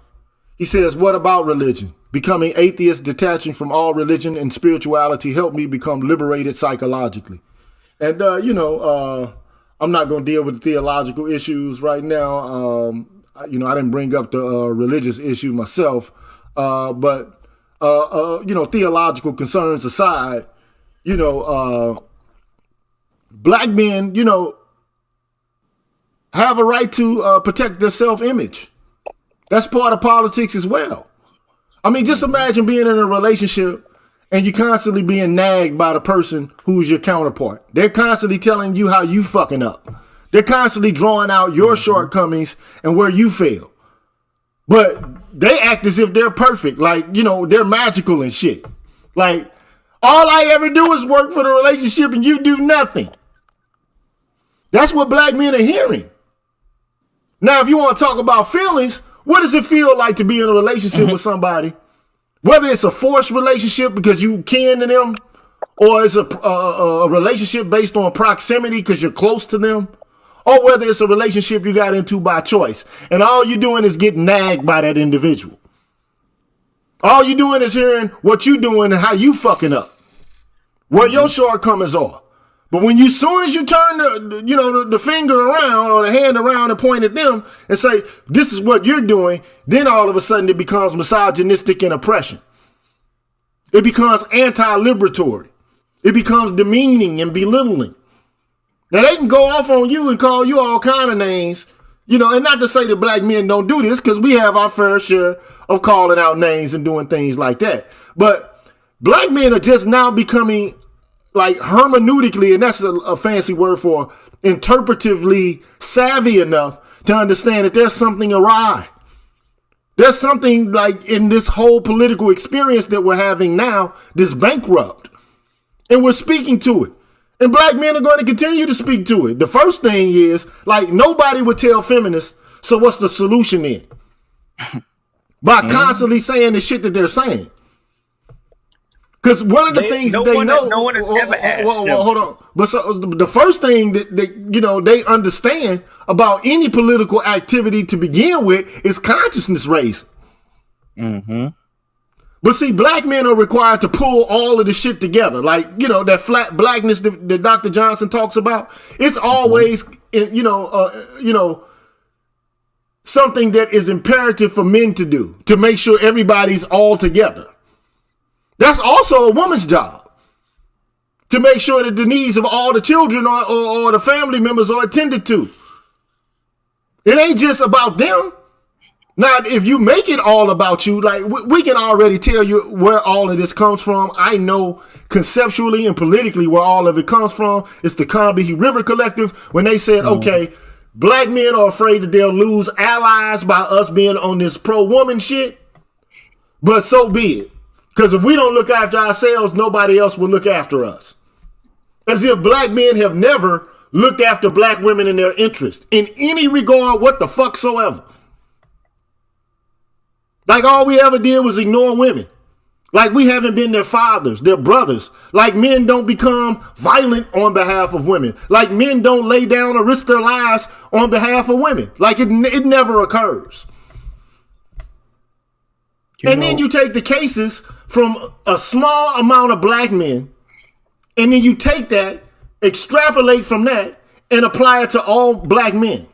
He says, what about religion? Becoming atheist, detaching from all religion and spirituality helped me become liberated psychologically. And, I'm not going to deal with the theological issues right now. I didn't bring up the religious issue myself. But theological concerns aside, black men, have a right to protect their self-image. That's part of politics as well. I mean, just imagine being in a relationship and you're constantly being nagged by the person who's your counterpart. They're constantly telling you how you fucking up. They're constantly drawing out your shortcomings and where you fail. But they act as if they're perfect. Like, they're magical and shit. Like, all I ever do is work for the relationship and you do nothing. That's what black men are hearing. Now, if you want to talk about feelings, what does it feel like to be in a relationship with somebody? Whether it's a forced relationship because you kin to them, or it's a relationship based on proximity because you're close to them, or whether it's a relationship you got into by choice, and all you're doing is getting nagged by that individual. All you're doing is hearing what you doing and how you fucking up, where your shortcomings are. But when soon as you turn the finger around or the hand around and point at them and say, this is what you're doing, then all of a sudden it becomes misogynistic and oppression. It becomes anti-liberatory. It becomes demeaning and belittling. Now they can go off on you and call you all kind of names You know, and not to say that black men don't do this, because we have our fair share of calling out names and doing things like that. But black men are just now becoming like hermeneutically, and that's a fancy word for interpretively savvy enough to understand that there's something awry. There's something like in this whole political experience that we're having now, this bankrupt. And we're speaking to it. And black men are going to continue to speak to it. The first thing is, like, nobody would tell feminists, so what's the solution then? By constantly saying the shit that they're saying. Because one of the things no they one, know. no one has ever asked them. Hold on. But so the first thing that they understand about any political activity to begin with is consciousness raising. Mm-hmm. But see, black men are required to pull all of the shit together. Like, you know, that flat blackness that Dr. Johnson talks about. It's always, something that is imperative for men to do to make sure everybody's all together. That's also a woman's job, to make sure that the needs of all the children or the family members are attended to. It ain't just about them. Now, if you make it all about you, like we can already tell you where all of this comes from. I know conceptually and politically where all of it comes from. It's the Combahee River Collective, when they said, okay, black men are afraid that they'll lose allies by us being on this pro-woman shit. But so be it. Because if we don't look after ourselves, nobody else will look after us. As if black men have never looked after black women in their interest in any regard, what the fuck soever. Like all we ever did was ignore women. Like we haven't been their fathers, their brothers. Like men don't become violent on behalf of women. Like men don't lay down or risk their lives on behalf of women. Like it never occurs. Then you take the cases from a small amount of black men, and then you take that, extrapolate from that, and apply it to all black men.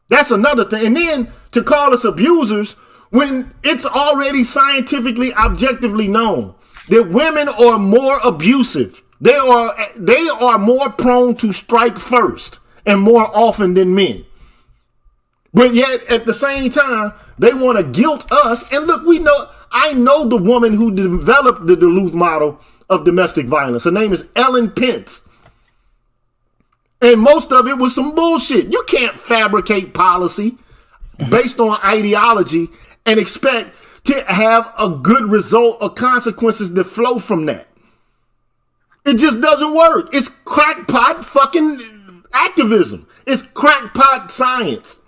That's another thing. And then to call us abusers when it's already scientifically, objectively known that women are more abusive. They are more prone to strike first and more often than men. But yet, at the same time, they want to guilt us. And look, I know the woman who developed the Duluth model of domestic violence. Her name is Ellen Pence. And most of it was some bullshit. You can't fabricate policy based on ideology and expect to have a good result or consequences that flow from that. It just doesn't work. It's crackpot fucking activism. It's crackpot science.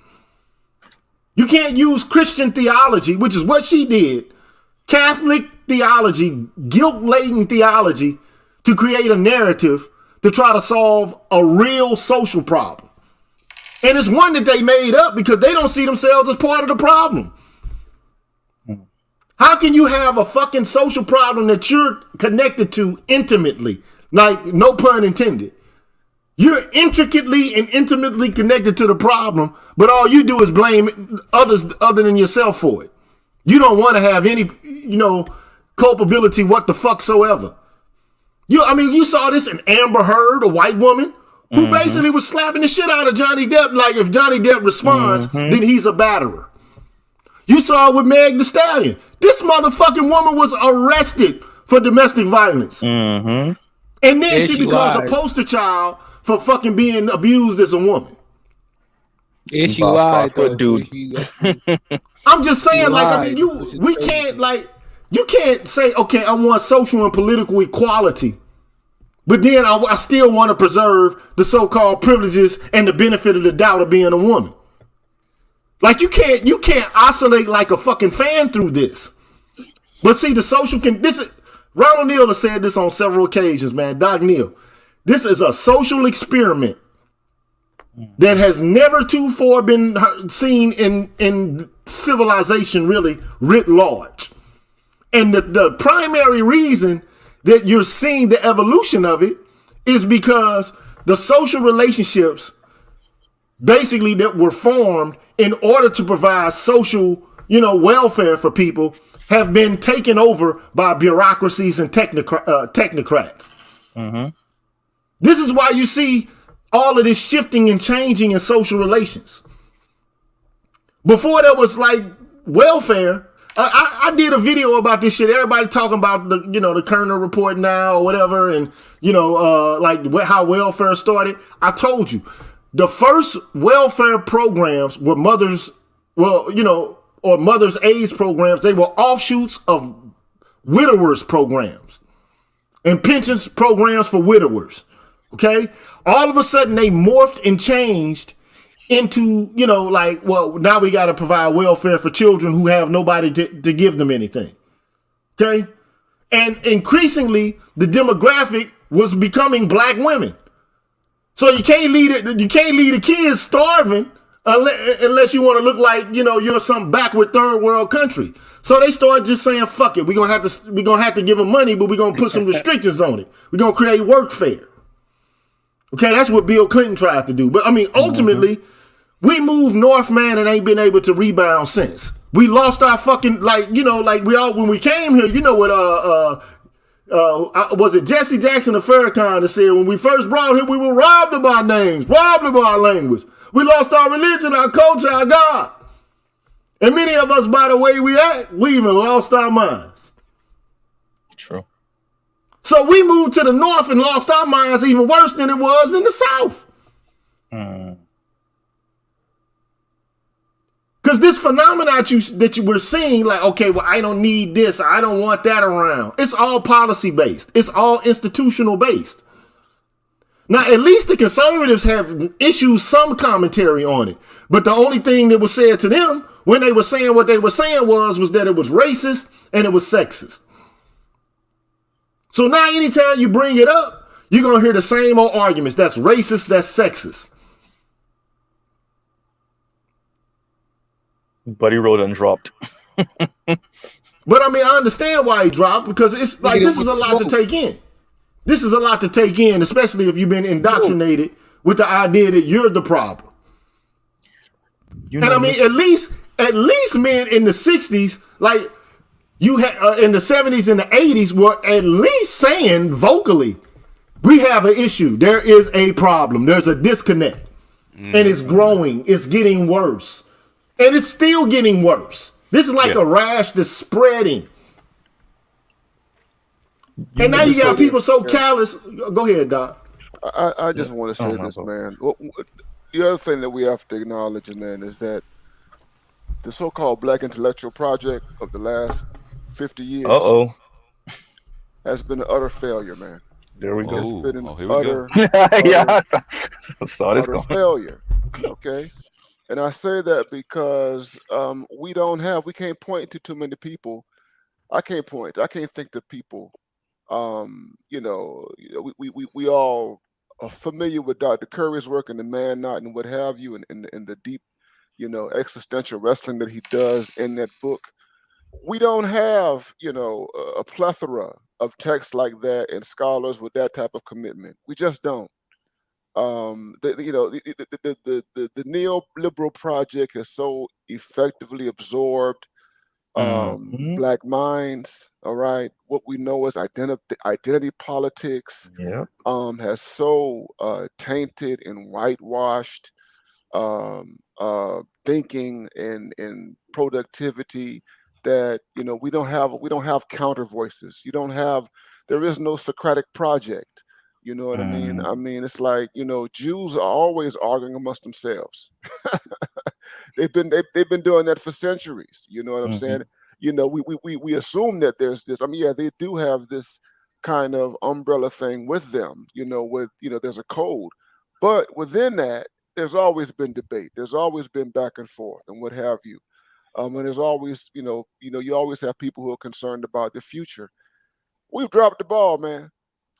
You can't use Christian theology, which is what she did, Catholic theology, guilt-laden theology, to create a narrative to try to solve a real social problem. And it's one that they made up because they don't see themselves as part of the problem. How can you have a fucking social problem that you're connected to intimately? Like, no pun intended. You're intricately and intimately connected to the problem, but all you do is blame others other than yourself for it. You don't want to have any, culpability what the fuck soever. You saw this in Amber Heard, a white woman, who basically was slapping the shit out of Johnny Depp. Like, if Johnny Depp responds, then he's a batterer. You saw it with Meg Thee Stallion. This motherfucking woman was arrested for domestic violence. And then she becomes a poster child for fucking being abused as a woman. Is she lied, though? Dude. I'm just saying, you can't say, okay, I want social and political equality, but then I still want to preserve the so-called privileges and the benefit of the doubt of being a woman. Like you can't oscillate like a fucking fan through this. But see, the social Ronald Neal has said this on several occasions, man. Doc Neal, this is a social experiment that has never tofore been seen in civilization, really writ large. And the primary reason that you're seeing the evolution of it is because the social relationships basically that were formed in order to provide social, welfare for people have been taken over by bureaucracies and technocrats. This is why you see all of this shifting and changing in social relations. Before there was like welfare. I did a video about this shit. Everybody talking about the, you know, the Kerner report now or whatever, and you know, like how welfare started. I told you, the first welfare programs were mothers, well, you know, or mothers' aids programs. They were offshoots of widowers programs and pensions programs for widowers. Okay, all of a sudden they morphed and changed into, you know, like, well, now we got to provide welfare for children who have nobody to give them anything. Okay. And increasingly the demographic was becoming black women. So you can't leave the kids starving unless you want to look like, you know, you're some backward third world country. So they started just saying, fuck it. We're going to have to give them money, but we're going to put some restrictions on it. We're going to create workfare. Okay. That's what Bill Clinton tried to do. But I mean, ultimately, we moved north, man, and ain't been able to rebound since. We lost our fucking, like, you know, like when we came here, you know what, was it Jesse Jackson of Farrakhan that said, when we first brought here, we were robbed of our names, robbed of our language. We lost our religion, our culture, our God. And many of us, by the way we act, we even lost our minds. True. So we moved to the north and lost our minds even worse than it was in the south. Because this phenomenon that you were seeing, like, okay, well, I don't need this. I don't want that around. It's all policy based. It's all institutional based. Now, at least the conservatives have issued some commentary on it. But the only thing that was said to them when they were saying what they were saying was that it was racist and it was sexist. So now anytime you bring it up, you're going to hear the same old arguments. That's racist. That's sexist. Buddy Roden dropped. But I mean, I understand why he dropped, because it's like, this is a lot to take in. This is a lot to take in, especially if you've been indoctrinated with the idea that you're the problem. And I mean, at least men in the 60s, like you had in the 70s and the 80s, were at least saying vocally, we have an issue. There is a problem. There's a disconnect. And it's growing. It's getting worse. And it's still getting worse. This is like a rash that's spreading. And now you got people so callous. Go ahead, Doc. I just want to say this, man. The other thing that we have to acknowledge, man, is that the so-called Black Intellectual Project of the last 50 years has been an utter failure, man. There we go. It's been an utter failure. Okay. And I say that because we can't point to too many people. I can't think to people. You know, we all are familiar with Dr. Curry's work and the Man Knot and what have you, and the deep, you know, existential wrestling that he does in that book. We don't have, you know, a plethora of texts like that and scholars with that type of commitment. We just don't. The neoliberal project has so effectively absorbed black minds. All right, what we know as identity politics has so tainted and whitewashed thinking and productivity that, you know, we don't have counter voices. There is no Socratic project. You know what I mean? I mean, it's like, you know, Jews are always arguing amongst themselves. They've been doing that for centuries. You know what I'm saying? You know, we assume that there's this. I mean, yeah, they do have this kind of umbrella thing with them. You know, there's a code, but within that, there's always been debate. There's always been back and forth and what have you. And there's always, you always have people who are concerned about the future. We've dropped the ball, man.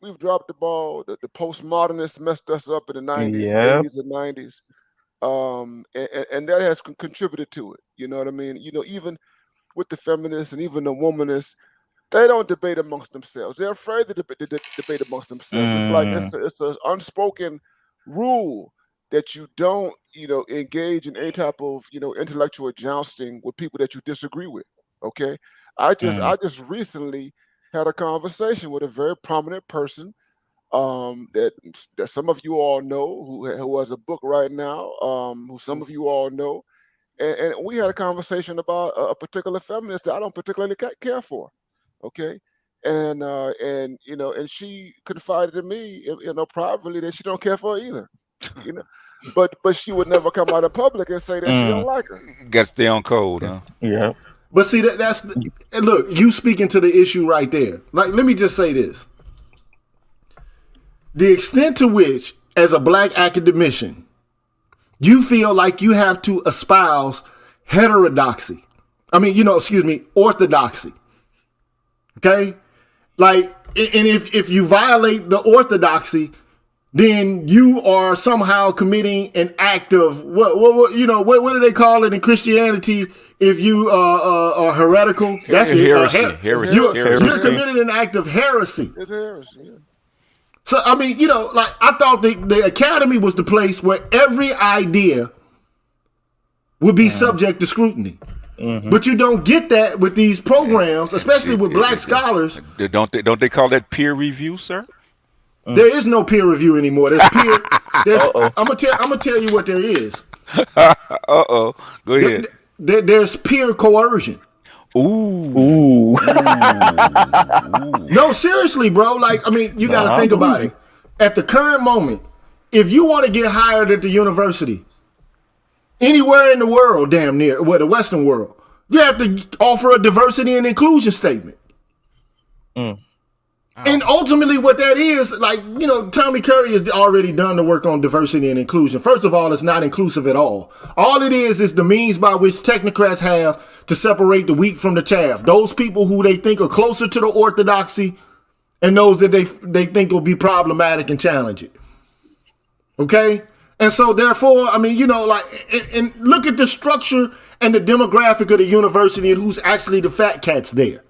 We've dropped the ball. The postmodernists messed us up in the 90s, 80s, and 90s. And that has contributed to it. You know what I mean? You know, even with the feminists and even the womanists, they don't debate amongst themselves. They're afraid to debate amongst themselves. It's like it's an unspoken rule that you don't, you know, engage in any type of, you know, intellectual jousting with people that you disagree with. Okay, I just recently had a conversation with a very prominent person that some of you all know, who has a book right now, who some of you all know, And we had a conversation about a particular feminist that I don't particularly care for. Okay. And you know, and she confided in me, you know, privately that she don't care for her either. You know, but she would never come out in public and say that she don't like her. Got to stay on code, huh? Yeah. But see, that's and look, you speaking to the issue right there. Like, let me just say this. The extent to which, as a black academician, you feel like you have to espouse heterodoxy. I mean, orthodoxy. Okay? Like, and if you violate the orthodoxy, then you are somehow committing an act of what do they call it in Christianity? If you are heretical, that's heresy. Heresy. You're committing an act of heresy. It's heresy. Yeah. So I mean, like I thought the academy was the place where every idea would be subject to scrutiny. Mm-hmm. But you don't get that with these programs, especially with black scholars. Don't they call that peer review, sir? There is no peer review anymore. There's peer. I'm gonna tell you what there is. Go ahead. There's peer coercion. Ooh. No, seriously, bro. Like, I mean, you got to think about it. At the current moment, if you want to get hired at the university, anywhere in the world, damn near, the Western world, you have to offer a diversity and inclusion statement. And ultimately what that is, like, Tommy Curry has already done the work on diversity and inclusion. First of all, it's not inclusive at all. All it is the means by which technocrats have to separate the wheat from the chaff. Those people who they think are closer to the orthodoxy and those that they think will be problematic and challenge it. Okay? And so therefore, I mean, and look at the structure and the demographic of the university and who's actually the fat cats there.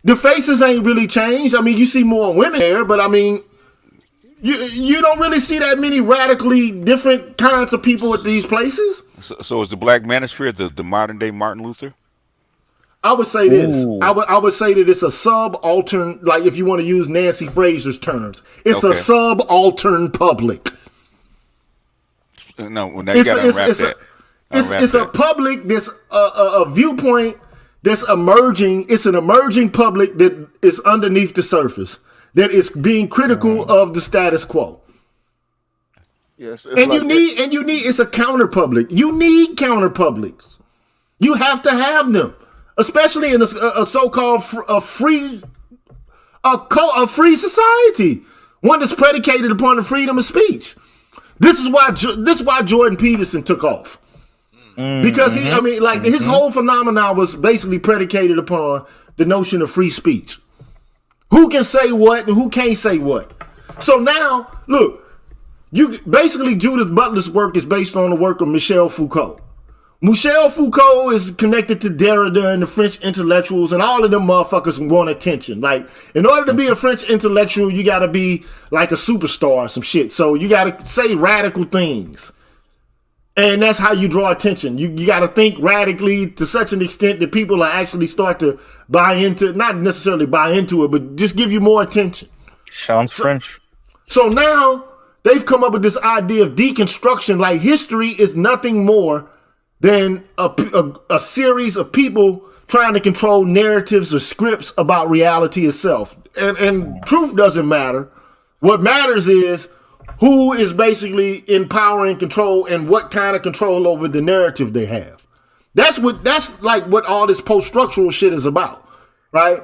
The faces ain't really changed. I mean, you see more women there, but I mean, you don't really see that many radically different kinds of people at these places. So is the black manosphere the modern day Martin Luther? I would say this. I would say that it's a subaltern, like if you want to use Nancy Fraser's terms, it's a subaltern public. No, well, now you got to unwrap that. It's a public, there's a viewpoint that's emerging. It's an emerging public that is underneath the surface, that is being critical of the status quo. Yes, and you need it's a counter public. You need counter publics. You have to have them, especially in a so-called free society, one that's predicated upon the freedom of speech. This is why Jordan Peterson took off. Because his whole phenomenon was basically predicated upon the notion of free speech. Who can say what and who can't say what. So now, look, Judith Butler's work is based on the work of Michel Foucault. Michel Foucault is connected to Derrida and the French intellectuals, and all of them motherfuckers want attention. Like, in order to be a French intellectual, you gotta be like a superstar or some shit. So you gotta say radical things. And that's how you draw attention. You got to think radically to such an extent that people are actually start to buy into, not necessarily buy into it, but just give you more attention. Sounds French. So now they've come up with this idea of deconstruction. Like, history is nothing more than a series of people trying to control narratives or scripts about reality itself. And truth doesn't matter. What matters is who is basically in power and control, and what kind of control over the narrative they have. That's like what all this post-structural shit is about, right?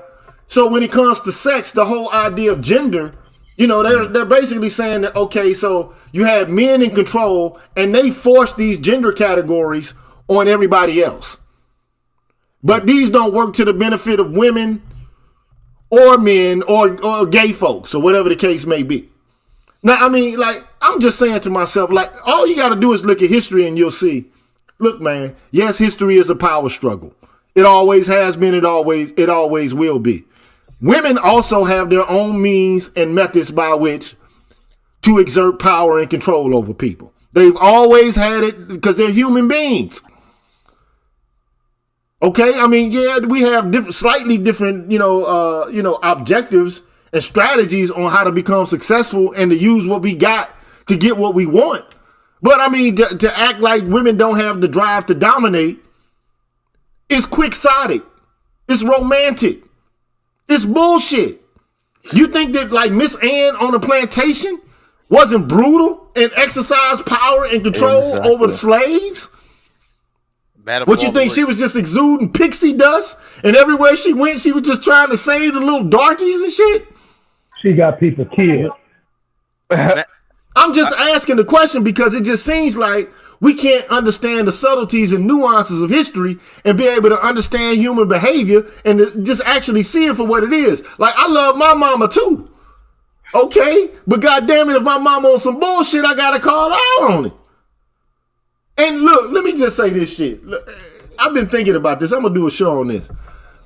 So when it comes to sex, the whole idea of gender, they're basically saying that, okay, so you have men in control and they force these gender categories on everybody else. But these don't work to the benefit of women or men or gay folks or whatever the case may be. Now, I mean, like, I'm just saying to myself, like, all you got to do is look at history and you'll see, look, man, yes, history is a power struggle. It always has been. It always will be. Women also have their own means and methods by which to exert power and control over people. They've always had it because they're human beings. Okay, I mean, yeah, we have slightly different, objectives and strategies on how to become successful and to use what we got to get what we want. But I mean, to act like women don't have the drive to dominate is quixotic. It's romantic. It's bullshit. You think that like Miss Ann on the plantation wasn't brutal and exercised power and control over the slaves? Madam What you think, she was just exuding pixie dust, and everywhere she went, she was just trying to save the little darkies and shit? She got people killed. I'm just asking the question because it just seems like we can't understand the subtleties and nuances of history and be able to understand human behavior and to just actually see it for what it is. Like, I love my mama too. Okay? But goddamn it, if my mama on some bullshit, I gotta call her out on it. And look, let me just say this shit. Look, I've been thinking about this. I'm gonna do a show on this.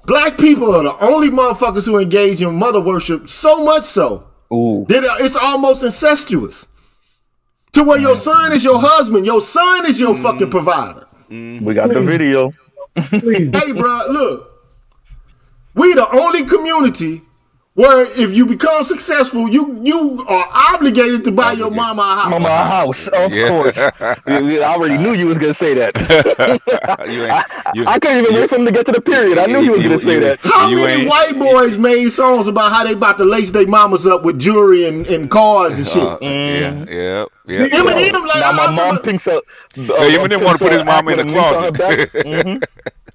Black people are the only motherfuckers who engage in mother worship, so much so that it's almost incestuous. To where your son is your husband, your son is your fucking provider. We got the video. Hey, bro, look. We the only community where if you become successful, you are obligated to buy your mama a house. Mama a house, of course. I already knew you was gonna say that. I couldn't even wait for him to get to the period. I knew he was gonna say that. How many white boys made songs about how they about to lace their mamas up with jewelry and cars and shit? Yeah. Eminem, like, now my mom thinks Eminem want to put his mama in the closet.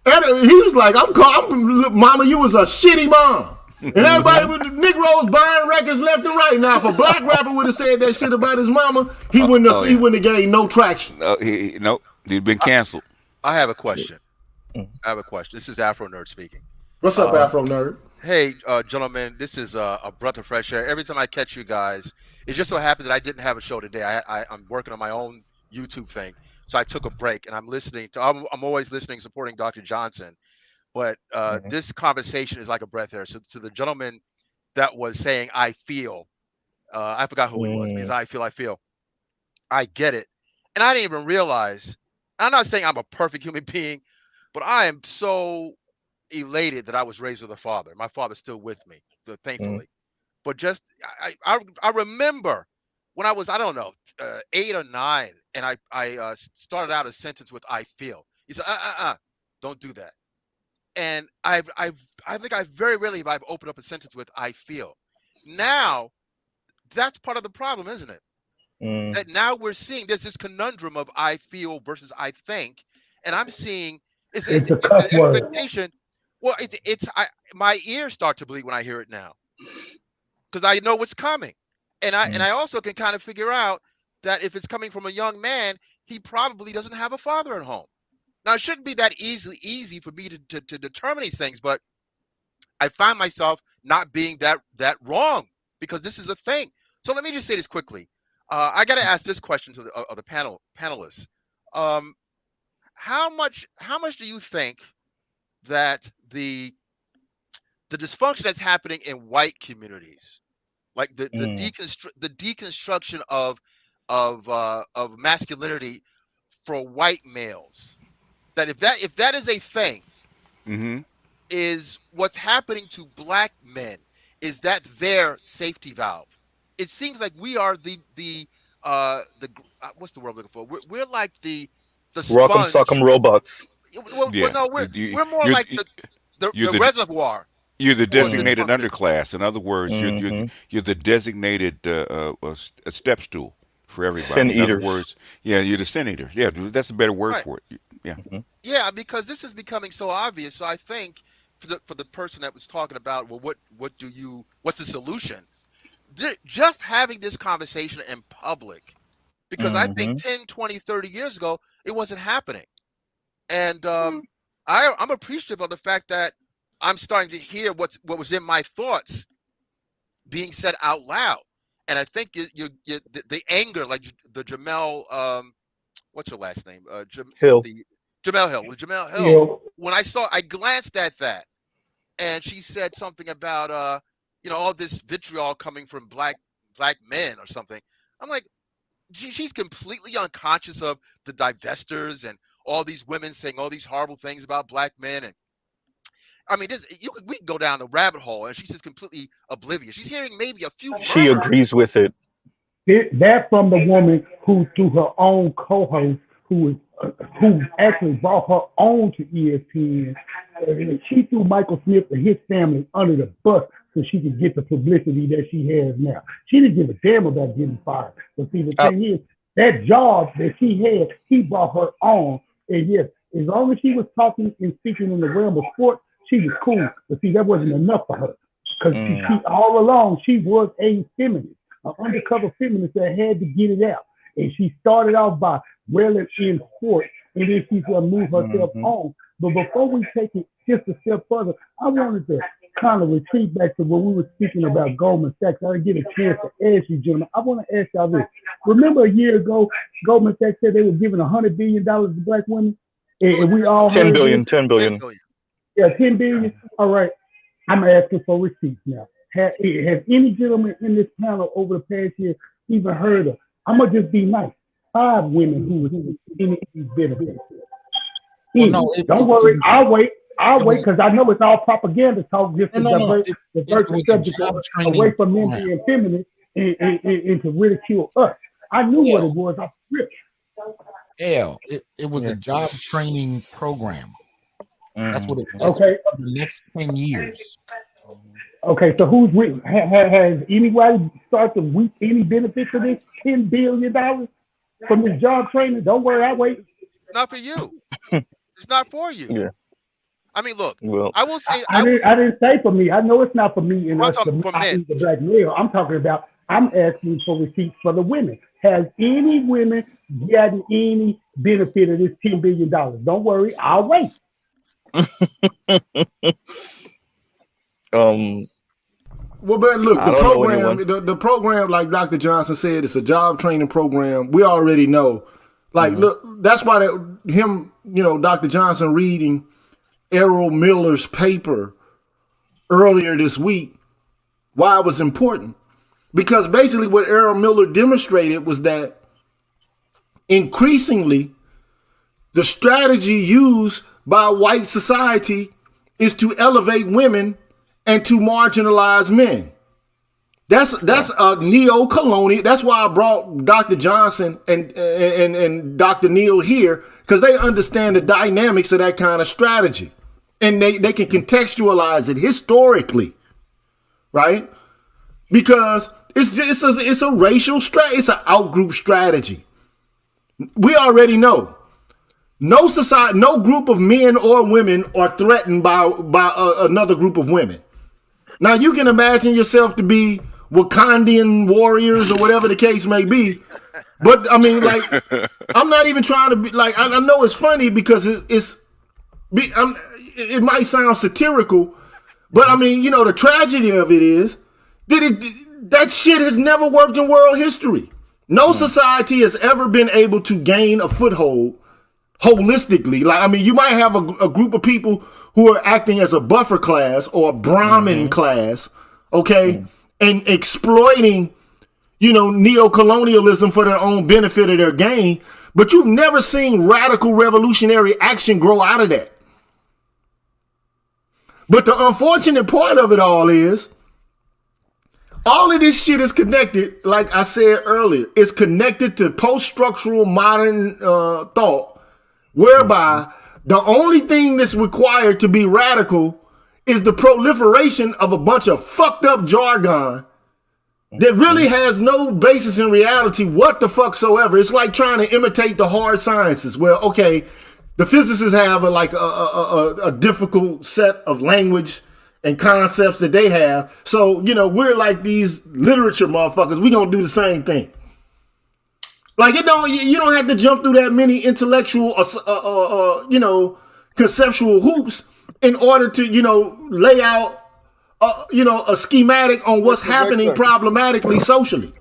And he was like, I'm mama, you was a shitty mom. And everybody with the Negroes buying records left and right. Now, if a black rapper would have said that shit about his mama, he wouldn't have gained no traction. Nope, he'd been canceled. I have a question. This is Afro Nerd speaking. What's up, Afro Nerd? Hey, gentlemen, this is a breath of fresh air. Every time I catch you guys, it just so happened that I didn't have a show today. I'm working on my own YouTube thing, so I took a break, and I'm listening to. I'm always listening, supporting Dr. Johnson. But this conversation is like a breath air. So to the gentleman that was saying, I feel, I forgot who he was, because I feel, I get it. And I didn't even realize, I'm not saying I'm a perfect human being, but I am so elated that I was raised with a father. My father's still with me, so thankfully. But just, I remember when I was, I don't know, 8 or 9, and I started out a sentence with, I feel. He said, don't do that. And I think I very rarely have I've opened up a sentence with I feel. Now, that's part of the problem, isn't it? That now we're seeing there's this conundrum of I feel versus I think, and I'm seeing it's an expectation. Well, my ears start to bleed when I hear it now, because I know what's coming, and I also can kind of figure out that if it's coming from a young man, he probably doesn't have a father at home. Now, it shouldn't be that easy for me to determine these things, but I find myself not being that wrong, because this is a thing. So let me just say this quickly. I got to ask this question to the panelists. How much do you think that the dysfunction that's happening in white communities, like the deconstruction of masculinity for white males, that if that is a thing, is what's happening to black men, is that their safety valve? It seems like we are the what's the word I'm looking for? We're like the sponge. Rock'em sock'em robots. Well, no, we're more like the reservoir. You're the designated underclass. In other words, you're the designated step stool for everybody. Sin In other eaters. words, you're the sin eaters. Yeah, that's a better word for it. Yeah. Yeah, because this is becoming so obvious. So I think for the person that was talking about, well, what's the solution? Just having this conversation in public, because I think 10, 20, 30 years ago, it wasn't happening. And I'm appreciative of the fact that I'm starting to hear what was in my thoughts being said out loud. And I think the anger, like the Jamel, what's her last name? Hill. Jamel Hill. When I glanced at that, and she said something about all this vitriol coming from black men or something. I'm like, she's completely unconscious of the divestors and all these women saying all these horrible things about black men. And I mean, we can go down the rabbit hole, and she's just completely oblivious. She's hearing maybe a few. She agrees with it. That from the woman who, through her own co-host, who actually brought her on to ESPN. She threw Michael Smith and his family under the bus so she could get the publicity that she has now. She didn't give a damn about getting fired. But see, the thing is, that job that she had, he brought her on. And yes, as long as she was talking and speaking in the realm of sports, she was cool. But see, that wasn't enough for her. Because she, all along, she was a feminist, an undercover feminist that had to get it out. And she started off by railing in sports, and then she's going to move herself on. But before we take it just a step further, I wanted to kind of retreat back to when we were speaking about Goldman Sachs. I didn't get a chance to ask you, gentlemen. I want to ask y'all this. Remember a year ago, Goldman Sachs said they were giving $100 billion to black women? And we all 10 heard billion, this? 10 billion. Yeah, 10 billion. All right. I'm asking for receipts now. Has any gentleman in this panel over the past year even heard of, I'm going to just be nice, 5 women who was in any of these benefits? Don't worry, I'll wait because I know it's all propaganda talk just to divert the subject away from men being feminist and to ridicule us. I knew what it was. I ripped. It was a job training program. That's what it was. Okay. For the next 10 years. Okay, so who's with? Has anybody started to reap any benefits of this $10 billion from this job training? Don't worry, I'll wait. Not for you. It's not for you. Yeah. I mean, look. Well, I will say. I didn't say for me. I know it's not for me and I'm us, talking for men. the black male. I'm talking about. I'm asking for receipts for the women. Has any women gotten any benefit of this $10 billion? Don't worry, I'll wait. Well, but look, I don't know anyone. the program, like Dr. Johnson said, it's a job training program. We already know. Like, look, that's why Dr. Johnson reading Errol Miller's paper earlier this week, why it was important. Because basically what Errol Miller demonstrated was that increasingly the strategy used by white society is to elevate women and to marginalize men. That's a neo-colonial. That's why I brought Dr. Johnson and Dr. Neal here, because they understand the dynamics of that kind of strategy. And they can contextualize it historically, right? Because it's a racial strategy. It's an outgroup strategy. We already know. No society, no group of men or women are threatened by another group of women. Now you can imagine yourself to be Wakandian warriors or whatever the case may be, but I mean, like, I'm not even trying to be like. I know it's funny because it might sound satirical, but I mean, the tragedy of it is that shit has never worked in world history. No society has ever been able to gain a foothold holistically. Like, I mean, you might have a group of people who are acting as a buffer class or a Brahmin class, okay, and exploiting, neo-colonialism for their own benefit or their gain. But you've never seen radical revolutionary action grow out of that. But the unfortunate part of it all is, all of this shit is connected, like I said earlier, it's connected to post-structural modern thought, whereby the only thing that's required to be radical is the proliferation of a bunch of fucked up jargon that really has no basis in reality what the fuck soever. It's like trying to imitate the hard sciences. Well, okay, the physicists have a difficult set of language and concepts that they have. So, we're like these literature motherfuckers. We gonna do the same thing. Like, you don't have to jump through that many intellectual, conceptual hoops in order to, lay out, a schematic on what's happening problematically socially.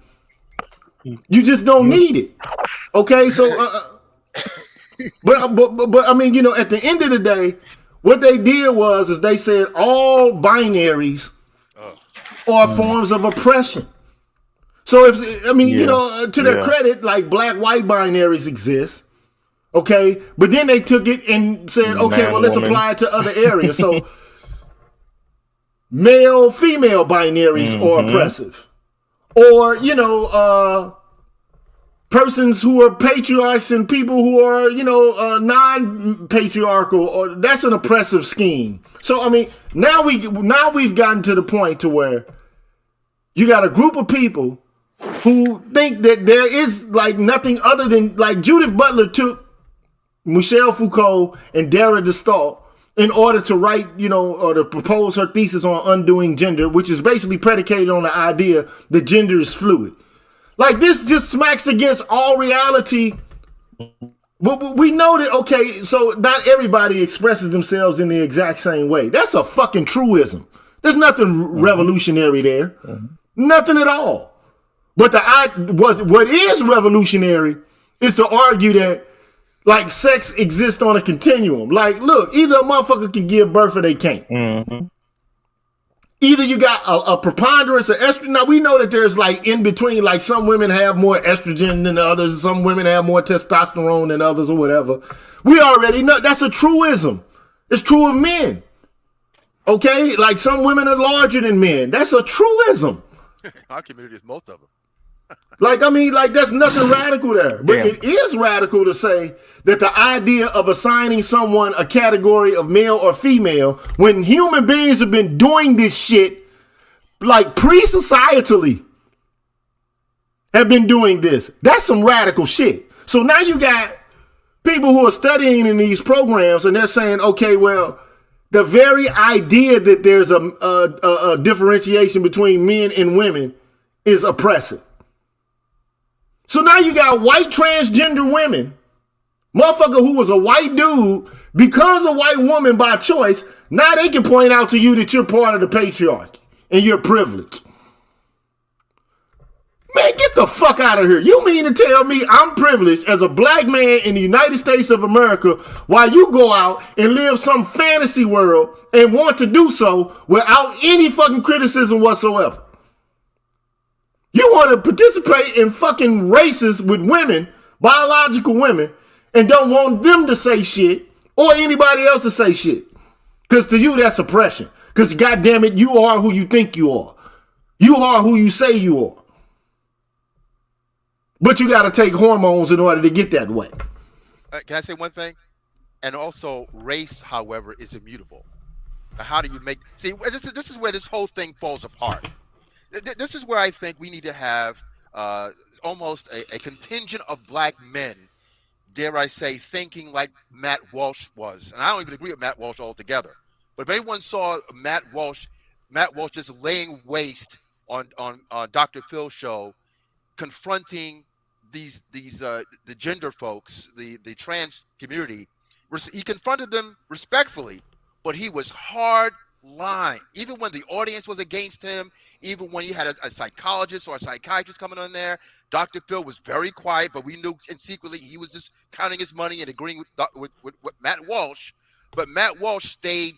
You just don't need it. Okay, so, but I mean, at the end of the day, what they did is they said all binaries are forms of oppression. So to their credit, like black-white binaries exist, okay? But then they took it and said, okay, well, let's apply it to other areas. So male-female binaries are oppressive. or persons who are patriarchs and people who are non-patriarchal, or that's an oppressive scheme. So I mean, now we've gotten to the point to where you got a group of people who think that there is like nothing other than, like, Judith Butler took Michel Foucault and Derrida Stott in order to write, or to propose her thesis on undoing gender, which is basically predicated on the idea that gender is fluid. Like, this just smacks against all reality. But we know that, okay, so not everybody expresses themselves in the exact same way. That's a fucking truism. There's nothing revolutionary there. Nothing at all. But what is revolutionary is to argue that, like, sex exists on a continuum. Like, look, either a motherfucker can give birth or they can't. Either you got a preponderance of estrogen. Now, we know that there's, like, in between, like, some women have more estrogen than others. Some women have more testosterone than others, or whatever. We already know that's a truism. It's true of men. Okay? Like, some women are larger than men. That's a truism. Our community is most of them. Like, I mean, like, there's nothing radical there. But it is radical to say that the idea of assigning someone a category of male or female, when human beings have been doing this shit, like, pre-societally, have been doing this. That's some radical shit. So now you got people who are studying in these programs, and they're saying, okay, well, the very idea that there's a differentiation between men and women is oppressive. So now you got white transgender women, motherfucker who was a white dude, becomes a white woman by choice. Now they can point out to you that you're part of the patriarchy and you're privileged. Man, get the fuck out of here. You mean to tell me I'm privileged as a black man in the United States of America while you go out and live some fantasy world and want to do so without any fucking criticism whatsoever? You want to participate in fucking races with women, biological women, and don't want them to say shit or anybody else to say shit. Because to you, that's oppression. Because, goddamn it, you are who you think you are. You are who you say you are. But you got to take hormones in order to get that way. Can I say one thing? And also, race, however, is immutable. Now, how do you make... See, this is where this whole thing falls apart. This is where I think we need to have almost a contingent of black men, dare I say, thinking like Matt Walsh was. And I don't even agree with Matt Walsh altogether. But if anyone saw Matt Walsh just laying waste on Dr. Phil's show, confronting the gender folks, the trans community, he confronted them respectfully, but he was hard line. Even when the audience was against him, even when he had a psychologist or a psychiatrist coming on there, Dr. Phil was very quiet, but we knew and secretly he was just counting his money and agreeing with Matt Walsh. But Matt Walsh stayed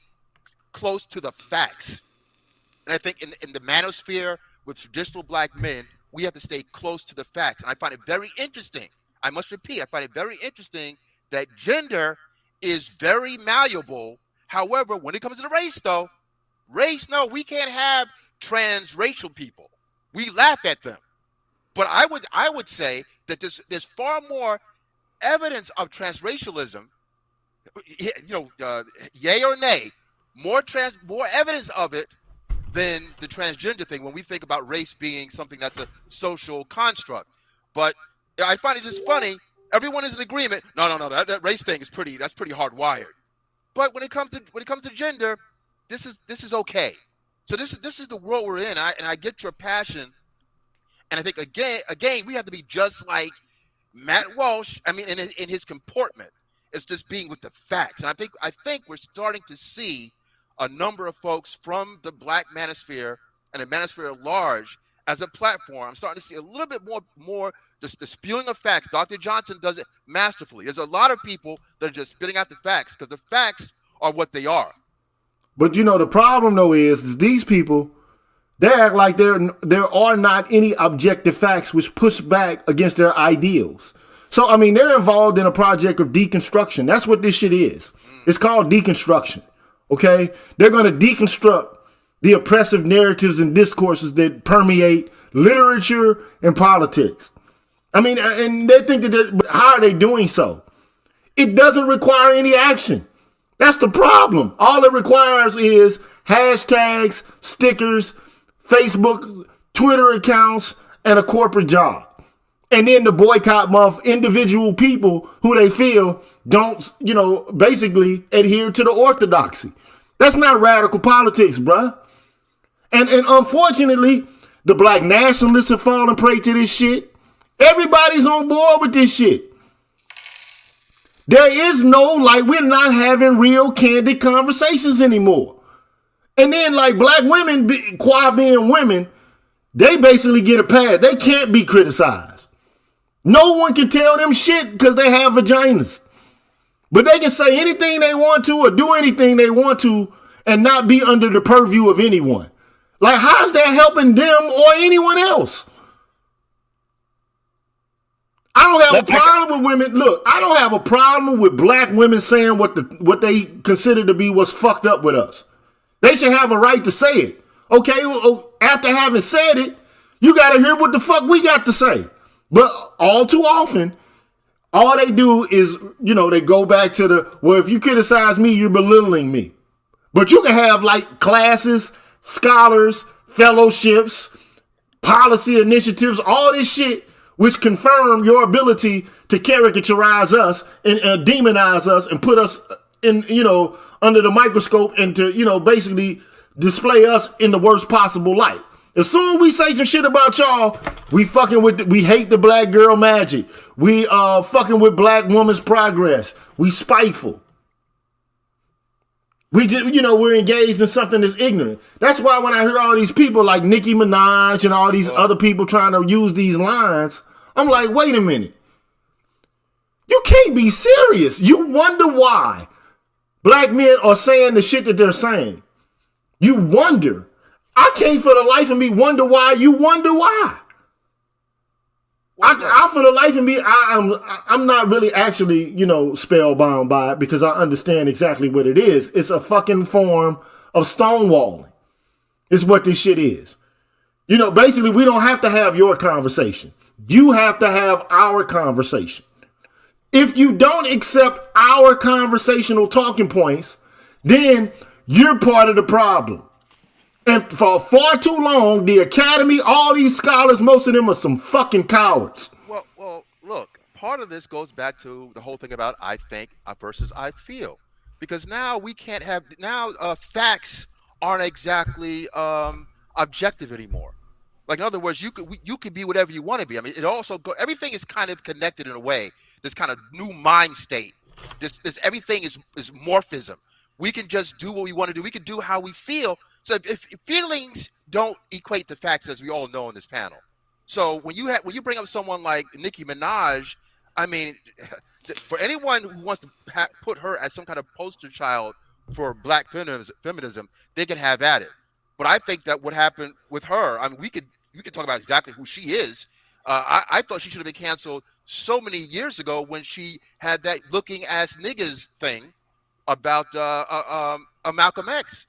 close to the facts. And I think in the manosphere with traditional black men, we have to stay close to the facts. And I find it very interesting. I must repeat, I find it very interesting that gender is very malleable. However, when it comes to the race, though, no, we can't have transracial people. We laugh at them. But I would say that there's far more evidence of transracialism, yay or nay, more evidence of it than the transgender thing when we think about race being something that's a social construct. But I find it just funny. Everyone is in agreement. No, that race thing is pretty hardwired. But when it comes to gender, this is okay. So this is the world we're in. And I get your passion. And I think again we have to be just like Matt Walsh. I mean, in his comportment, it's just being with the facts. And I think we're starting to see a number of folks from the black manosphere and the manosphere at large as a platform. I'm starting to see a little bit more just the spewing of facts. Dr. Johnson does it masterfully. There's a lot of people that are just spitting out the facts because the facts are what they are. But the problem though is these people, they act like there are not any objective facts which push back against their ideals. So I mean, they're involved in a project of deconstruction. That's what this shit is. It's called deconstruction. Okay, they're going to deconstruct the oppressive narratives and discourses that permeate literature and politics. I mean, and they think that how are they doing so? It doesn't require any action. That's the problem. All it requires is hashtags, stickers, Facebook, Twitter accounts, and a corporate job. And then the boycott month, individual people who they feel don't, basically adhere to the orthodoxy. That's not radical politics, bruh. And unfortunately, the black nationalists have fallen prey to this shit. Everybody's on board with this shit. There is we're not having real candid conversations anymore. And then black women, qua being women, they basically get a pass. They can't be criticized. No one can tell them shit because they have vaginas. But they can say anything they want to or do anything they want to and not be under the purview of anyone. How's that helping them or anyone else? I don't have a problem with women. Look, I don't have a problem with black women saying what they consider to be what's fucked up with us. They should have a right to say it. Okay, well, after having said it, you got to hear what the fuck we got to say. But all too often, all they do is, they go back to if you criticize me, you're belittling me. But you can have classes, scholars, fellowships, policy initiatives, all this shit, which confirm your ability to caricaturize us and demonize us and put us in, under the microscope and to, basically display us in the worst possible light. As soon as we say some shit about y'all, we hate the black girl magic. We fucking with black woman's progress. We spiteful. We just, we're engaged in something that's ignorant. That's why when I hear all these people like Nicki Minaj and all these other people trying to use these lines, I'm like, wait a minute. You can't be serious. You wonder why black men are saying the shit that they're saying. You wonder. I can't for the life of me wonder why you wonder why. I for the life of me, I'm not really actually, spellbound by it because I understand exactly what it is. It's a fucking form of stonewalling. It's what this shit is. Basically, we don't have to have your conversation. You have to have our conversation. If you don't accept our conversational talking points, then you're part of the problem. And for far too long, the academy, all these scholars, most of them are some fucking cowards. Well, look, part of this goes back to the whole thing about I think versus I feel. Because now we can't have, facts aren't exactly objective anymore. In other words, you could be whatever you want to be. I mean, everything is kind of connected in a way. This kind of new mind state. This everything is morphism. We can just do what we want to do. We can do how we feel. So if feelings don't equate to facts, as we all know in this panel. So when you bring up someone like Nicki Minaj, I mean, for anyone who wants to put her as some kind of poster child for black feminism, they can have at it. But I think that what happened with her, I mean, we could talk about exactly who she is. I thought she should have been canceled so many years ago when she had that looking ass niggas thing about Malcolm X.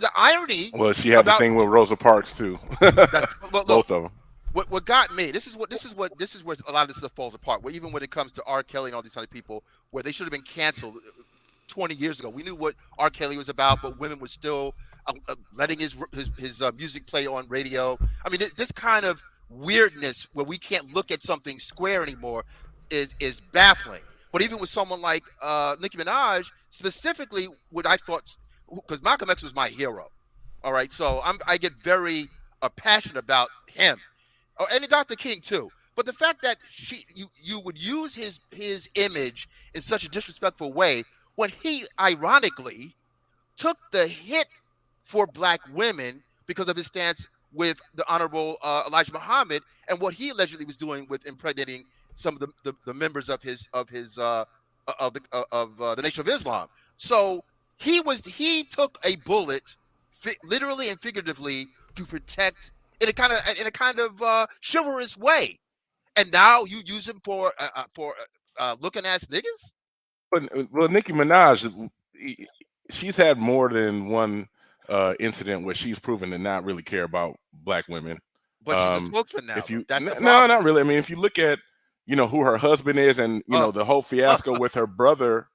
The irony. Well, she had the thing with Rosa Parks too. Both of them. What got me? This is where a lot of this stuff falls apart. Where even when it comes to R. Kelly and all these other people, where they should have been canceled 20 years ago. We knew what R. Kelly was about, but women were still letting his music play on radio. I mean, this kind of weirdness where we can't look at something square anymore is baffling. But even with someone like Nicki Minaj, specifically, what I thought, because Malcolm X was my hero. All right, so I get very passionate about him, and Dr. King too. But the fact that you would use his image in such a disrespectful way when he ironically took the hit for black women because of his stance with the Honorable Elijah Muhammad and what he allegedly was doing with impregnating some of the members of the Nation of Islam. So he took a bullet, literally and figuratively, to protect in a kind of chivalrous way, and now you use him for looking ass niggas. Well, Nicki Minaj, she's had more than one incident where she's proven to not really care about black women. But she's a spokesman now. If you That's the no, problem. not really. I mean, if you look at who her husband is, and the whole fiasco with her brother,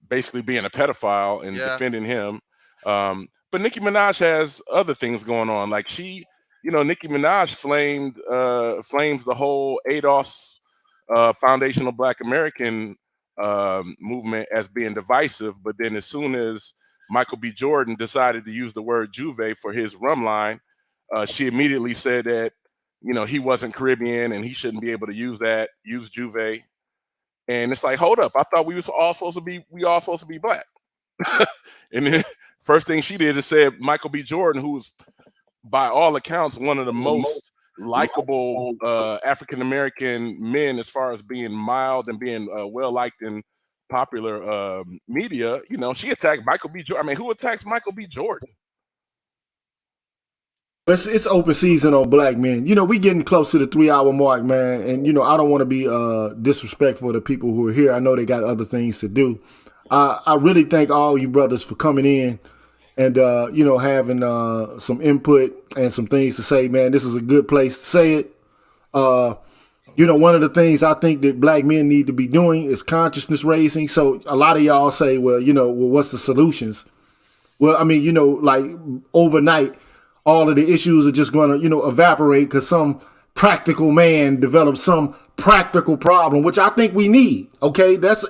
basically being a pedophile and defending him. But Nicki Minaj has other things going on. Like Nicki Minaj flames the whole ADOS, Foundational Black American movement as being divisive. But then as soon as Michael B. Jordan decided to use the word Juve for his rum line, she immediately said that he wasn't Caribbean and he shouldn't be able to use Juve. And it's like, hold up, I thought we all supposed to be black. And then first thing she did is said Michael B. Jordan, who's by all accounts one of the most likable African American men as far as being mild and being well liked in popular media. She attacked Michael B. Jordan. I mean, who attacks Michael B. Jordan? It's open season on black men. We getting close to the 3-hour mark, man. And, I don't want to be disrespectful to people who are here. I know they got other things to do. I really thank all you brothers for coming in and, having some input and some things to say, man. This is a good place to say it. One of the things I think that black men need to be doing is consciousness raising. So a lot of y'all say, well, what's the solutions? Well, I mean, like overnight, all of the issues are just going to, evaporate because some practical man developed some practical problem, which I think we need. Okay, it's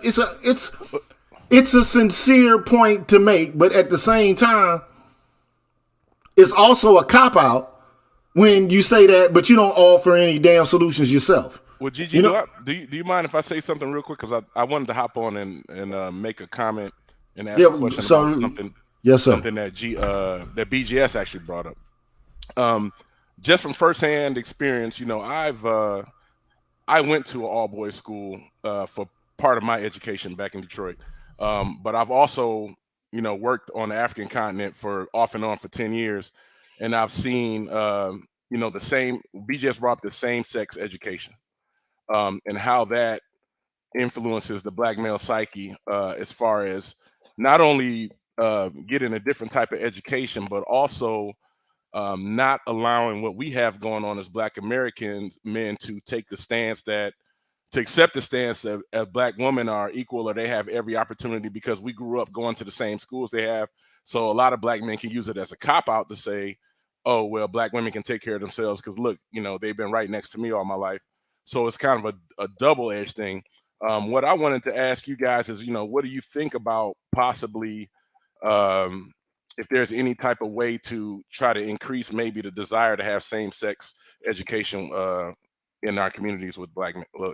a sincere point to make, but at the same time, it's also a cop out when you say that, but you don't offer any damn solutions yourself. Well, Gigi, do you mind if I say something real quick? Because I wanted to hop on and make a comment and ask a question about something. Yes, sir. Something that that BGS actually brought up. Just from firsthand experience, I went to an all-boys school for part of my education back in Detroit, but I've also worked on the African continent for off and on for 10 years, and I've seen the same. BGS brought up the same-sex education and how that influences the black male psyche as far as not only getting a different type of education, but also not allowing what we have going on as black Americans men to accept the stance that black women are equal or they have every opportunity because we grew up going to the same schools they have. So a lot of black men can use it as a cop out to say, oh, well, black women can take care of themselves because look, they've been right next to me all my life. So it's kind of a double-edged thing. What I wanted to ask you guys is, what do you think about possibly if there's any type of way to try to increase maybe the desire to have same-sex education in our communities with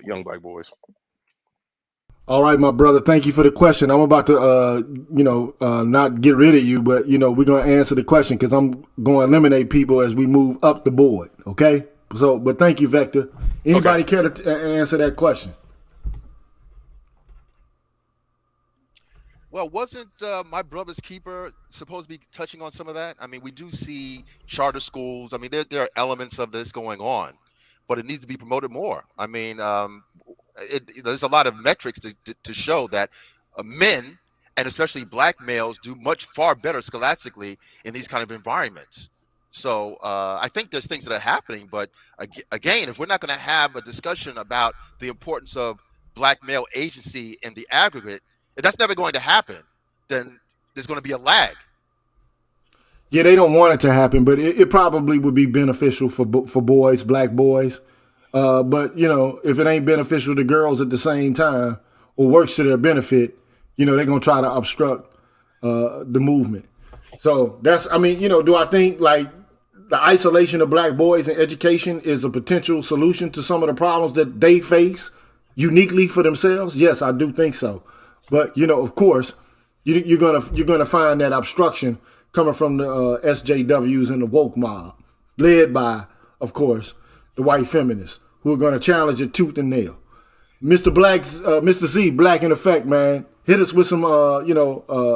young black boys? All right, my brother. Thank you for the question. I'm about to, not get rid of you, but, we're going to answer the question because I'm going to eliminate people as we move up the board. Okay. So, but thank you, Vector. Anybody care to answer that question? Well, wasn't My Brother's Keeper supposed to be touching on some of that? I mean, we do see charter schools. I mean, there are elements of this going on, but it needs to be promoted more. I mean, there's a lot of metrics to show that men, and especially black males, do much far better scholastically in these kind of environments. So I think there's things that are happening, but again, if we're not going to have a discussion about the importance of black male agency in the aggregate, if that's never going to happen, then there's going to be a lag. Yeah, they don't want it to happen, but it probably would be beneficial for boys, black boys. But, if it ain't beneficial to girls at the same time or works to their benefit, they're going to try to obstruct the movement. So do I think like the isolation of black boys in education is a potential solution to some of the problems that they face uniquely for themselves? Yes, I do think so. But, of course, you're gonna find that obstruction coming from the SJWs and the woke mob, led by, of course, the white feminists who are going to challenge it tooth and nail. Mr. Z, Black in Effect, man, hit us with some,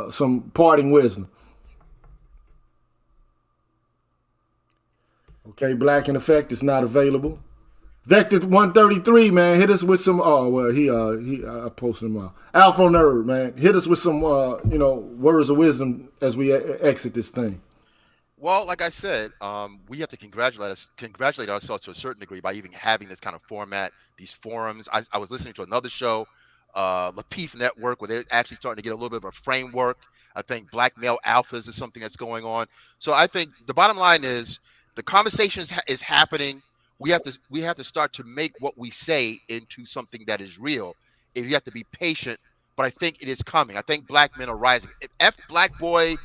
some parting wisdom. Okay, Black in Effect is not available. Vector 133, man, hit us with some. Oh well, I posted him out. Alpha Nerd, man, hit us with some, words of wisdom as we exit this thing. Well, like I said, we have to congratulate ourselves to a certain degree by even having this kind of format, these forums. I was listening to another show, Lapeef Network, where they're actually starting to get a little bit of a framework. I think black male alphas is something that's going on. So I think the bottom line is the conversation is happening. We have to start to make what we say into something that is real. And you have to be patient, but I think it is coming. I think black men are rising. F black boy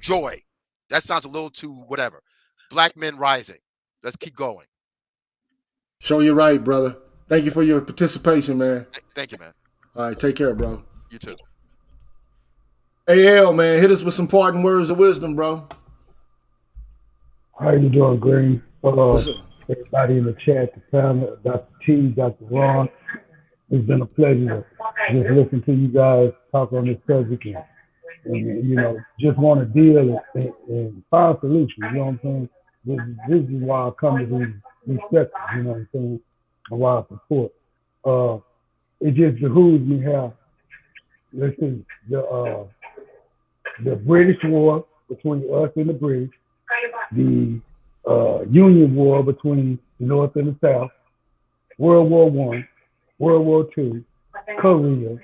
joy. That sounds a little too whatever. Black men rising. Let's keep going. Show you right, brother. Thank you for your participation, man. Thank you, man. All right, take care, bro. You too. AL, man, hit us with some parting words of wisdom, bro. How you doing, Green? What's up? Everybody in the chat, the family, Dr. T, Dr. Ron. It's been a pleasure to just listen to you guys talk on this subject and you know, just want to deal and find solutions. You know what I'm saying? This is why I come to these sessions. You know what I'm saying? And why I support. It just behooves me how, listen, the British War between us and the British, the Union War between the North and the South, World War One, World War Two, Korea,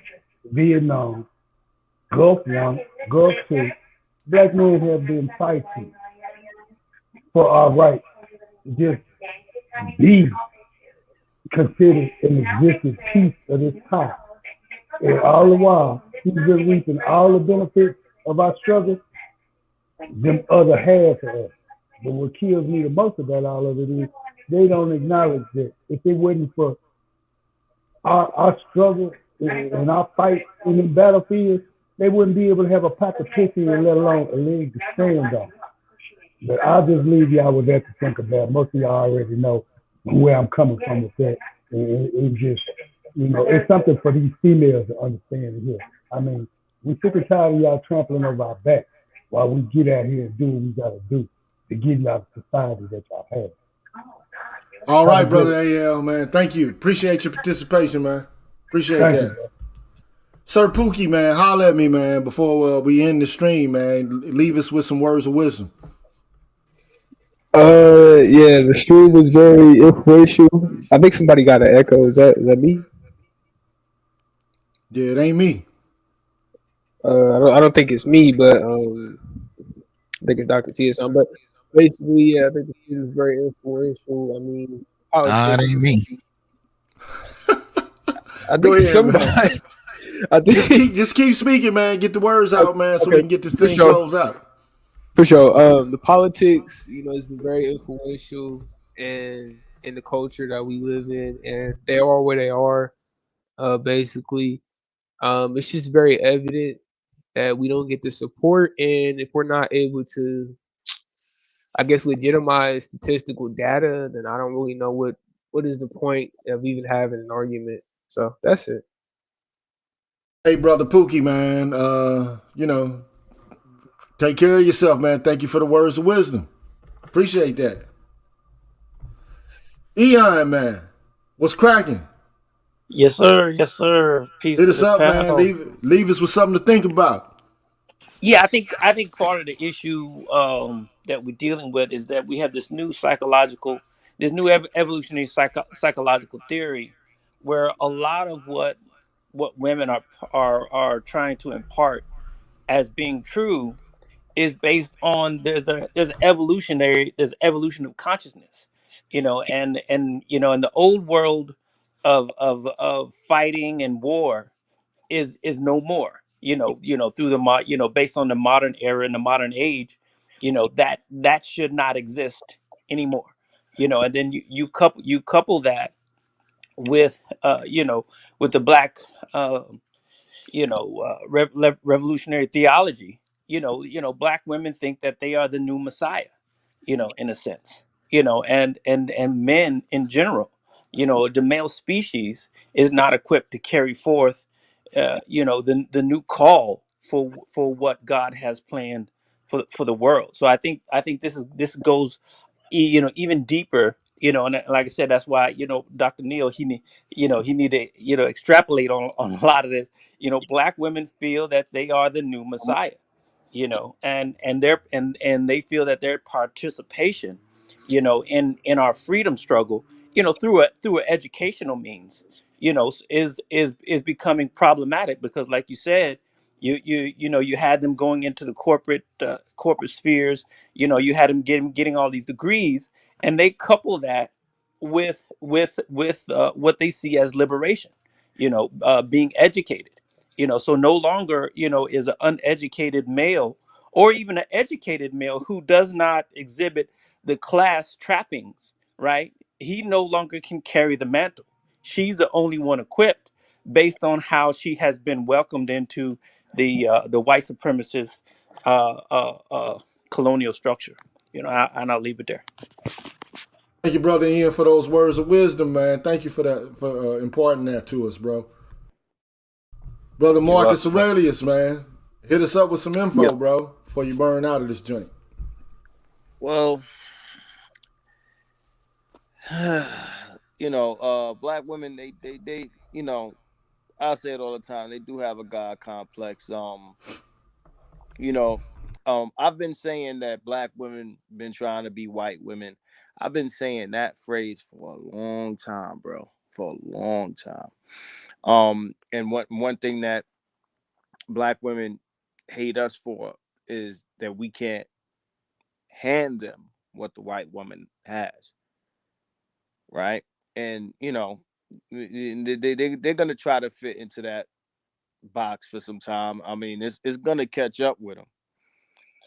Vietnam, Gulf One, Gulf Two. Black men have been fighting for our right to just be considered an existing piece of this time. And all the while, he's been reaping all the benefits of our struggle, them other half of us. But what kills me the most about all of it is they don't acknowledge that if it wasn't for our struggle and our fight in the battlefield, they wouldn't be able to have a pocket pussy and let alone a leg to stand on. But I'll just leave y'all with that to think about. Most of y'all already know where I'm coming from with that. And it just, you know, it's something for these females to understand here. I mean, we're sick and tired of y'all trampling over our backs while we get out here and do what we got to do to get y'all the society that y'all have. All right, brother AL, man. Thank you. Appreciate your participation, man. Appreciate that. You, Sir Pookie, man, holler at me, man, before we end the stream, man. Leave us with some words of wisdom. Yeah, the stream was very inspirational. I think somebody got an echo. Is that me? Yeah, it ain't me. I don't think it's me, but I think it's Dr. T or something. But basically, yeah, I think the stream was very influential. I mean, It ain't me. I think somebody. I think just keep speaking, man. Get the words out, man, so we can get this thing closed out. For sure. The politics, you know, has been very influential in the culture that we live in, and they are where they are. Basically, it's just very evident that we don't get the support, and if we're not able to, I guess, legitimize statistical data, then I don't really know what is the point of even having an argument. So that's it. Hey, brother Pookie, man. You know, take care of yourself, man. Thank you for the words of wisdom. Appreciate that. Eon, man. What's cracking? Yes, sir. Yes, sir. Peace Hit to us the up, panel. man. Leave us with something to think about. Yeah, I think part of the issue that we're dealing with is that we have this new evolutionary psychological theory, where a lot of what women are trying to impart as being true is based on there's evolution of consciousness, you know, and you know, in the old world of fighting and war is no more, through based on the modern era and the modern age, that should not exist anymore, and then you couple that with with the black revolutionary theology. Black women think that they are the new Messiah, in a sense, and men in general, the male species is not equipped to carry forth, the new call for what God has planned for the world. So I think this goes even deeper, and like I said, that's why, Dr. Neal, he need to, extrapolate on a lot of this. Black women feel that they are the new Messiah, and they feel that their participation, in our freedom struggle, through an educational means, is becoming problematic, because like you said, you had them going into the corporate spheres. You had them getting all these degrees, and they couple that with what they see as liberation, being educated. So no longer, is an uneducated male, or even an educated male who does not exhibit the class trappings, right? He no longer can carry the mantle. She's the only one equipped, based on how she has been welcomed into the white supremacist colonial structure. And I'll leave it there. Thank you, brother Ian, for those words of wisdom, man. Thank you for that, for imparting that to us, bro. Brother You're Marcus welcome. Aurelius, man, hit us up with some info, Yeah. bro, before you burn out of this joint. Well, black women, they, I say it all the time. They do have a God complex. I've been saying that black women been trying to be white women. I've been saying that phrase for a long time, bro. For a long time. And one thing that black women hate us for is that we can't hand them what the white woman has, right? And they're gonna try to fit into that box for some time. I mean, it's gonna catch up with them.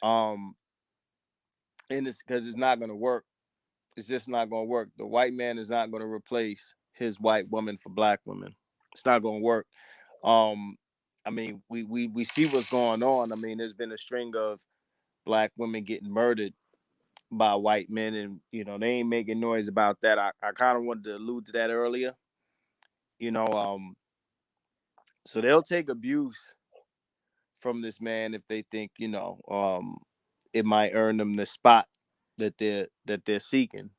And it's because it's not gonna work. It's just not gonna work. The white man is not gonna replace his white woman for black women. It's not gonna work. I mean, we see what's going on. I mean, there's been a string of black women getting murdered by white men, and they ain't making noise about that. I kind of wanted to allude to that earlier. So they'll take abuse from this man if they think it might earn them the spot that they're seeking.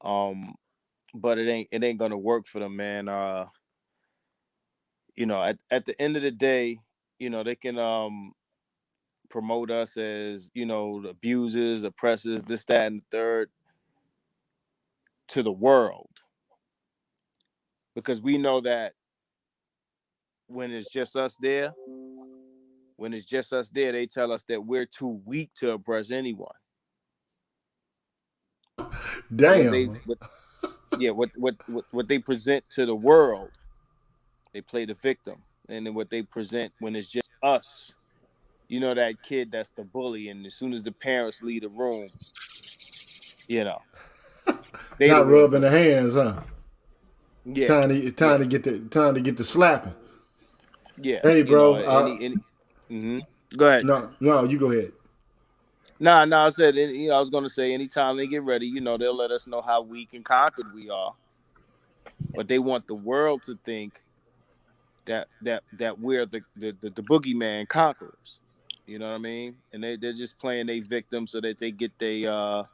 But it ain't gonna work for them, man. At the end of the day, they can promote us as abusers, oppressors, this, that, and the third to the world, because we know that when it's just us there, they tell us that we're too weak to oppress anyone. Damn. What they present to the world, they play the victim, and then what they present when it's just us, that kid that's the bully, and as soon as the parents leave the room, they Not rubbing the hands, huh? Yeah, time to get the slapping. Yeah. Hey, bro. Go ahead. No, you go ahead. No, I said, I was gonna say, anytime they get ready, they'll let us know how weak and conquered we are. But they want the world to think that we're the boogeyman conquerors. You know what I mean? And they're just playing a victim so that they get their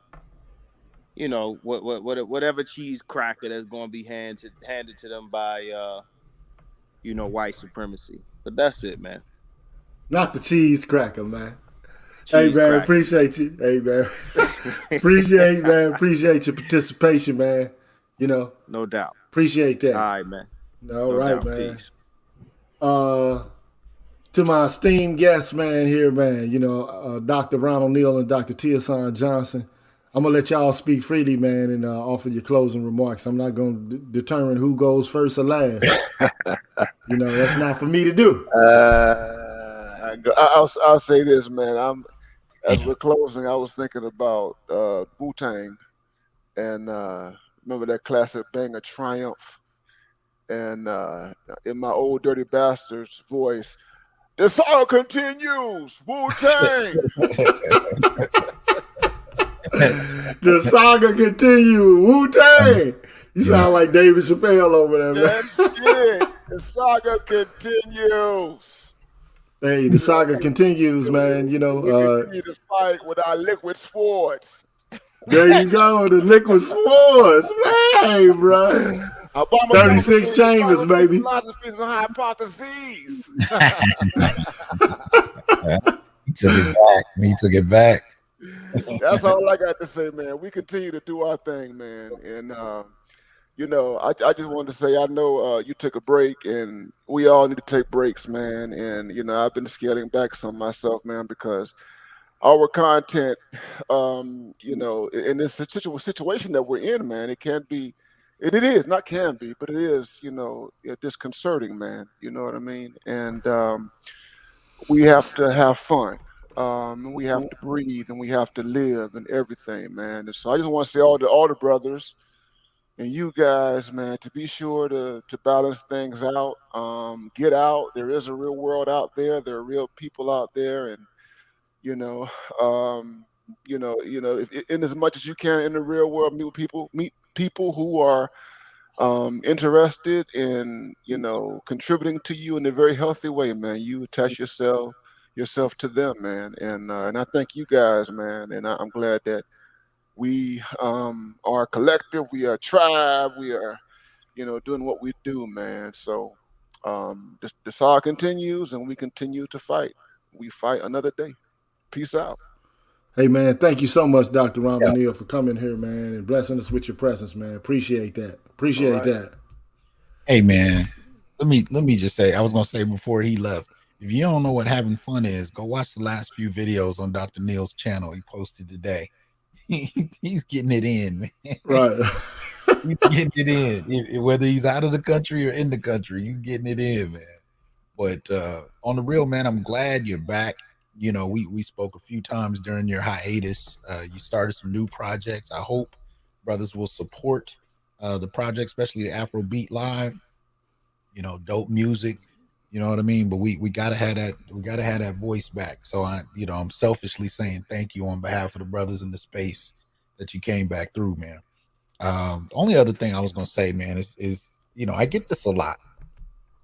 whatever cheese cracker that's gonna be handed to them by white supremacy. But that's it, man. Not the cheese cracker, man. Hey, man, appreciate you. Hey, man. Appreciate your participation, man. No doubt. Appreciate that. All right, man. All right, man. Peace. To my esteemed guests, man, here, man, Dr. Ronald Neal and Dr. Tiosan Johnson, I'm going to let y'all speak freely, man, and offer your closing remarks. I'm not going to determine who goes first or last. That's not for me to do. I'll say this, man. As we're closing, I was thinking about Wu-Tang, and remember that classic banger, Triumph? And in my old Dirty Bastards voice, the song continues, Wu-Tang! The saga continues, Wu-Tang! You sound like David Chappelle over there, man. That's it. The saga continues. Hey, the saga continues, man. We continue to fight with our liquid swords. There you go, the liquid swords, man, bro. 36 chambers, baby. Philosophies and hypotheses. took it back. He took it back. That's all I got to say, man. We continue to do our thing, man. And you know, I just wanted to say I know you took a break, and we all need to take breaks, man. And you know, I've been scaling back some myself, man, because our content, you know, in this situation that we're in, man, it can be, it is not can be, but it is, you know, disconcerting, man. You know what I mean? And we have to have fun. And we have to breathe, and we have to live, and everything, man. And so I just want to say all the brothers and you guys, man, to be sure to balance things out. Get out. There is a real world out there. There are real people out there, and you know, if, in as much as you can in the real world, meet people who are interested in, you know, contributing to you in a very healthy way, man. You attach yourself to them, man, and I thank you guys, man, and I'm glad that we are a collective, we are a tribe, we are, you know, doing what we do, man. So this all continues, and we continue to fight. We fight another day. Peace out. Hey man, thank you so much, Dr. Ramanil, for coming here, man, and blessing us with your presence, man. Appreciate that. Appreciate that. Hey man, let me just say, I was gonna say before he left, if you don't know what having fun is, go watch the last few videos on Dr. Neal's channel he posted today. He's getting it in, man. Right. He's getting it in. Whether he's out of the country or in the country, he's getting it in, man. But on the real, man, I'm glad you're back. You know, we spoke a few times during your hiatus. You started some new projects. I hope brothers will support the project, especially the Afrobeat Live. You know, dope music. You know what I mean? But we gotta have that. We gotta have that voice back. So I'm selfishly saying thank you on behalf of the brothers in the space that you came back through, man. The only other thing I was gonna say, man, is you know, I get this a lot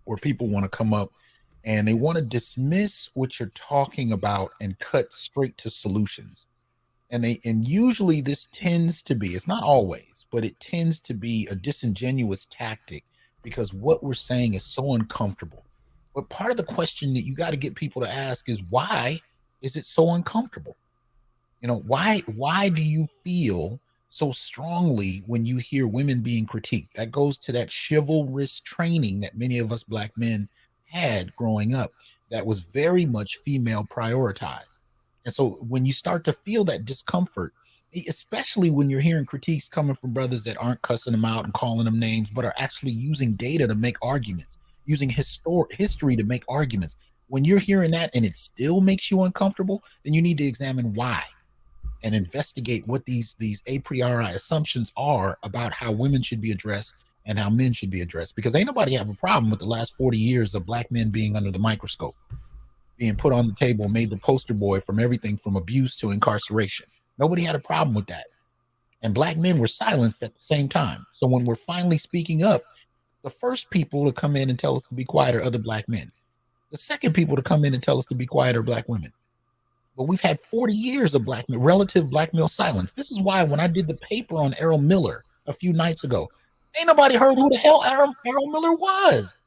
where people want to come up and they want to dismiss what you're talking about and cut straight to solutions. And usually this tends to be, it's not always, but it tends to be a disingenuous tactic because what we're saying is so uncomfortable. But part of the question that you got to get people to ask is, why is it so uncomfortable? You know, why do you feel so strongly when you hear women being critiqued? That goes to that chivalrous training that many of us black men had growing up that was very much female prioritized. And so when you start to feel that discomfort, especially when you're hearing critiques coming from brothers that aren't cussing them out and calling them names, but are actually using data to make arguments, using history to make arguments. When you're hearing that and it still makes you uncomfortable, then you need to examine why and investigate what these a priori assumptions are about how women should be addressed and how men should be addressed. Because ain't nobody have a problem with the last 40 years of black men being under the microscope, being put on the table, made the poster boy from everything from abuse to incarceration. Nobody had a problem with that. And black men were silenced at the same time. So when we're finally speaking up, the first people to come in and tell us to be quiet are other black men. The second people to come in and tell us to be quiet are black women. But we've had 40 years of relative black male silence. This is why when I did the paper on Errol Miller a few nights ago, ain't nobody heard who the hell Errol Miller was.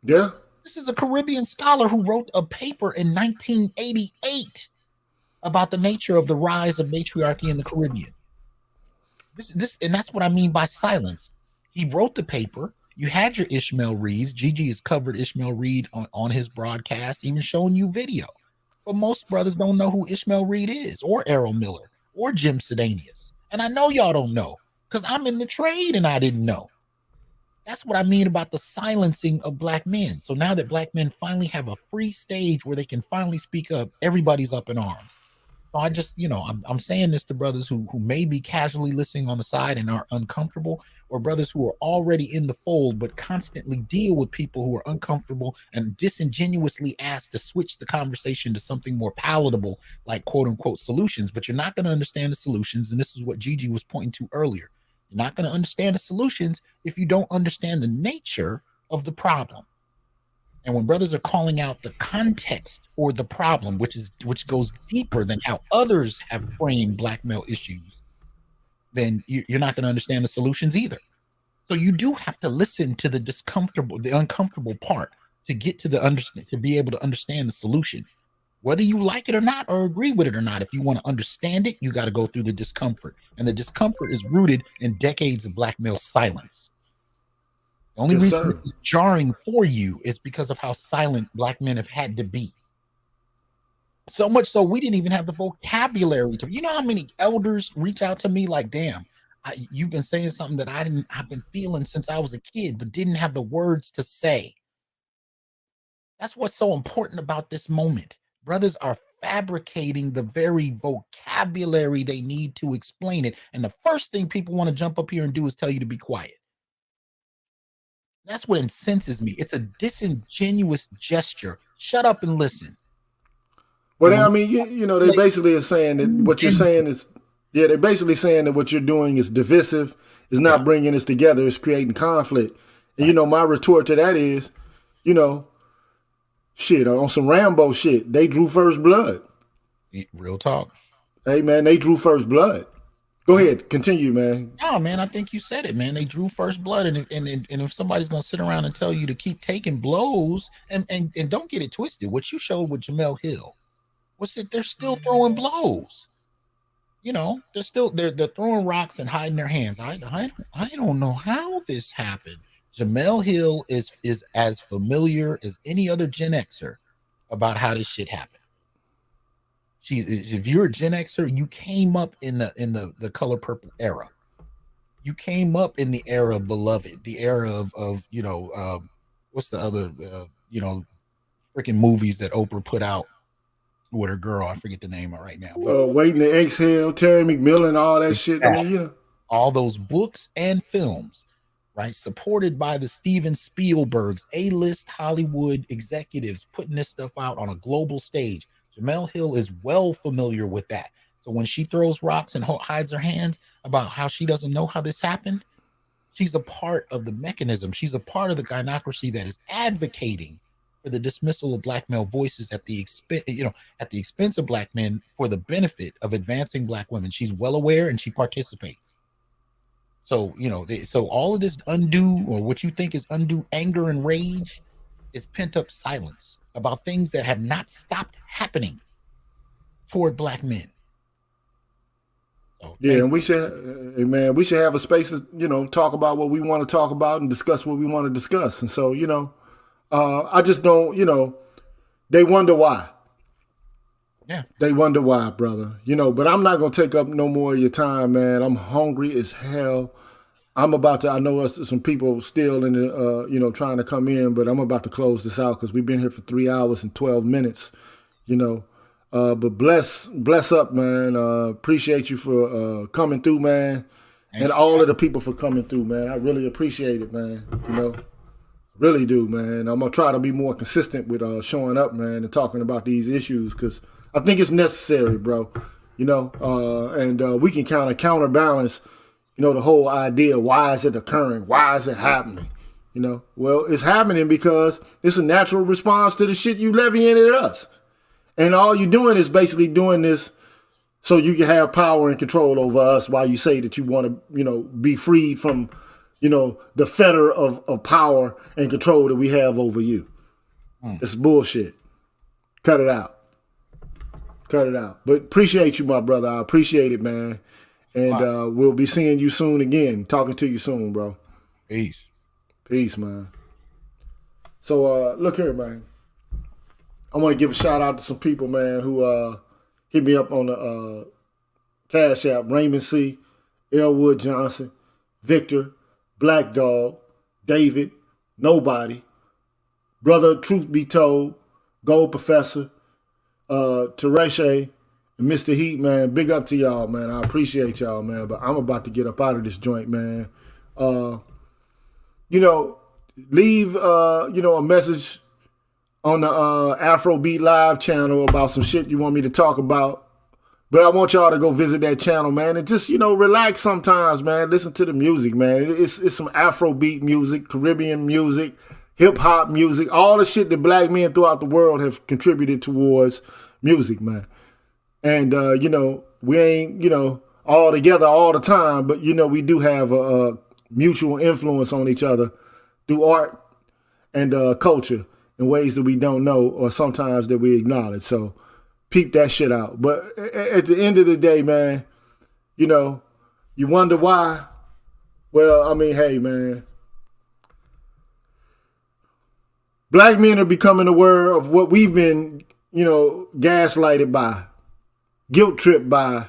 Yeah. This is a Caribbean scholar who wrote a paper in 1988 about the nature of the rise of matriarchy in the Caribbean. And that's what I mean by silence. He wrote the paper. You had your Ishmael Reeds. Gigi has covered Ishmael Reed on his broadcast, even showing you video. But most brothers don't know who Ishmael Reed is, or Errol Miller, or Jim Sidanius. And I know y'all don't know, because I'm in the trade and I didn't know. That's what I mean about the silencing of black men. So now that black men finally have a free stage where they can finally speak up, everybody's up in arms. So I just, I'm saying this to brothers who may be casually listening on the side and are uncomfortable, or brothers who are already in the fold but constantly deal with people who are uncomfortable and disingenuously ask to switch the conversation to something more palatable, like quote unquote solutions. But you're not going to understand the solutions. And this is what Gigi was pointing to earlier. You're not going to understand the solutions if you don't understand the nature of the problem. And when brothers are calling out the context for the problem, which goes deeper than how others have framed black male issues, then you're not going to understand the solutions either. So you do have to listen to the uncomfortable part to get to to be able to understand the solution. Whether you like it or not, or agree with it or not, if you want to understand it, you got to go through the discomfort. And the discomfort is rooted in decades of black male silence. The only reason this is jarring for you is because of how silent black men have had to be. So much so we didn't even have the vocabulary to, you know how many elders reach out to me like, damn, you've been saying something that I've been feeling since I was a kid, but didn't have the words to say. That's what's so important about this moment. Brothers are fabricating the very vocabulary they need to explain it. And the first thing people want to jump up here and do is tell you to be quiet. That's what incenses me. It's a disingenuous gesture. Shut up and listen. Well, I mean, you know, they basically are saying that what you're saying is, they're basically saying that what you're doing is divisive, is not bringing us together, it's creating conflict. And, you know, my retort to that is, you know, shit, on some Rambo shit, they drew first blood. Real talk. Hey, man, they drew first blood. Go ahead, continue, man. No, man, I think you said it, man. They drew first blood, and if somebody's gonna sit around and tell you to keep taking blows, and don't get it twisted, what you showed with Jamel Hill, they're still throwing blows. You know, they're throwing rocks and hiding their hands. I don't know how this happened. Jamel Hill is as familiar as any other Gen Xer about how this shit happened. If you're a Gen Xer, you came up in the Color Purple era. You came up in the era of Beloved, the era of you know, what's the other you know, freaking movies that Oprah put out with her girl. I forget the name right now. Waiting to Exhale, Terry McMillan, all that shit. I mean, you know, all those books and films, right? Supported by the Steven Spielbergs, A-list Hollywood executives putting this stuff out on a global stage. Jamel Hill is well familiar with that. So when she throws rocks and hides her hands about how she doesn't know how this happened, she's a part of the mechanism. She's a part of the gynocracy that is advocating for the dismissal of black male voices at the expense of black men for the benefit of advancing black women. She's well aware and she participates. So, you know, so all of this undue, or what you think is undue anger and rage, is pent up silence about things that have not stopped happening toward black men. So, yeah, and we should have a space to, you know, talk about what we want to talk about and discuss what we want to discuss. And so, you know, I just don't, you know, they wonder why. Yeah. They wonder why, brother. You know, but I'm not going to take up no more of your time, man. I'm hungry as hell. I know some people still in the, you know, trying to come in, but I'm about to close this out because we've been here for 3 hours and 12 minutes, you know. But bless up, man. Appreciate you for coming through, man. And all of the people for coming through, man. I really appreciate it, man. You know, really do, man. I'm going to try to be more consistent with showing up, man, and talking about these issues because I think it's necessary, bro. You know, and we can kind of counterbalance, you know, the whole idea, why is it occurring? Why is it happening? You know, well, it's happening because it's a natural response to the shit you levying at us. And all you're doing is basically doing this so you can have power and control over us while you say that you want to, you know, be freed from, you know, the fetter of power and control that we have over you. It's bullshit. Cut it out. Cut it out. But appreciate you, my brother. I appreciate it, man. And we'll be seeing you soon again. Talking to you soon, bro. Peace. Peace, man. So look here, man. I want to give a shout out to some people, man, who hit me up on the Cash App. Raymond C., Elwood Johnson, Victor, Black Dog, David, Nobody, Brother Truth Be Told, Gold Professor, Tereshe, and Mr. Heat, man. Big up to y'all, man. I appreciate y'all, man. But I'm about to get up out of this joint, man. You know, leave, you know, a message on the Afrobeat Live channel about some shit you want me to talk about. But I want y'all to go visit that channel, man, and just, you know, relax sometimes, man. Listen to the music, man. It's some Afrobeat music, Caribbean music, hip-hop music, all the shit that black men throughout the world have contributed towards music, man. And, you know, we ain't, you know, all together all the time, but, you know, we do have a mutual influence on each other through art and culture in ways that we don't know or sometimes that we acknowledge. So peep that shit out. But at the end of the day, man, you know, you wonder why. Well, I mean, hey, man. Black men are becoming aware of what we've been, you know, gaslighted by, guilt tripped by,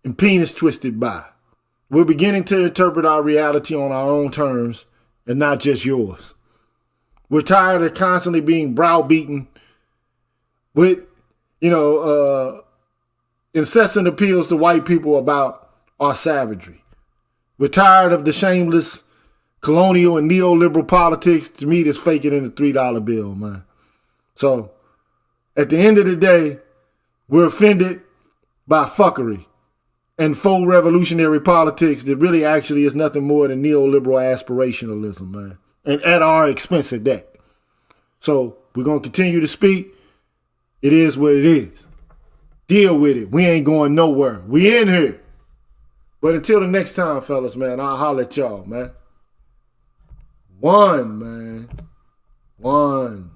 and penis twisted by. We're beginning to interpret our reality on our own terms and not just yours. We're tired of constantly being browbeaten with, you know, incessant appeals to white people about our savagery. We're tired of the shameless colonial and neoliberal politics. To me, that's faking in the $3 bill, man. So, at the end of the day, we're offended by fuckery and faux revolutionary politics that really actually is nothing more than neoliberal aspirationalism, man. And at our expense at that. So, we're going to continue to speak. It is what it is. Deal with it. We ain't going nowhere. We in here. But until the next time, fellas, man, I'll holler at y'all, man. One, man. One.